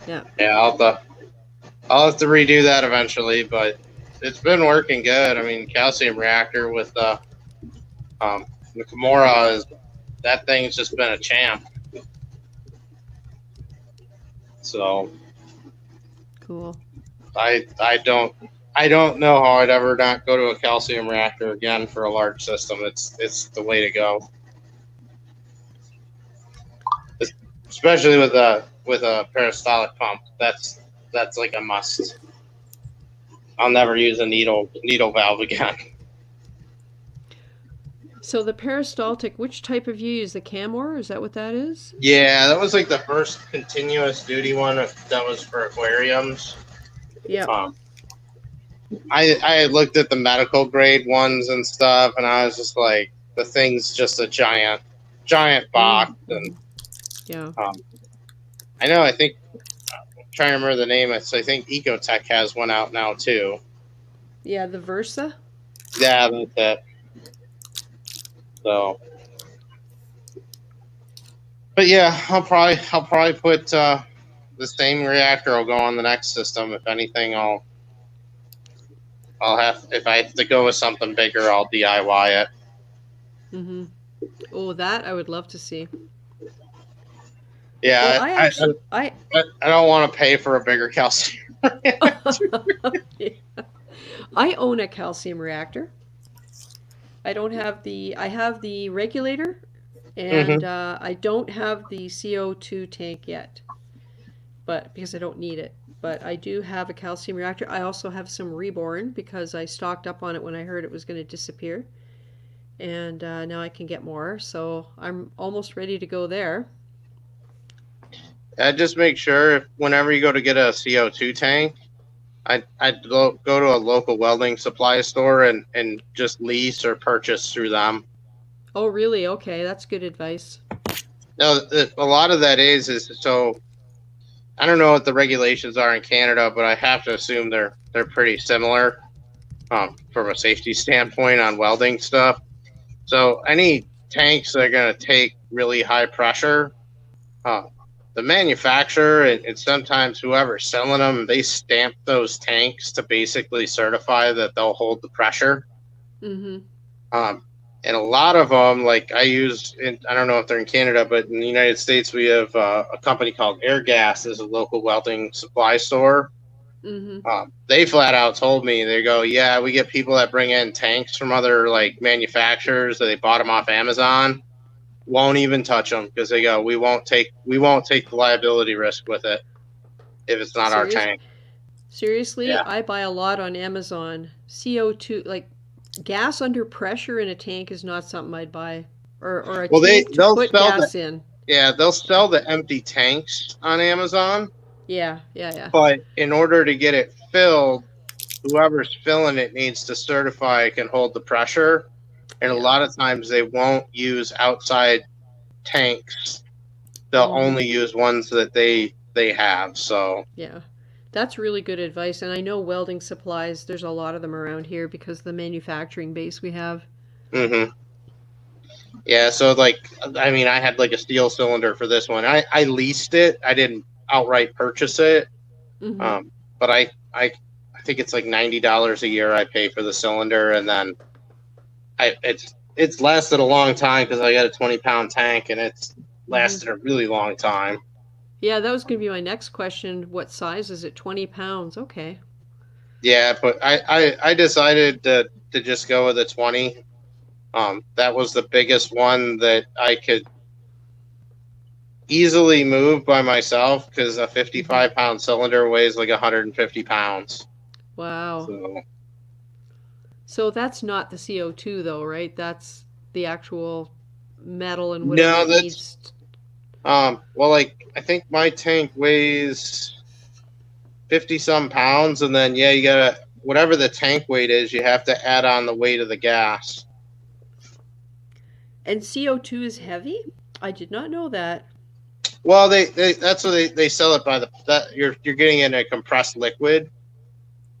Yeah. Yeah, I'll have to redo that eventually, but it's been working good. I mean, calcium reactor with the Kimura that thing's just been a champ. So Cool. I don't know how I'd ever not go to a calcium reactor again for a large system. It's the way to go, especially with a peristaltic pump. That's like a must. I'll never use a needle valve again. So the peristaltic, which type of you use? The Camor? Is that what that is? Yeah, that was like the first continuous duty one that was for aquariums. Yeah. I looked at the medical grade ones and stuff, and I was just like, the thing's just a giant box. And yeah. I know. I think I'm trying to remember the name. I think Ecotech has one out now too. Yeah, the Versa. Yeah, that's it. So, but yeah, I'll probably put the same reactor will go on the next system. If anything, I'll have, if I have to go with something bigger, I'll DIY it. Mm-hmm. Oh, that I would love to see. Yeah, well, I don't want to pay for a bigger calcium reactor. Yeah. I own a calcium reactor. I don't have I have the regulator, and I don't have the CO2 tank yet, but because I don't need it. But I do have a calcium reactor. I also have some Reborn because I stocked up on it when I heard it was going to disappear. And now I can get more, so I'm almost ready to go there. Just make sure whenever you go to get a CO2 tank, I'd go to a local welding supply store and just lease or purchase through them. Oh, really? Okay, that's good advice. No, a lot of that is so. I don't know what the regulations are in Canada, but I have to assume they're pretty similar from a safety standpoint on welding stuff. So any tanks that are going to take really high pressure, the manufacturer and sometimes whoever's selling them, they stamp those tanks to basically certify that they'll hold the pressure. Mm-hmm. And a lot of them, like I don't know if they're in Canada, but in the United States, we have a company called Airgas as a local welding supply store. Mm-hmm. They flat out told me, they go, yeah, we get people that bring in tanks from other like manufacturers that they bought them off Amazon. Won't even touch them because they go, we won't take the liability risk with it if it's not our tank. Seriously, Yeah. I buy a lot on Amazon. CO2, like gas under pressure in a tank, is not something I'd buy, or a tank to put gas in. Yeah, they'll sell the empty tanks on Amazon. Yeah. But in order to get it filled, whoever's filling it needs to certify it can hold the pressure. And a lot of times they won't use outside tanks. They'll only use ones that they have. So yeah, that's really good advice. And I know welding supplies, there's a lot of them around here because of the manufacturing base we have. Mm-hmm. Yeah, so like, I mean, I had like a steel cylinder for this one. I leased it. I didn't outright purchase it. Mm-hmm. But I think it's like $90 a year I pay for the cylinder, and then it's lasted a long time because I got a 20-pound tank, and it's lasted a really long time. Yeah, that was going to be my next question. What size is it? 20 pounds. Okay. Yeah, but I decided to just go with a 20. That was the biggest one that I could easily move by myself because a 55-pound cylinder weighs like 150 pounds. Wow. So that's not the CO2 though, right? That's the actual metal and whatever it needs. Well, like I think my tank weighs 50-some pounds, and then you gotta, whatever the tank weight is, you have to add on the weight of the gas. And CO2 is heavy? I did not know that. Well, that's what they sell it by you're getting in a compressed liquid,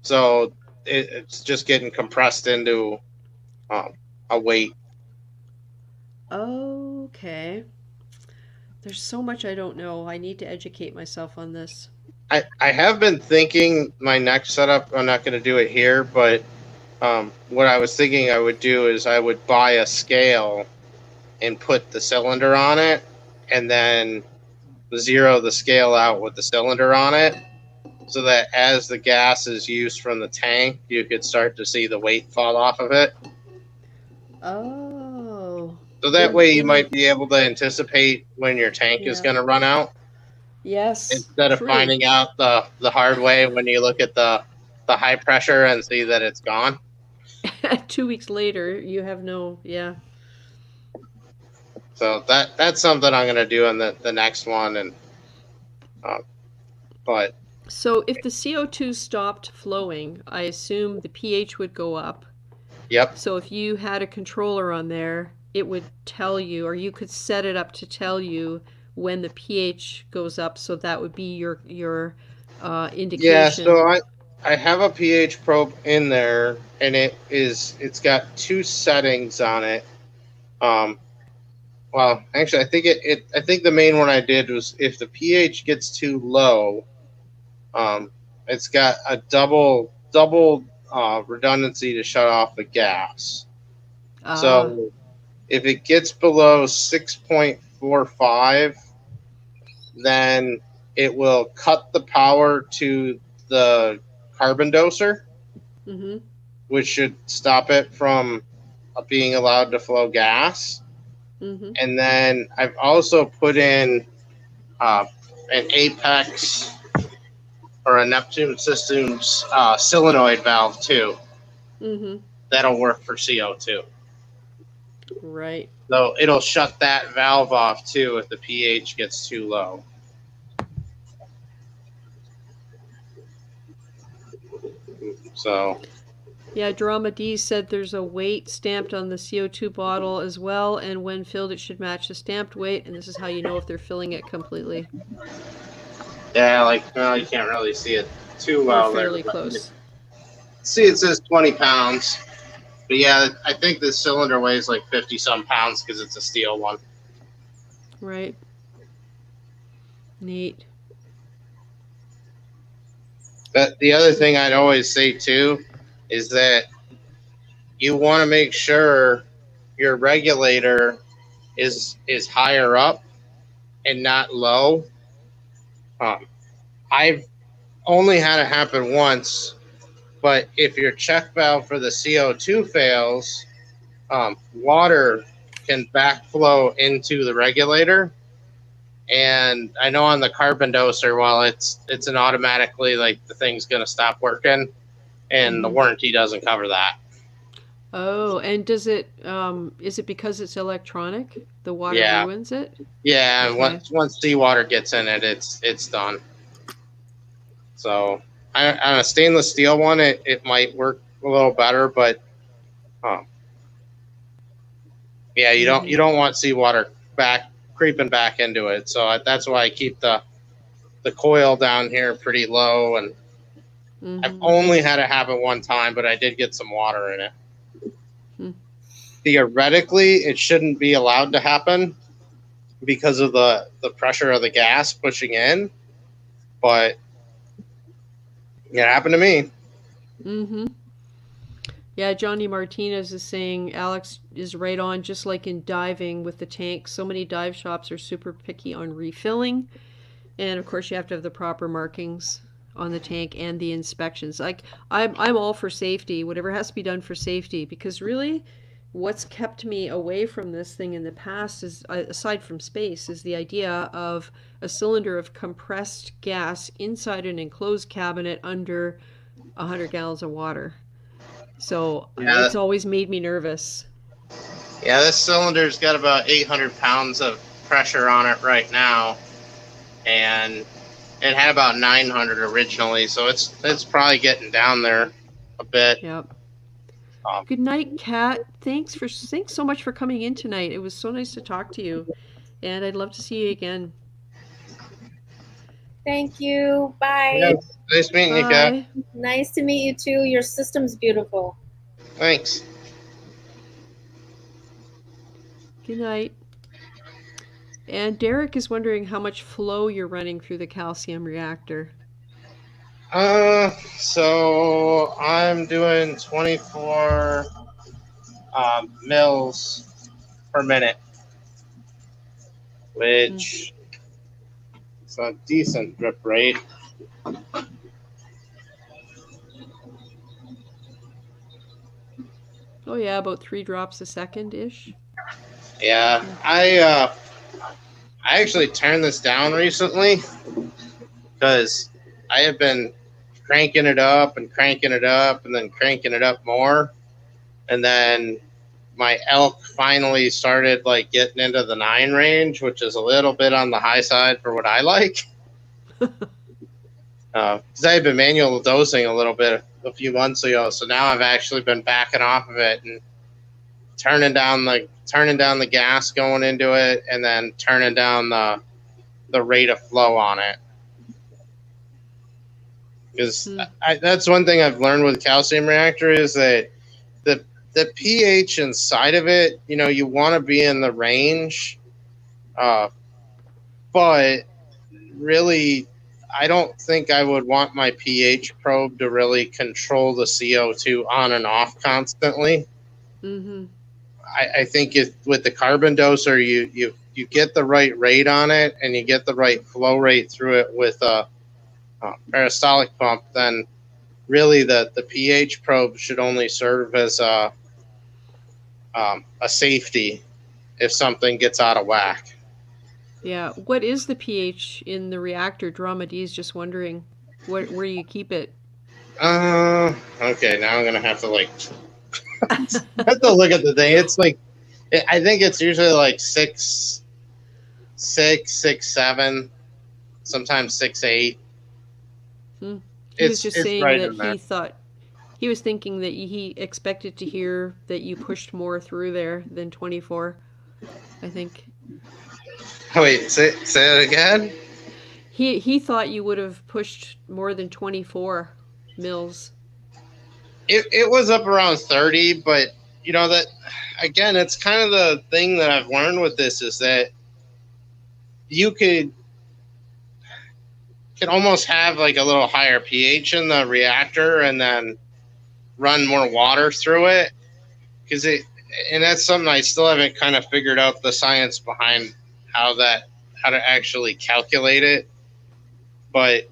so it's just getting compressed into a weight. Okay. There's so much I don't know. I need to educate myself on this. I have been thinking my next setup. I'm not going to do it here, but what I was thinking I would do is I would buy a scale and put the cylinder on it, and then zero the scale out with the cylinder on it, so that as the gas is used from the tank, you could start to see the weight fall off of it. Oh. So that way you might be able to anticipate when your tank is going to run out. Yes. Instead of finding out the hard way when you look at the high pressure and see that it's gone. 2 weeks later, you have no, yeah. So that's something I'm going to do in the next one. And but so if the CO2 stopped flowing, I assume the pH would go up. Yep. So if you had a controller on there, it would tell you, or you could set it up to tell you when the pH goes up. So that would be your indication. Yeah. So I have a pH probe in there, and it's got two settings on it. Well, actually, I think the main one I did was if the pH gets too low, it's got a double redundancy to shut off the gas. So if it gets below 6.45, then it will cut the power to the carbon doser, which should stop it from being allowed to flow gas. And then I've also put in an Apex or a Neptune Systems solenoid valve too. That'll work for CO2. Right. So it'll shut that valve off too if the pH gets too low. So. Yeah, Drama D said there's a weight stamped on the CO2 bottle as well, and when filled it should match the stamped weight, and this is how you know if they're filling it completely. Yeah, you can't really see it too well. Fairly close. See, it says 20 pounds. But yeah, I think this cylinder weighs like 50-some pounds because it's a steel one. Right. Neat. But the other thing I'd always say too is that you want to make sure your regulator is higher up and not low. I've only had it happen once, but if your check valve for the CO2 fails, water can backflow into the regulator. And I know on the carbon doser, well, it's an automatically like the thing's going to stop working, and the warranty doesn't cover that. Oh, and does it? Is it because it's electronic? The water ruins it. Yeah, okay. Once seawater gets in it, it's done. So on a stainless steel one, it might work a little better, but yeah, you don't want seawater creeping back into it. So that's why I keep the coil down here pretty low, and I've only had it happen one time, but I did get some water in it. Theoretically, it shouldn't be allowed to happen because of the pressure of the gas pushing in, but it happened to me. Yeah, Johnny Martinez is saying Alex is right on, just like in diving with the tank. So many dive shops are super picky on refilling. And of course you have to have the proper markings on the tank and the inspections. Like I'm all for safety, whatever has to be done for safety, because really what's kept me away from this thing in the past is, aside from space, is the idea of a cylinder of compressed gas inside an enclosed cabinet under 100 gallons of water. So it's always made me nervous. Yeah, this cylinder's got about 800 pounds of pressure on it right now, and it had about 900 originally, so it's probably getting down there a bit. Yep. Good night, Kat. Thanks so much for coming in tonight. It was so nice to talk to you, and I'd love to see you again. Thank you. Bye. Yeah, nice meeting you, Kat. Bye. Nice to meet you too. Your system's beautiful. Thanks. Good night. And Derek is wondering how much flow you're running through the calcium reactor. So I'm doing 24 mils per minute, which is a decent drip rate. Oh yeah, about 3 drops a second ish. Yeah, I actually turned this down recently because I have been cranking it up and cranking it up and then cranking it up more, and then my elk finally started like getting into the 9 range, which is a little bit on the high side for what I like. Because I had been manual dosing a little bit a few months ago, so now I've actually been backing off of it and turning down the gas going into it, and then turning down the rate of flow on it. Because that's one thing I've learned with calcium reactor is that the pH inside of it, you want to be in the range, but really, I don't think I would want my pH probe to really control the CO2 on and off constantly. Mm-hmm. I think with the carbon doser, you get the right rate on it and you get the right flow rate through it with a peristaltic pump, then really the pH probe should only serve as a safety if something gets out of whack. Yeah. What is the pH in the reactor? Drama D is just wondering where you keep it. Okay, now I'm gonna have to have to look at the thing. It's like, I think it's usually like 6, 7, sometimes 6, 8. He was just saying right that he was thinking that he expected to hear that you pushed more through there than 24, I think. Wait, say it again? He thought you would have pushed more than 24 mils. It was up around 30, but that, again, it's kind of the thing that I've learned with this is that you could almost have like a little higher pH in the reactor and then run more water through it, and that's something I still haven't kind of figured out the science behind how to actually calculate it, but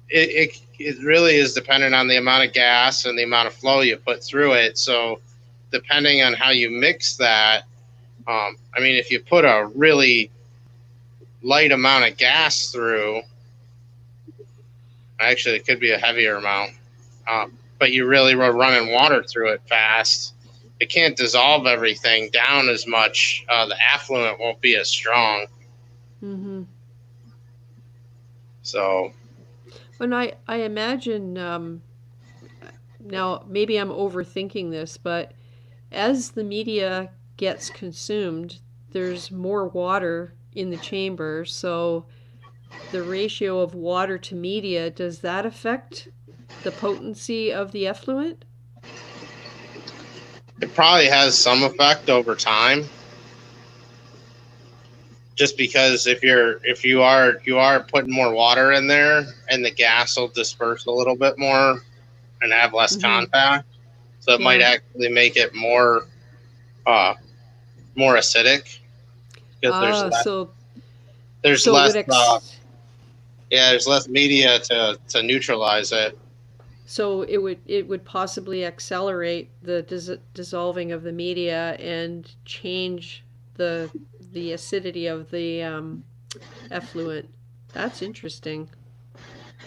it really is dependent on the amount of gas and the amount of flow you put through it. So depending on how you mix that, if you put a really light amount of gas through, actually it could be a heavier amount, but you really were running water through it fast, it can't dissolve everything down as much. The affluent won't be as strong. Mm-hmm. So, and I imagine, now maybe I'm overthinking this, but as the media gets consumed, there's more water in the chamber, so the ratio of water to media, does that affect the potency of the effluent? it probably has some effect over time. Just because if you are putting more water in there, and the gas will disperse a little bit more and have less contact, so it might actually make it more acidic because there's less media to neutralize it. So it would possibly accelerate the dissolving of the media and change the acidity of the effluent. That's interesting.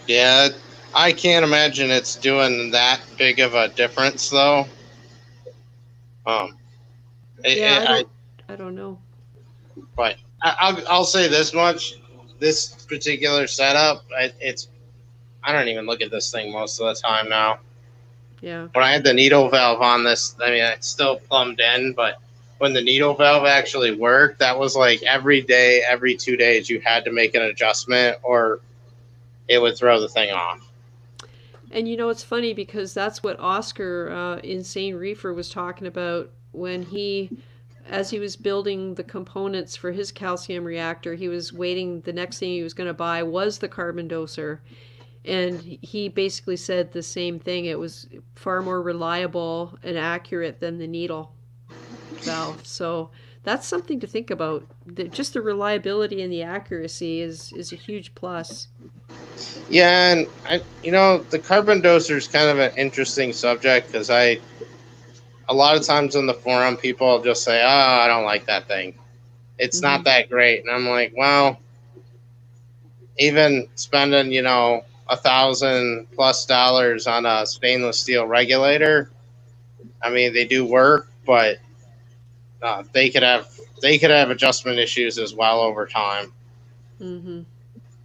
Yeah, I can't imagine it's doing that big of a difference, though. I don't know. But I'll say this much: this particular setup, I don't even look at this thing most of the time now. Yeah. When I had the needle valve on this, it's still plumbed in, but when the needle valve actually worked, that was like every day, every 2 days, you had to make an adjustment, or it would throw the thing off. And you know, it's funny because that's what Oscar, Insane Reefer, was talking about when as he was building the components for his calcium reactor, he was waiting. The next thing he was going to buy was the carbon doser. And he basically said the same thing. It was far more reliable and accurate than the needle valve. So that's something to think about. Just the reliability and the accuracy is a huge plus. Yeah, and the carbon doser is kind of an interesting subject because a lot of times in the forum, people just say, "Oh, I don't like that thing. It's not that great," and I'm like, well, even spending $1,000+ on a stainless steel regulator, I mean, they do work, but they could have adjustment issues as well over time.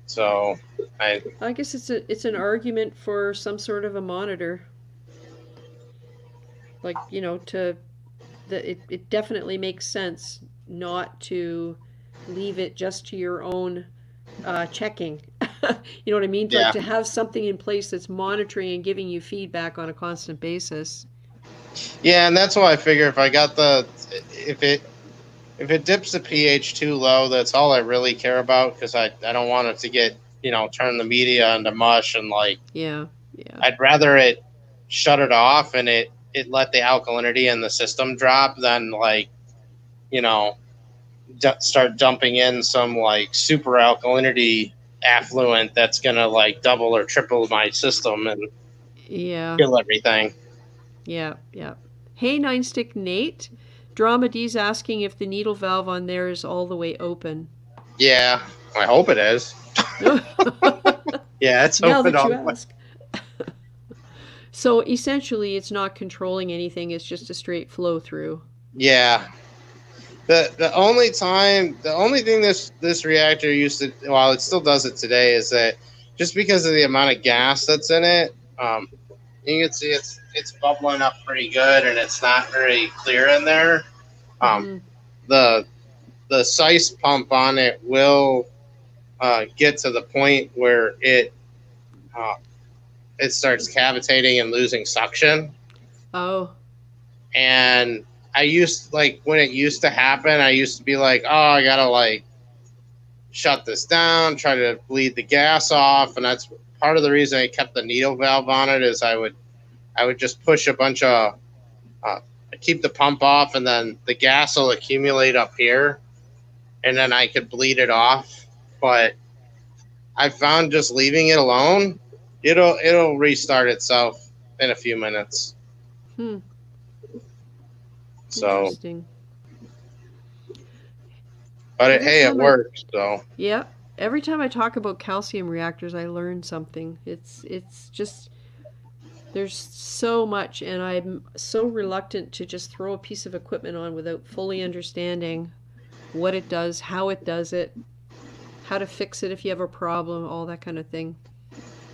So I guess it's an argument for some sort of a monitor, like it definitely makes sense not to leave it just to your own checking. You know what I mean? Yeah. Like to have something in place that's monitoring and giving you feedback on a constant basis. Yeah, and that's why I figure if it dips the pH too low, that's all I really care about, because I don't want it to get turn the media into mush, and Yeah. I'd rather it shut it off and it let the alkalinity in the system drop than start dumping in some super alkalinity affluent that's gonna double or triple my system and kill everything. Yeah. Hey, Nine Stick Nate, Drama D's asking if the needle valve on there is all the way open. Yeah, I hope it is. Yeah, it's now open that you all ask. So essentially, it's not controlling anything. It's just a straight flow through. Yeah. The only thing this reactor used to, well, it still does it today, is that just because of the amount of gas that's in it, you can see it's bubbling up pretty good, and it's not very clear in there. The size pump on it will get to the point where it starts cavitating and losing suction. Oh. And I used, when it used to happen, I used to be like, oh, I gotta shut this down, try to bleed the gas off, and that's part of the reason I kept the needle valve on it. Is I would just push a bunch of keep the pump off, and then the gas will accumulate up here, and then I could bleed it off. But I found just leaving it alone, it'll restart itself in a few minutes. So, interesting. But it works. So yeah, every time I talk about calcium reactors, I learn something. It's just, there's so much, and I'm so reluctant to just throw a piece of equipment on without fully understanding what it does, how it does it, how to fix it if you have a problem, all that kind of thing.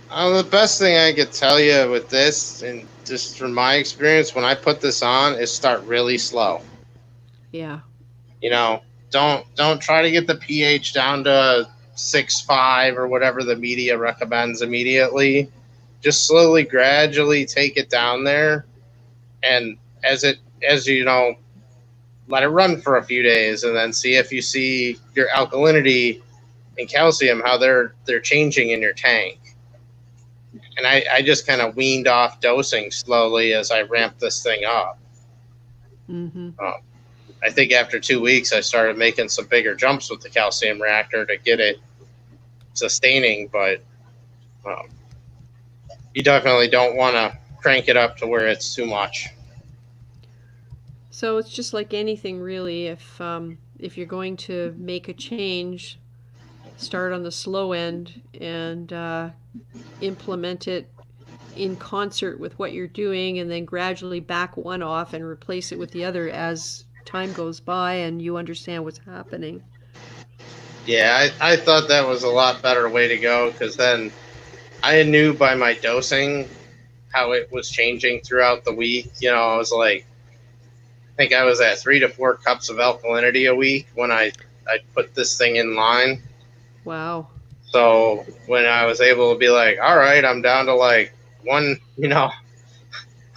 The best thing I could tell you with this, and just from my experience, when I put this on, is start really slow. Yeah. Don't try to get the pH down to 6.5 or whatever the media recommends immediately. Just slowly, gradually take it down there, and as let it run for a few days, and then see if you see your alkalinity and calcium, how they're changing in your tank. And I just kind of weaned off dosing slowly as I ramped this thing up. I think after 2 weeks, I started making some bigger jumps with the calcium reactor to get it sustaining, but you definitely don't want to crank it up to where it's too much. So it's just like anything, really. If you're going to make a change, start on the slow end and implement it in concert with what you're doing, and then gradually back one off and replace it with the other as time goes by and you understand what's happening. Yeah, I thought that was a lot better way to go, because then I knew by my dosing how it was changing throughout the week. I was I think I was at 3 to 4 cups of alkalinity a week when I put this thing in line. Wow. So when I was able to be like, all right, I'm down to like one,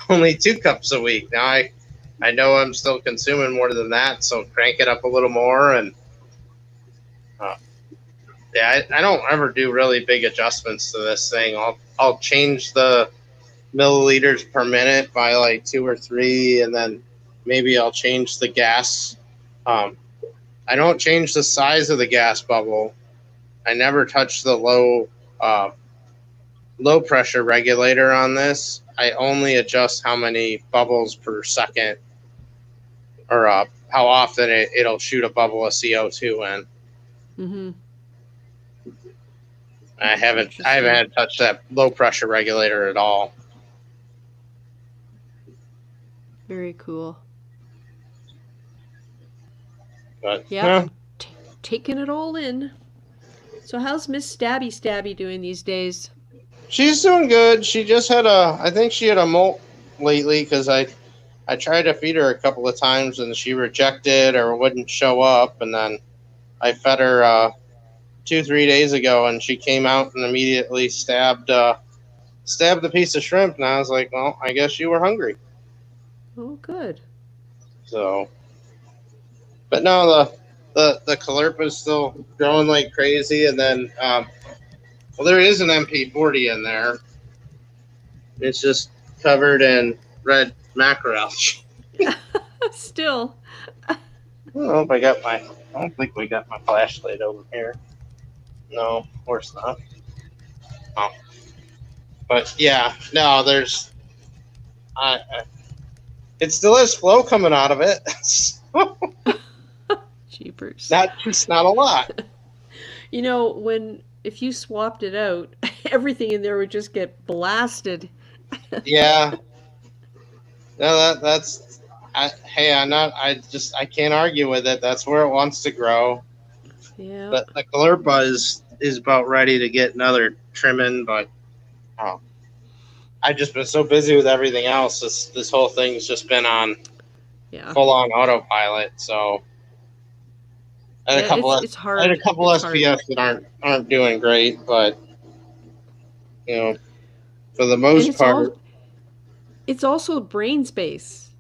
only 2 cups a week. Now I know I'm still consuming more than that, so crank it up a little more. And yeah, I don't ever do really big adjustments to this thing. I'll change the milliliters per minute by like 2 or 3, and then maybe I'll change the gas. I don't change the size of the gas bubble. I never touch the low pressure regulator on this. I only adjust how many bubbles per second, or how often it'll shoot a bubble of CO2 in. Mm-hmm. I haven't had to touch that low pressure regulator at all. Very cool. But yeah, taking it all in. So how's Miss Stabby doing these days? She's doing good. She just had I think she had a molt lately, because I tried to feed her a couple of times and she rejected or wouldn't show up, and then I fed her 2-3 days ago, and she came out and immediately stabbed the piece of shrimp, and I was like, well, I guess you were hungry. Oh, good. So, but no, the caulerpa is still growing like crazy, and then well, there is an MP40 in there. It's just covered in red mackerel. Still. I don't know if I don't think we got my flashlight over here. No, of course not. Oh. But yeah, no, there's it still has flow coming out of it. Jeepers. Not a lot. If you swapped it out, everything in there would just get blasted. Yeah. No, that's I can't argue with it. That's where it wants to grow. Yeah. But the caulerpa is about ready to get another trimming, but I've just been so busy with everything else. This whole thing's just been on full on autopilot. So I had it's hard. I had a couple SPS that aren't doing great, but for the most part, it's also brain space.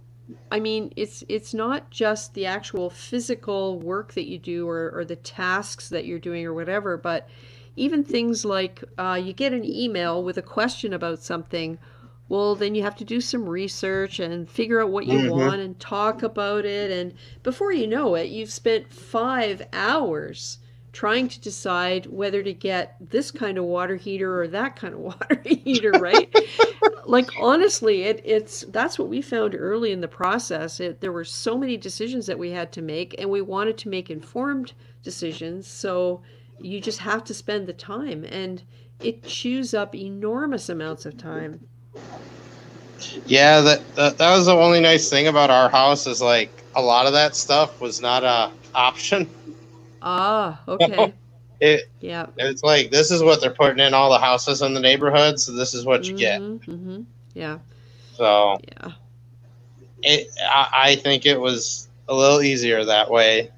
I mean, it's not just the actual physical work that you do, or the tasks that you're doing or whatever, but even things like you get an email with a question about something. Well, then you have to do some research and figure out what you want and talk about it. And before you know it, you've spent 5 hours trying to decide whether to get this kind of water heater or that kind of water heater, right? Like, honestly, that's what we found early in the process. There were so many decisions that we had to make, and we wanted to make informed decisions. So you just have to spend the time, and it chews up enormous amounts of time. Yeah, that was the only nice thing about our house, is like a lot of that stuff was not a option. Ah, okay. It's like, this is what they're putting in all the houses in the neighborhood, so this is what you get. Mm-hmm. Yeah. So yeah, I think it was a little easier that way.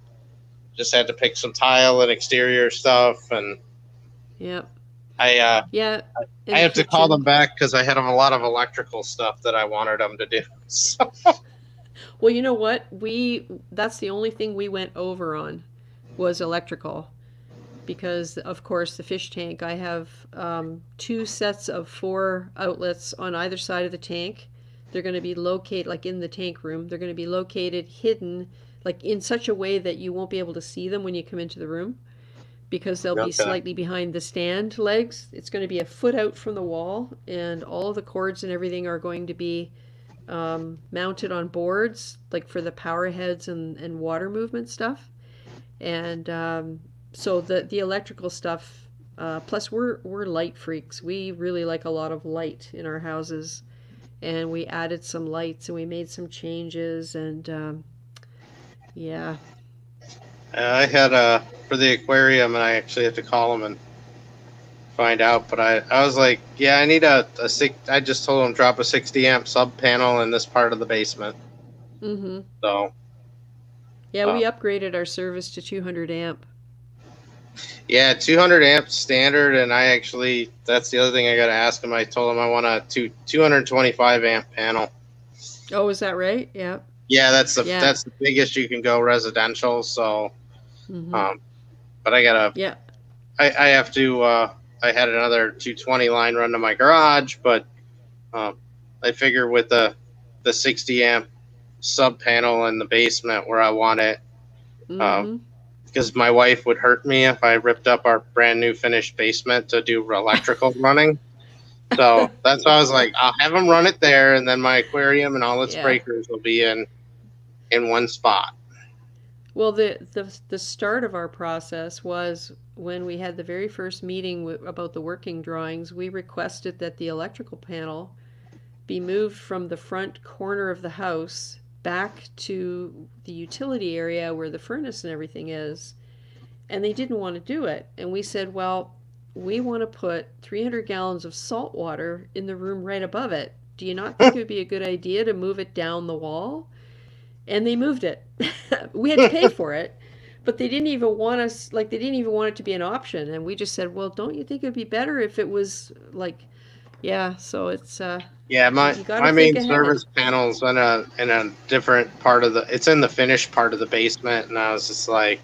Just had to pick some tile and exterior stuff, and I have to call them back because I had a lot of electrical stuff that I wanted them to do. So. Well, you know what? That's the only thing we went over on, was electrical, because of course the fish tank, I have 2 sets of 4 outlets on either side of the tank. They're going to be located like in the tank room. They're going to be located hidden, like in such a way that you won't be able to see them when you come into the room, because they'll be slightly behind the stand legs. It's going to be a foot out from the wall, and all of the cords and everything are going to be mounted on boards, like for the power heads and water movement stuff. And so the electrical stuff, plus we're light freaks. We really like a lot of light in our houses, and we added some lights and we made some changes, and yeah. I had for the aquarium, and I actually have to call them and find out. But I was like, yeah, I need a I just told them drop a 60 amp sub panel in this part of the basement. Mm-hmm. So. Yeah, we upgraded our service to 200 amp. Yeah, 200 amps standard, and that's the other thing I got to ask him. I told him I want a 225 amp panel. Oh, is that right? Yeah. Yeah, that's Yeah. the biggest you can go residential. So, Mm-hmm. but I gotta, Yeah. I have to. I had another 220 line run to my garage, but I figure with the 60 amp sub panel in the basement where I want it, Mm-hmm. because my wife would hurt me if I ripped up our brand new finished basement to do electrical running. So that's why I was like, I'll have them run it there, and then my aquarium and all its Yeah. breakers will be in one spot. Well, the start of our process was when we had the very first meeting about the working drawings. We requested that the electrical panel be moved from the front corner of the house back to the utility area where the furnace and everything is. And they didn't want to do it. And we said, well, we want to put 300 gallons of salt water in the room right above it. Do you not think it would be a good idea to move it down the wall? And they moved it. We had to pay for it, but they didn't even want us, like, they didn't even want it to be an option. And we just said, well, don't you think it would be better if it was like, yeah, so it's, Yeah, my you got to my think main ahead. service panel's in a different part of it's in the finished part of the basement, and I was just like,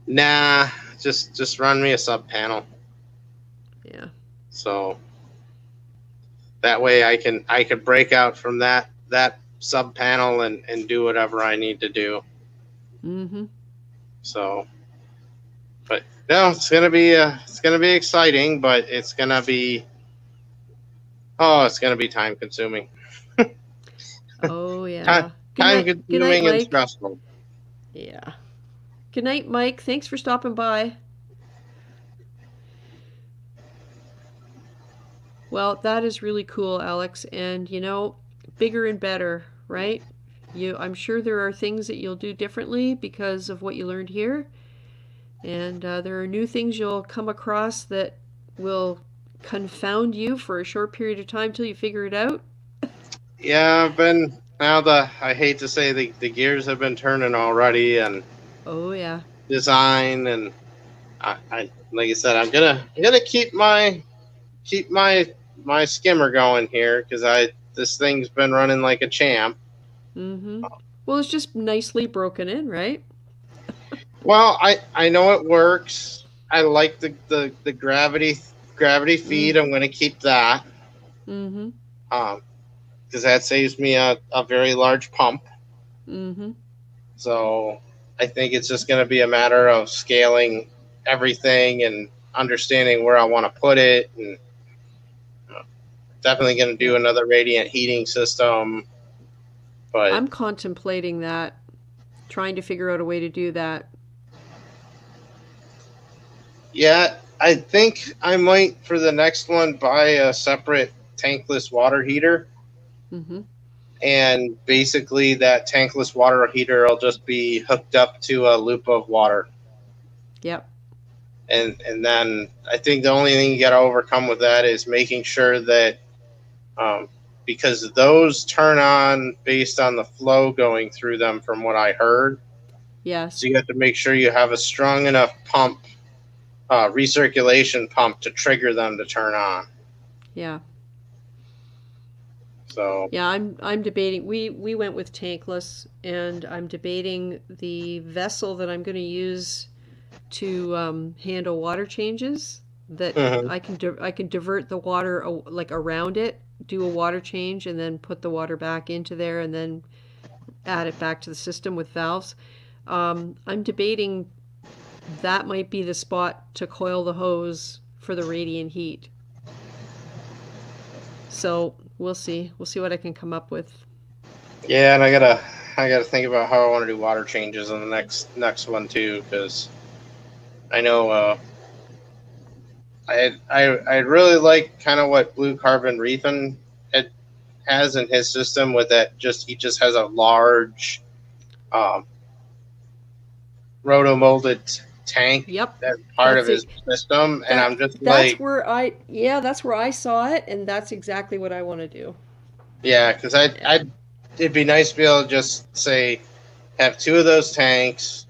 nah, just run me a sub panel. Yeah. So that way I could break out from that sub panel and do whatever I need to do. Mm-hmm. So, but no, it's gonna be exciting, but it's gonna be time consuming. Oh, yeah. Time Good night, consuming and Mike. stressful. Yeah. Good night, Mike. Thanks for stopping by. Well, that is really cool, Alex. And bigger and better, right? I'm sure there are things that you'll do differently because of what you learned here. And there are new things you'll come across that will confound you for a short period of time till you figure it out. Yeah, I hate to say the gears have been turning already, and Oh, yeah. design, and I like I said, I'm gonna keep my skimmer going here, because this thing's been running like a champ. Mm-hmm. Well, it's just nicely broken in, right? Well, I know it works. I like the gravity feed. I'm gonna keep that. Mm-hmm. Because that saves me a very large pump. Mm-hmm. So I think it's just going to be a matter of scaling everything and understanding where I want to put it, and definitely going to do another radiant heating system. But I'm contemplating that, trying to figure out a way to do that. yeah, I think I might, for the next one, buy a separate tankless water heater. Mm-hmm. And basically that tankless water heater will just be hooked up to a loop of water. Yep. And then I think the only thing you got to overcome with that is making sure that, because those turn on based on the flow going through them, from what I heard. Yes. So you have to make sure you have a strong enough pump, recirculation pump, to trigger them to turn on. Yeah. So yeah, I'm debating. We went with tankless, and I'm debating the vessel that I'm going to use to handle water changes. That I can divert the water like around it, do a water change, and then put the water back into there, and then add it back to the system with valves. I'm debating that might be the spot to coil the hose for the radiant heat. So we'll see what I can come up with. Yeah, and I gotta think about how I want to do water changes in the next one too, because I know I really like kind of what Blue Carbon Reefing has in his system, with that he just has a large roto-molded tank. Yep, that's part of his system, and I'm just that's where I saw it, and that's exactly what I want to do. Yeah, because it'd be nice to be able to just say, have two of those tanks,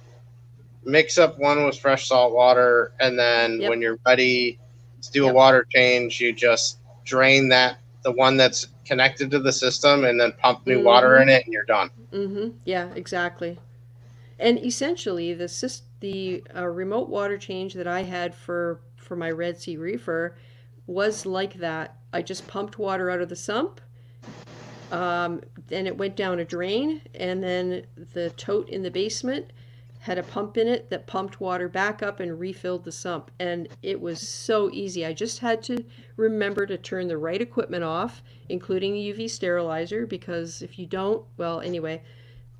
mix up one with fresh salt water, and then Yep. when you're ready to do a Yep. water change, you just drain the one that's connected to the system, and then pump new water in it, and you're done. Yeah, exactly. And essentially, the remote water change that I had for my Red Sea Reefer was like that. I just pumped water out of the sump, and it went down a drain, and then the tote in the basement had a pump in it that pumped water back up and refilled the sump. And it was so easy. I just had to remember to turn the right equipment off, including the UV sterilizer, because if you don't, well, anyway,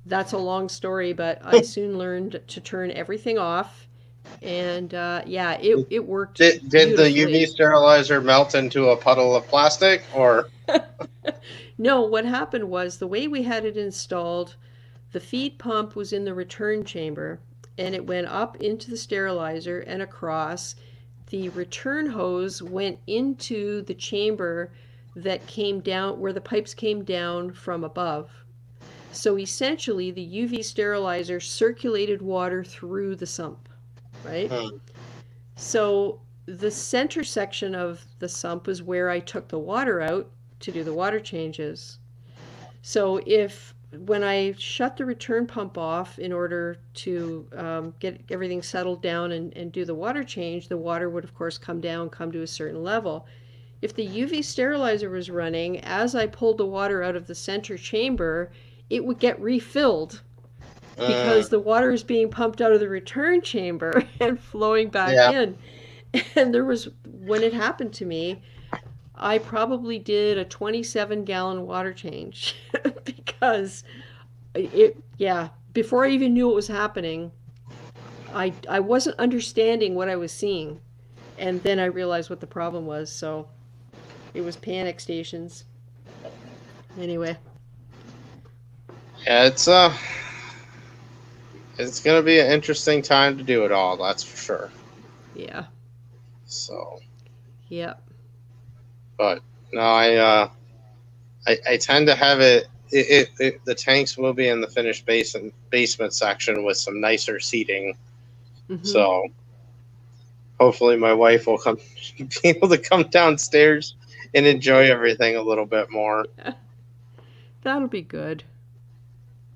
that's a long story, but I soon learned to turn everything off. And yeah, it worked Did the UV beautifully. sterilizer melt into a puddle of plastic, or? No, what happened was the way we had it installed, the feed pump was in the return chamber and it went up into the sterilizer and across. The return hose went into the chamber that came down where the pipes came down from above. So essentially, the UV sterilizer circulated water through the sump, right? Hmm. So the center section of the sump is where I took the water out to do the water changes. So if when I shut the return pump off in order to get everything settled down and do the water change, the water would of course come down, come to a certain level. If the UV sterilizer was running, as I pulled the water out of the center chamber, it would get refilled because the water is being pumped out of the return chamber and flowing back Yeah. in. And there was, when it happened to me, I probably did a 27-gallon water change because yeah, before I even knew what was happening, I wasn't understanding what I was seeing. And then I realized what the problem was. So it was panic stations. Anyway. Yeah, it's gonna be an interesting time to do it all. That's for sure. Yeah. So. Yep. But no, I tend to have it. The tanks will be in the finished basement section with some nicer seating. Mm-hmm. So hopefully my wife will be able to come downstairs and enjoy everything a little bit more. That'll be good.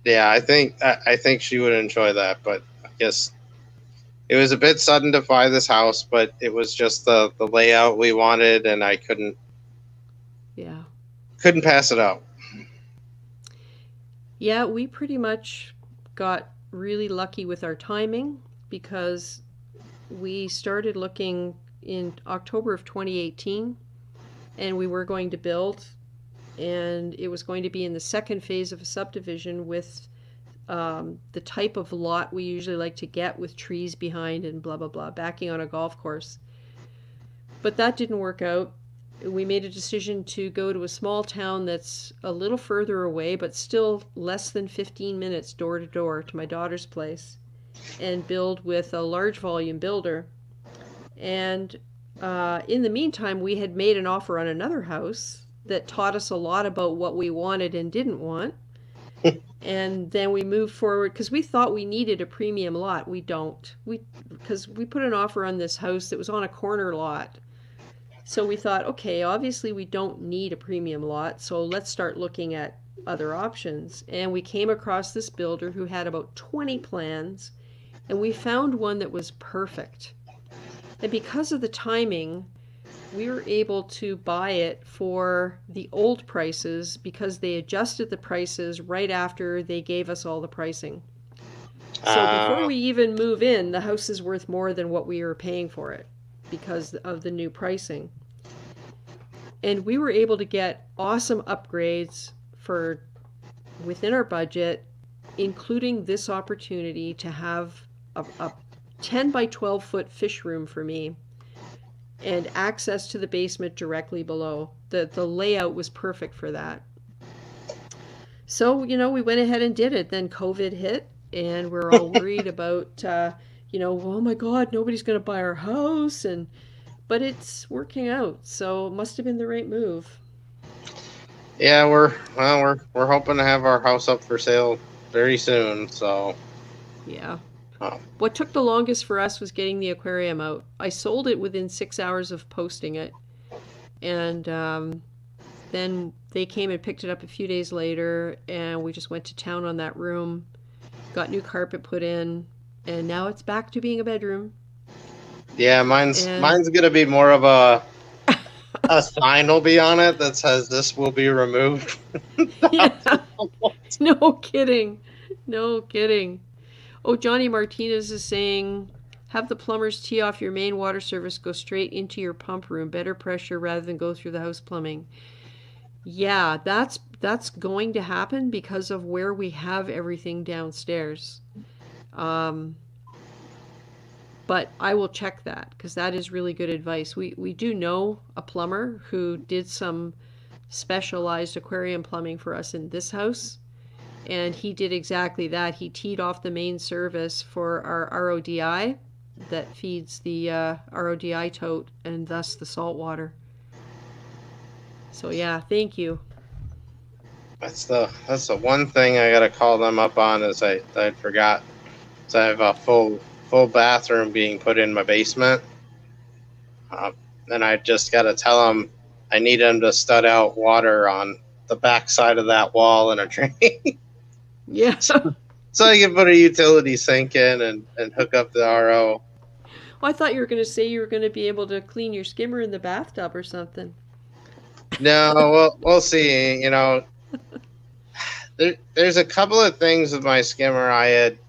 Yeah, I think she would enjoy that. But I guess it was a bit sudden to buy this house, but it was just the layout we wanted, and I couldn't pass it up. Yeah, we pretty much got really lucky with our timing because we started looking in October of 2018 and we were going to build, and it was going to be in the second phase of a subdivision with the type of lot we usually like to get with trees behind and blah, blah, blah, backing on a golf course. But that didn't work out. We made a decision to go to a small town that's a little further away, but still less than 15 minutes door to door to my daughter's place, and build with a large volume builder. And in the meantime, we had made an offer on another house that taught us a lot about what we wanted and didn't want. And then we moved forward because we thought we needed a premium lot. We don't. Because we put an offer on this house that was on a corner lot. So we thought, okay, obviously we don't need a premium lot, so let's start looking at other options. And we came across this builder who had about 20 plans, and we found one that was perfect. And because of the timing, we were able to buy it for the old prices because they adjusted the prices right after they gave us all the pricing. So before we even move in, the house is worth more than what we were paying for it because of the new pricing. And we were able to get awesome upgrades for within our budget, including this opportunity to have a 10 by 12 foot fish room for me and access to the basement directly below. The layout was perfect for that. So, we went ahead and did it. Then COVID hit and we're all worried about, oh my God, nobody's going to buy our house. But it's working out, so it must have been the right move. Yeah, we're hoping to have our house up for sale very soon. So yeah, What took the longest for us was getting the aquarium out. I sold it within 6 hours of posting it. And then they came and picked it up a few days later, and we just went to town on that room, got new carpet put in, and now it's back to being a bedroom. Yeah, mine's gonna be more of a sign will be on it that says this will be removed. Yeah. No kidding. No kidding. Oh, Johnny Martinez is saying, have the plumbers tee off your main water service, go straight into your pump room, better pressure rather than go through the house plumbing. Yeah, that's going to happen because of where we have everything downstairs. But I will check that because that is really good advice. We do know a plumber who did some specialized aquarium plumbing for us in this house. And he did exactly that. He teed off the main service for our RODI that feeds the RODI tote and thus the salt water. So yeah, thank you. That's the one thing I gotta call them up on is I forgot. So I have a full bathroom being put in my basement, and I just gotta tell them I need them to stud out water on the back side of that wall in a drain. Yeah. So I can put a utility sink in and hook up the RO. Well, I thought you were going to say you were going to be able to clean your skimmer in the bathtub or something. No, we'll see. You know, there's a couple of things with my skimmer I had.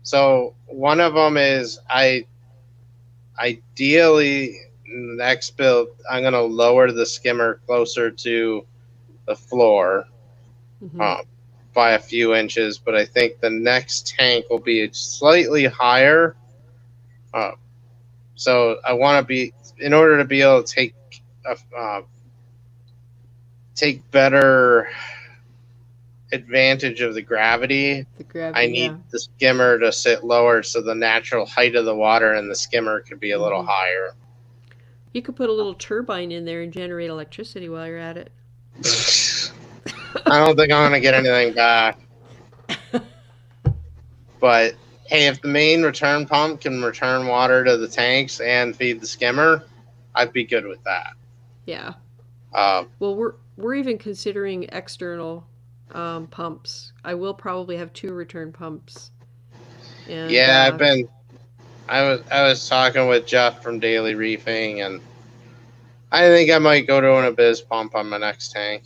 So one of them is ideally next build I'm going to lower the skimmer closer to the floor. Mm-hmm. By a few inches, but I think the next tank will be slightly higher. So I want to be, in order to be able to take better advantage of the gravity. I need the skimmer to sit lower so the natural height of the water in the skimmer could be a little higher. You could put a little turbine in there and generate electricity while you're at it. I don't think I'm going to get anything back. But, hey, if the main return pump can return water to the tanks and feed the skimmer, I'd be good with that. Yeah. Well, we're even considering external pumps. I will probably have 2 return pumps. And, yeah, I was talking with Jeff from Daily Reefing, and I think I might go to an Abyss pump on my next tank.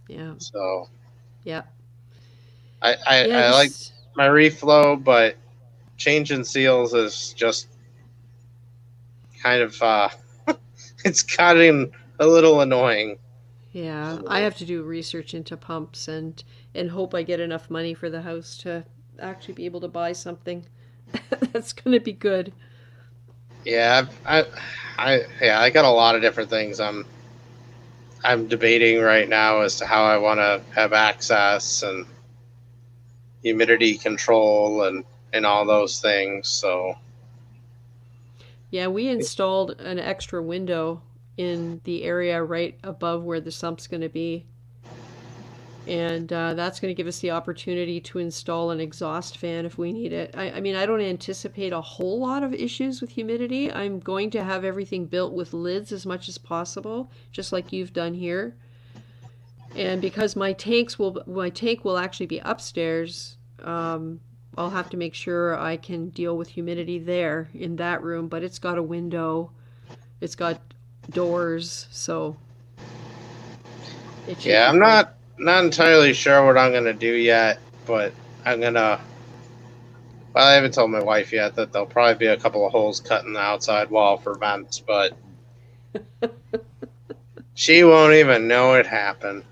Yeah. So. Yeah. I like my reef flow, but changing seals is just kind of it's gotten a little annoying. Yeah, I have to do research into pumps and hope I get enough money for the house to actually be able to buy something that's going to be good. Yeah, I got a lot of different things I'm debating right now as to how I want to have access and humidity control and all those things. So yeah, we installed an extra window in the area right above where the sump's going to be, and that's going to give us the opportunity to install an exhaust fan if we need it. I mean, I don't anticipate a whole lot of issues with humidity. I'm going to have everything built with lids as much as possible, just like you've done here. And because my tank will actually be upstairs, I'll have to make sure I can deal with humidity there in that room. But it's got a window, it's got doors, so it should yeah, I'm not entirely sure what I'm gonna do yet, but I'm gonna. Well, I haven't told my wife yet that there'll probably be a couple of holes cut in the outside wall for vents, but she won't even know it happened.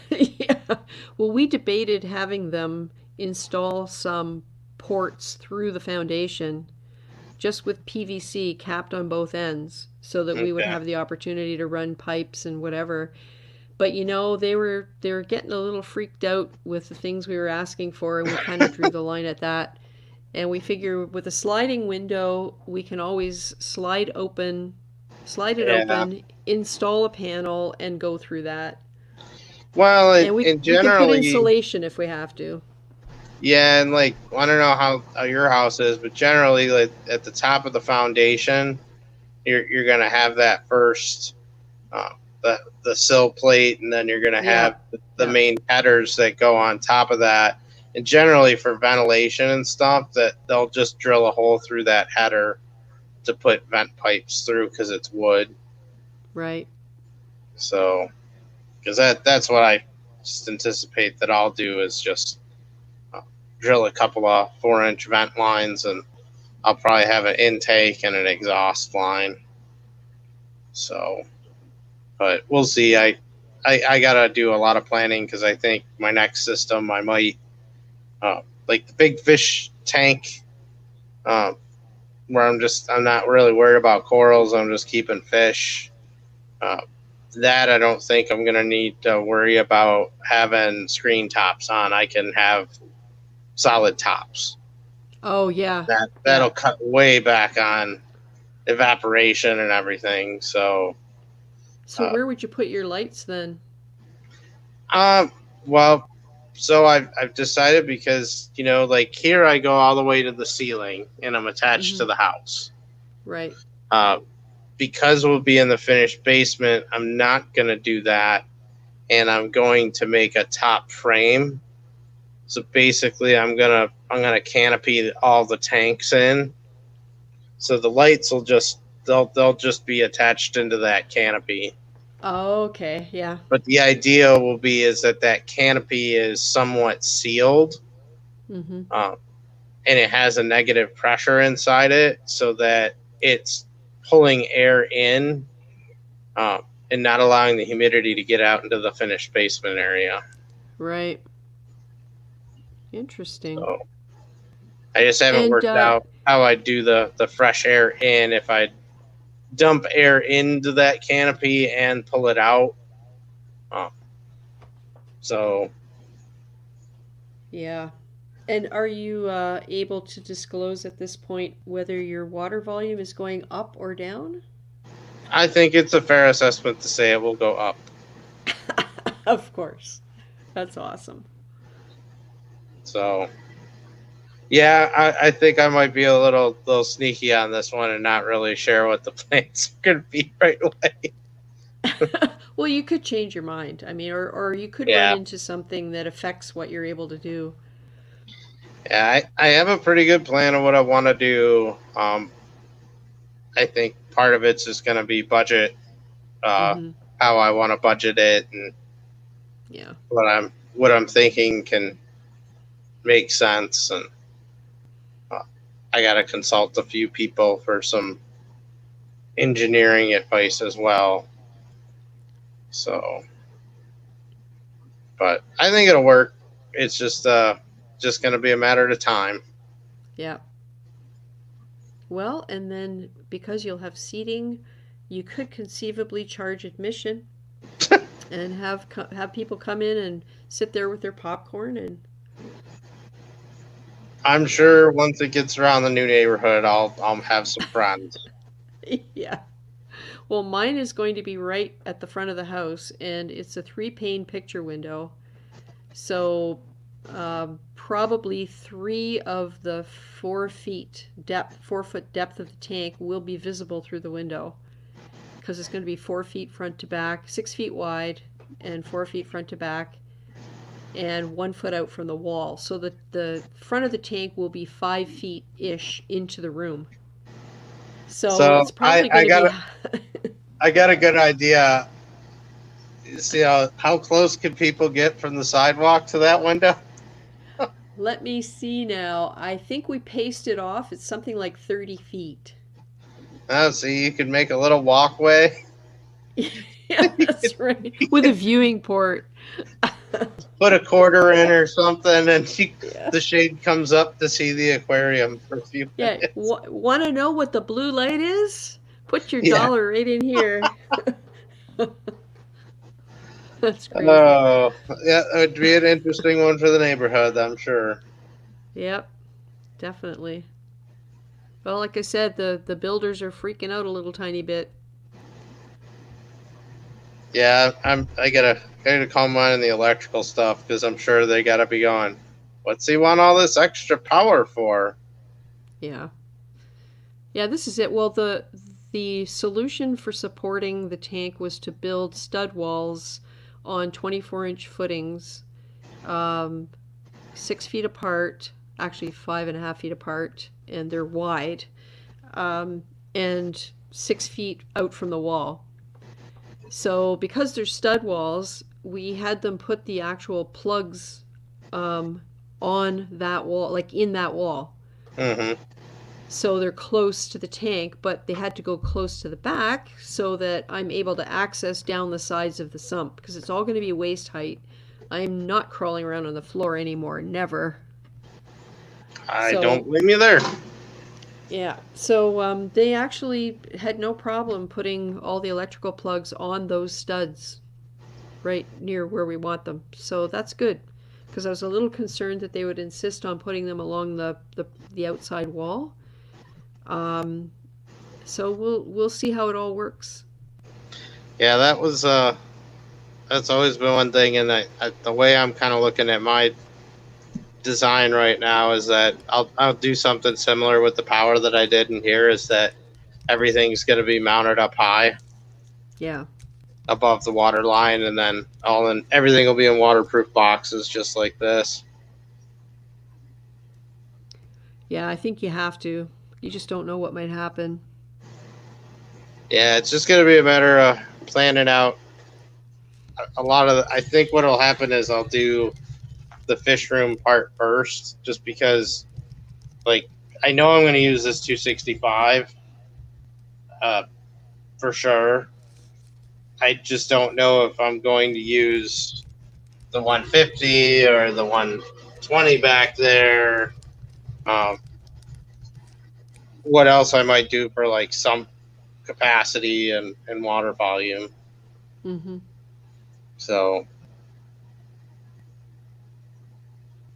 Yeah. Well, we debated having them install some ports through the foundation just with PVC capped on both ends so that we would have the opportunity to run pipes and whatever. But you know, they were getting a little freaked out with the things we were asking for, and we kind of drew the line at that. And we figure with a sliding window, we can always slide it open, install a panel, and go through that. Well, and we can put generally, insulation if we have to. Yeah, and like I don't know how your house is, but generally, like at the top of the foundation, you're gonna have that first uh, the sill plate, and then you're gonna Yeah. have the main headers that go on top of that. And generally, for ventilation and stuff, that they'll just drill a hole through that header to put vent pipes through because it's wood. Right. So, because that's what I just anticipate that I'll do is just uh, drill a couple of 4-inch vent lines, and I'll probably have an intake and an exhaust line. So, but we'll see. I gotta do a lot of planning because I think my next system I might like the big fish tank, um, where I'm not really worried about corals. I'm just keeping fish. Uh, that I don't think I'm gonna need to worry about having screen tops on. I can have solid tops. Oh yeah. That'll cut way back on evaporation and everything. So, So where would you put your lights then? well, so I've decided because like here I go all the way to the ceiling and I'm attached to the house. Right. Because we'll be in the finished basement, I'm not gonna do that, and I'm going to make a top frame. So basically, I'm gonna canopy all the tanks in, so the lights will they'll just be attached into that canopy. Oh, okay. Yeah. But the idea will be is that canopy is somewhat sealed, Mm-hmm. And it has a negative pressure inside it, so that it's pulling air in, and not allowing the humidity to get out into the finished basement area. Right. Interesting. So I just haven't worked out how I do the fresh air in. If I dump air into that canopy and pull it out. So. Yeah. And are you able to disclose at this point whether your water volume is going up or down? I think it's a fair assessment to say it will go up. Of course. That's awesome. So, yeah, I think I might be a little sneaky on this one and not really share what the plans are going to be right away. Well, you could change your mind. I mean, or you could run into something that affects what you're able to do. Yeah, I have a pretty good plan of what I want to do. I think part of it's just going to be budget, how I want to budget it, and what I'm thinking can make sense. And I got to consult a few people for some engineering advice as well. So, but I think it'll work. It's just going to be a matter of time. Yeah. Well, and then because you'll have seating, you could conceivably charge admission and have people come in and sit there with their popcorn. And I'm sure once it gets around the new neighborhood, I'll have some friends. Yeah. Well, mine is going to be right at the front of the house, and it's a 3-pane picture window. So probably 3 of the 4 foot depth of the tank will be visible through the window, because it's going to be 4 feet front to back, 6 feet wide, and 4 feet front to back, and 1 foot out from the wall. So the front of the tank will be 5 feet ish into the room. So it's probably going to be. I got a good idea. See how close can people get from the sidewalk to that window? Let me see now. I think we paced it off. It's something like 30 feet. Oh, so you could make a little walkway. Yeah, that's right. With a viewing port. Put a quarter in or something, and the shade comes up to see the aquarium for a few minutes. Want to know what the blue light is? Put your dollar right in here. That's crazy. Oh, yeah, it would be an interesting one for the neighborhood, I'm sure. Yep, definitely. Well, like I said, the builders are freaking out a little tiny bit. Yeah, I gotta call mine on the electrical stuff because I'm sure they gotta be going. what's he want all this extra power for? Yeah. Yeah, this is it. Well, the solution for supporting the tank was to build stud walls on 24-inch footings, 6 feet apart, actually 5.5 feet apart, and they're wide, and 6 feet out from the wall. So because they're stud walls, we had them put the actual plugs on that wall, like in that wall. Mm-hmm. So they're close to the tank, but they had to go close to the back so that I'm able to access down the sides of the sump, because it's all going to be waist height. I'm not crawling around on the floor anymore, never. I don't blame you there. Yeah, so they actually had no problem putting all the electrical plugs on those studs right near where we want them. So that's good, because I was a little concerned that they would insist on putting them along the outside wall. So we'll see how it all works. Yeah, that was that's always been one thing, and the way I'm kind of looking at my design right now is that I'll do something similar with the power that I did in here. Is that everything's going to be mounted up high, Yeah. above the water line, and then everything will be in waterproof boxes just like this. Yeah, I think you have to. You just don't know what might happen. Yeah, it's just going to be a matter of planning out a lot of. I think what will happen is I'll do the fish room part first, just because, like, I know I'm going to use this 265 for sure. I just don't know if I'm going to use the 150 or the 120 back there. What else I might do for like some capacity and water volume. Mm-hmm. So,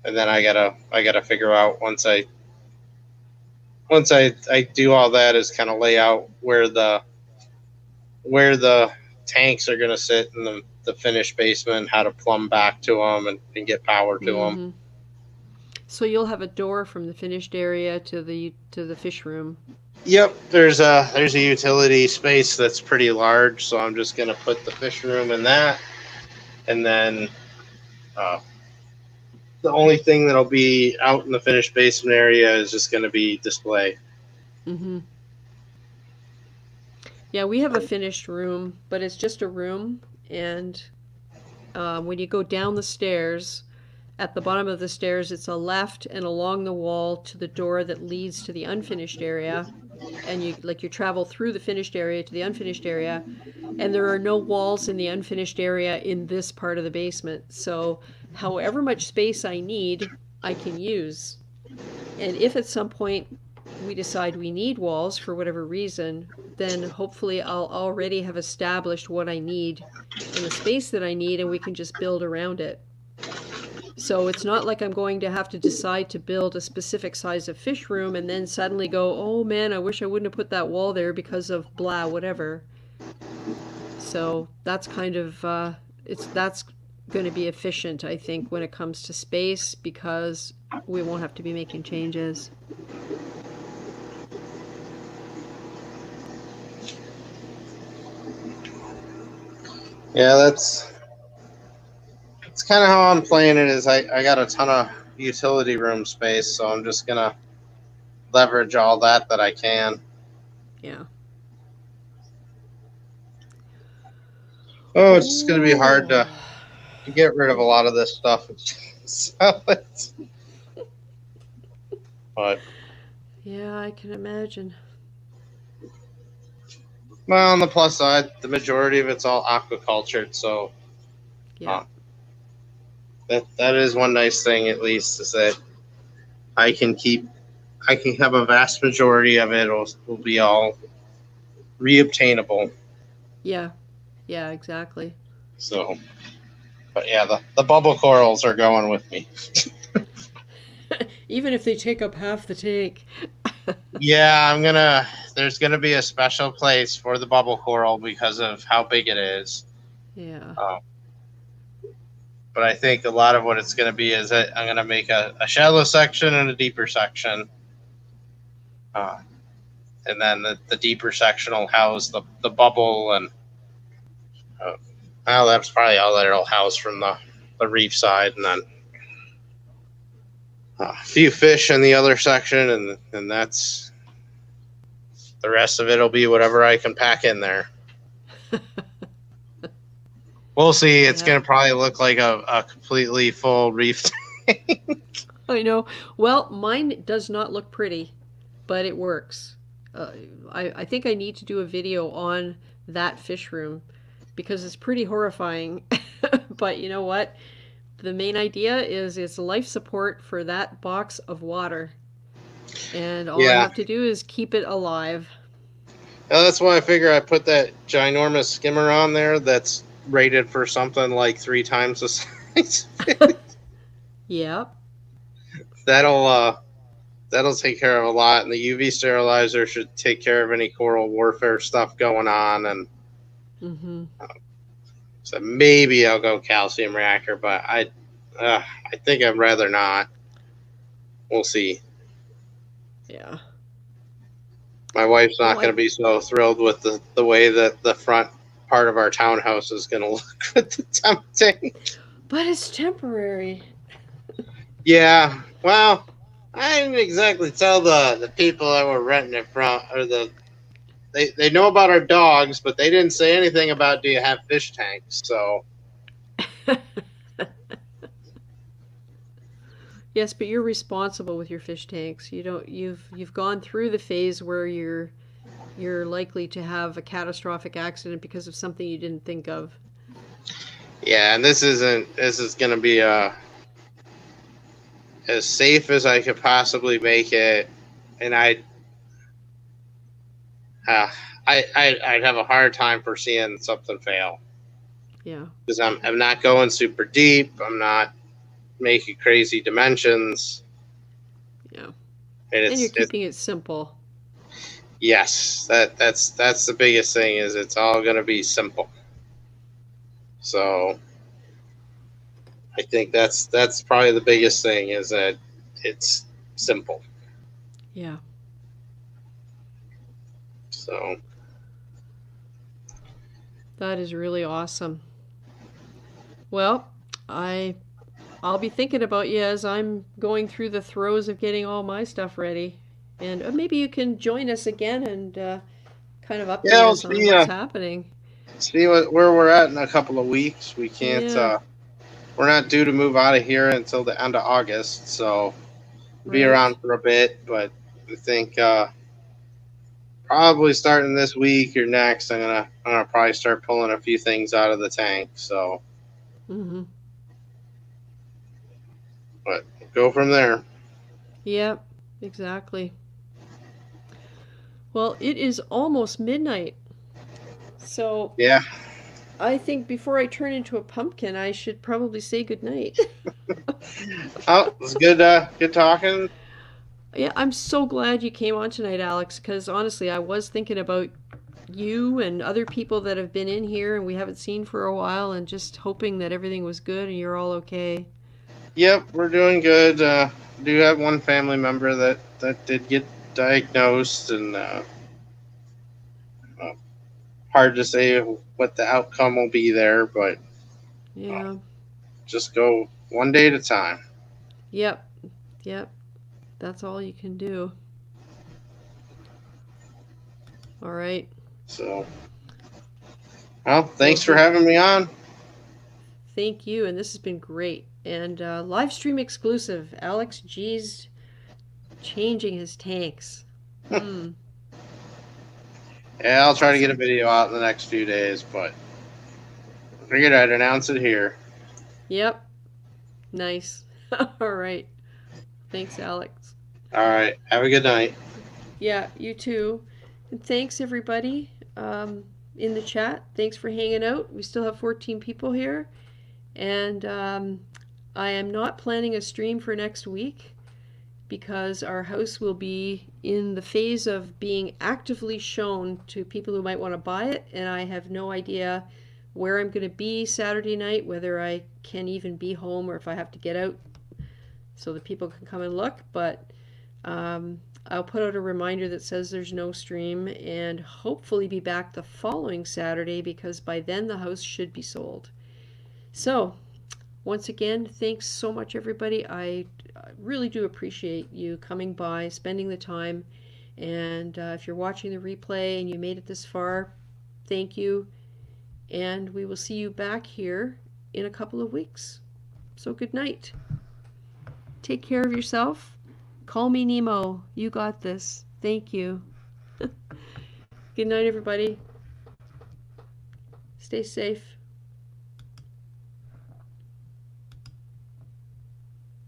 and then I gotta figure out once I do all that is kind of lay out where the tanks are gonna sit in the finished basement, how to plumb back to them and get power to them. So you'll have a door from the finished area to the fish room. Yep, there's a utility space that's pretty large, so I'm just gonna put the fish room in that, and then the only thing that'll be out in the finished basement area is just gonna be display. Mm-hmm. Yeah, we have a finished room, but it's just a room, and when you go down the stairs, at the bottom of the stairs, it's a left and along the wall to the door that leads to the unfinished area. And you travel through the finished area to the unfinished area, and there are no walls in the unfinished area in this part of the basement. So however much space I need, I can use. And if at some point we decide we need walls for whatever reason, then hopefully I'll already have established what I need and the space that I need, and we can just build around it. So it's not like I'm going to have to decide to build a specific size of fish room and then suddenly go, oh man, I wish I wouldn't have put that wall there because of blah, whatever. So that's kind of, that's going to be efficient, I think, when it comes to space, because we won't have to be making changes. Yeah, that's kind of how I'm playing it. Is I got a ton of utility room space, so I'm just gonna leverage all that I can. Yeah. Oh, it's just gonna be hard to get rid of a lot of this stuff and sell it. But yeah, I can imagine. Well, on the plus side, the majority of it's all aquacultured, so yeah. That is one nice thing, at least, is that I can have a vast majority of it will be all reobtainable. Yeah. Yeah, exactly. So, but yeah, the bubble corals are going with me. Even if they take up half the tank. Yeah, there's gonna be a special place for the bubble coral because of how big it is. Yeah. but I think a lot of what it's going to be is that I'm going to make a shallow section and a deeper section. And then the deeper section will house the bubble, and well, that's probably all that it'll house from the reef side, and then a few fish in the other section, and that's the rest of it'll be whatever I can pack in there. We'll see. It's going to probably look like a completely full reef tank. I know. Well, mine does not look pretty, but it works. I think I need to do a video on that fish room because it's pretty horrifying. But you know what? The main idea is it's life support for that box of water. And all I have to do is keep it alive. Well, that's why I figure I put that ginormous skimmer on there that's rated for something like 3 times the size. Yep. That'll take care of a lot, and the UV sterilizer should take care of any coral warfare stuff going on. And so maybe I'll go calcium reactor, but I think I'd rather not. We'll see. Yeah. My wife's not going to be so thrilled with the way that the front part of our townhouse is going to look with the temp tank. But it's temporary. Yeah. Well, I didn't exactly tell the people that were renting it from, or they know about our dogs, but they didn't say anything about do you have fish tanks. So. Yes, but you're responsible with your fish tanks. You've gone through the phase where you're likely to have a catastrophic accident because of something you didn't think of. Yeah, and this is going to be as safe as I could possibly make it, and I'd have a hard time foreseeing something fail. Yeah. Because I'm not going super deep. I'm not making crazy dimensions. Yeah. And you're keeping it simple. Yes, that's the biggest thing, is it's all going to be simple. So I think that's probably the biggest thing, is that it's simple. Yeah. So that is really awesome. Well, I'll be thinking about you as I'm going through the throes of getting all my stuff ready. And maybe you can join us again and kind of update us on what's happening. See where we're at in a couple of weeks. We can't. We're not due to move out of here until the end of August, so we'll be around for a bit. But I think probably starting this week or next, I'm gonna probably start pulling a few things out of the tank. So. But go from there. Yep, exactly. Well, it is almost midnight. So yeah, I think before I turn into a pumpkin, I should probably say goodnight. Oh, it's good talking. Yeah, I'm so glad you came on tonight, Alex, because honestly, I was thinking about you and other people that have been in here and we haven't seen for a while, and just hoping that everything was good and you're all okay. Yep, we're doing good. Do have one family member that did get diagnosed, and hard to say what the outcome will be there, but yeah, just go one day at a time. Yep. That's all you can do. All right. So, well, thanks for having me on. Thank you, and this has been great. And live stream exclusive, Alex G's changing his tanks. Yeah, I'll try to get a video out in the next few days, but I figured I'd announce it here. Yep. Nice. All right. Thanks, Alex. All right. Have a good night. Yeah, you too. And thanks, everybody in the chat. Thanks for hanging out. We still have 14 people here. And I am not planning a stream for next week because our house will be in the phase of being actively shown to people who might want to buy it, and I have no idea where I'm going to be Saturday night, whether I can even be home or if I have to get out so that people can come and look. But I'll put out a reminder that says there's no stream, and hopefully be back the following Saturday, because by then the house should be sold. So once again, thanks so much, everybody. I really do appreciate you coming by, spending the time. And if you're watching the replay and you made it this far, thank you. And we will see you back here in a couple of weeks. So good night. Take care of yourself. Call me Nemo. You got this. Thank you. Good night, everybody. Stay safe.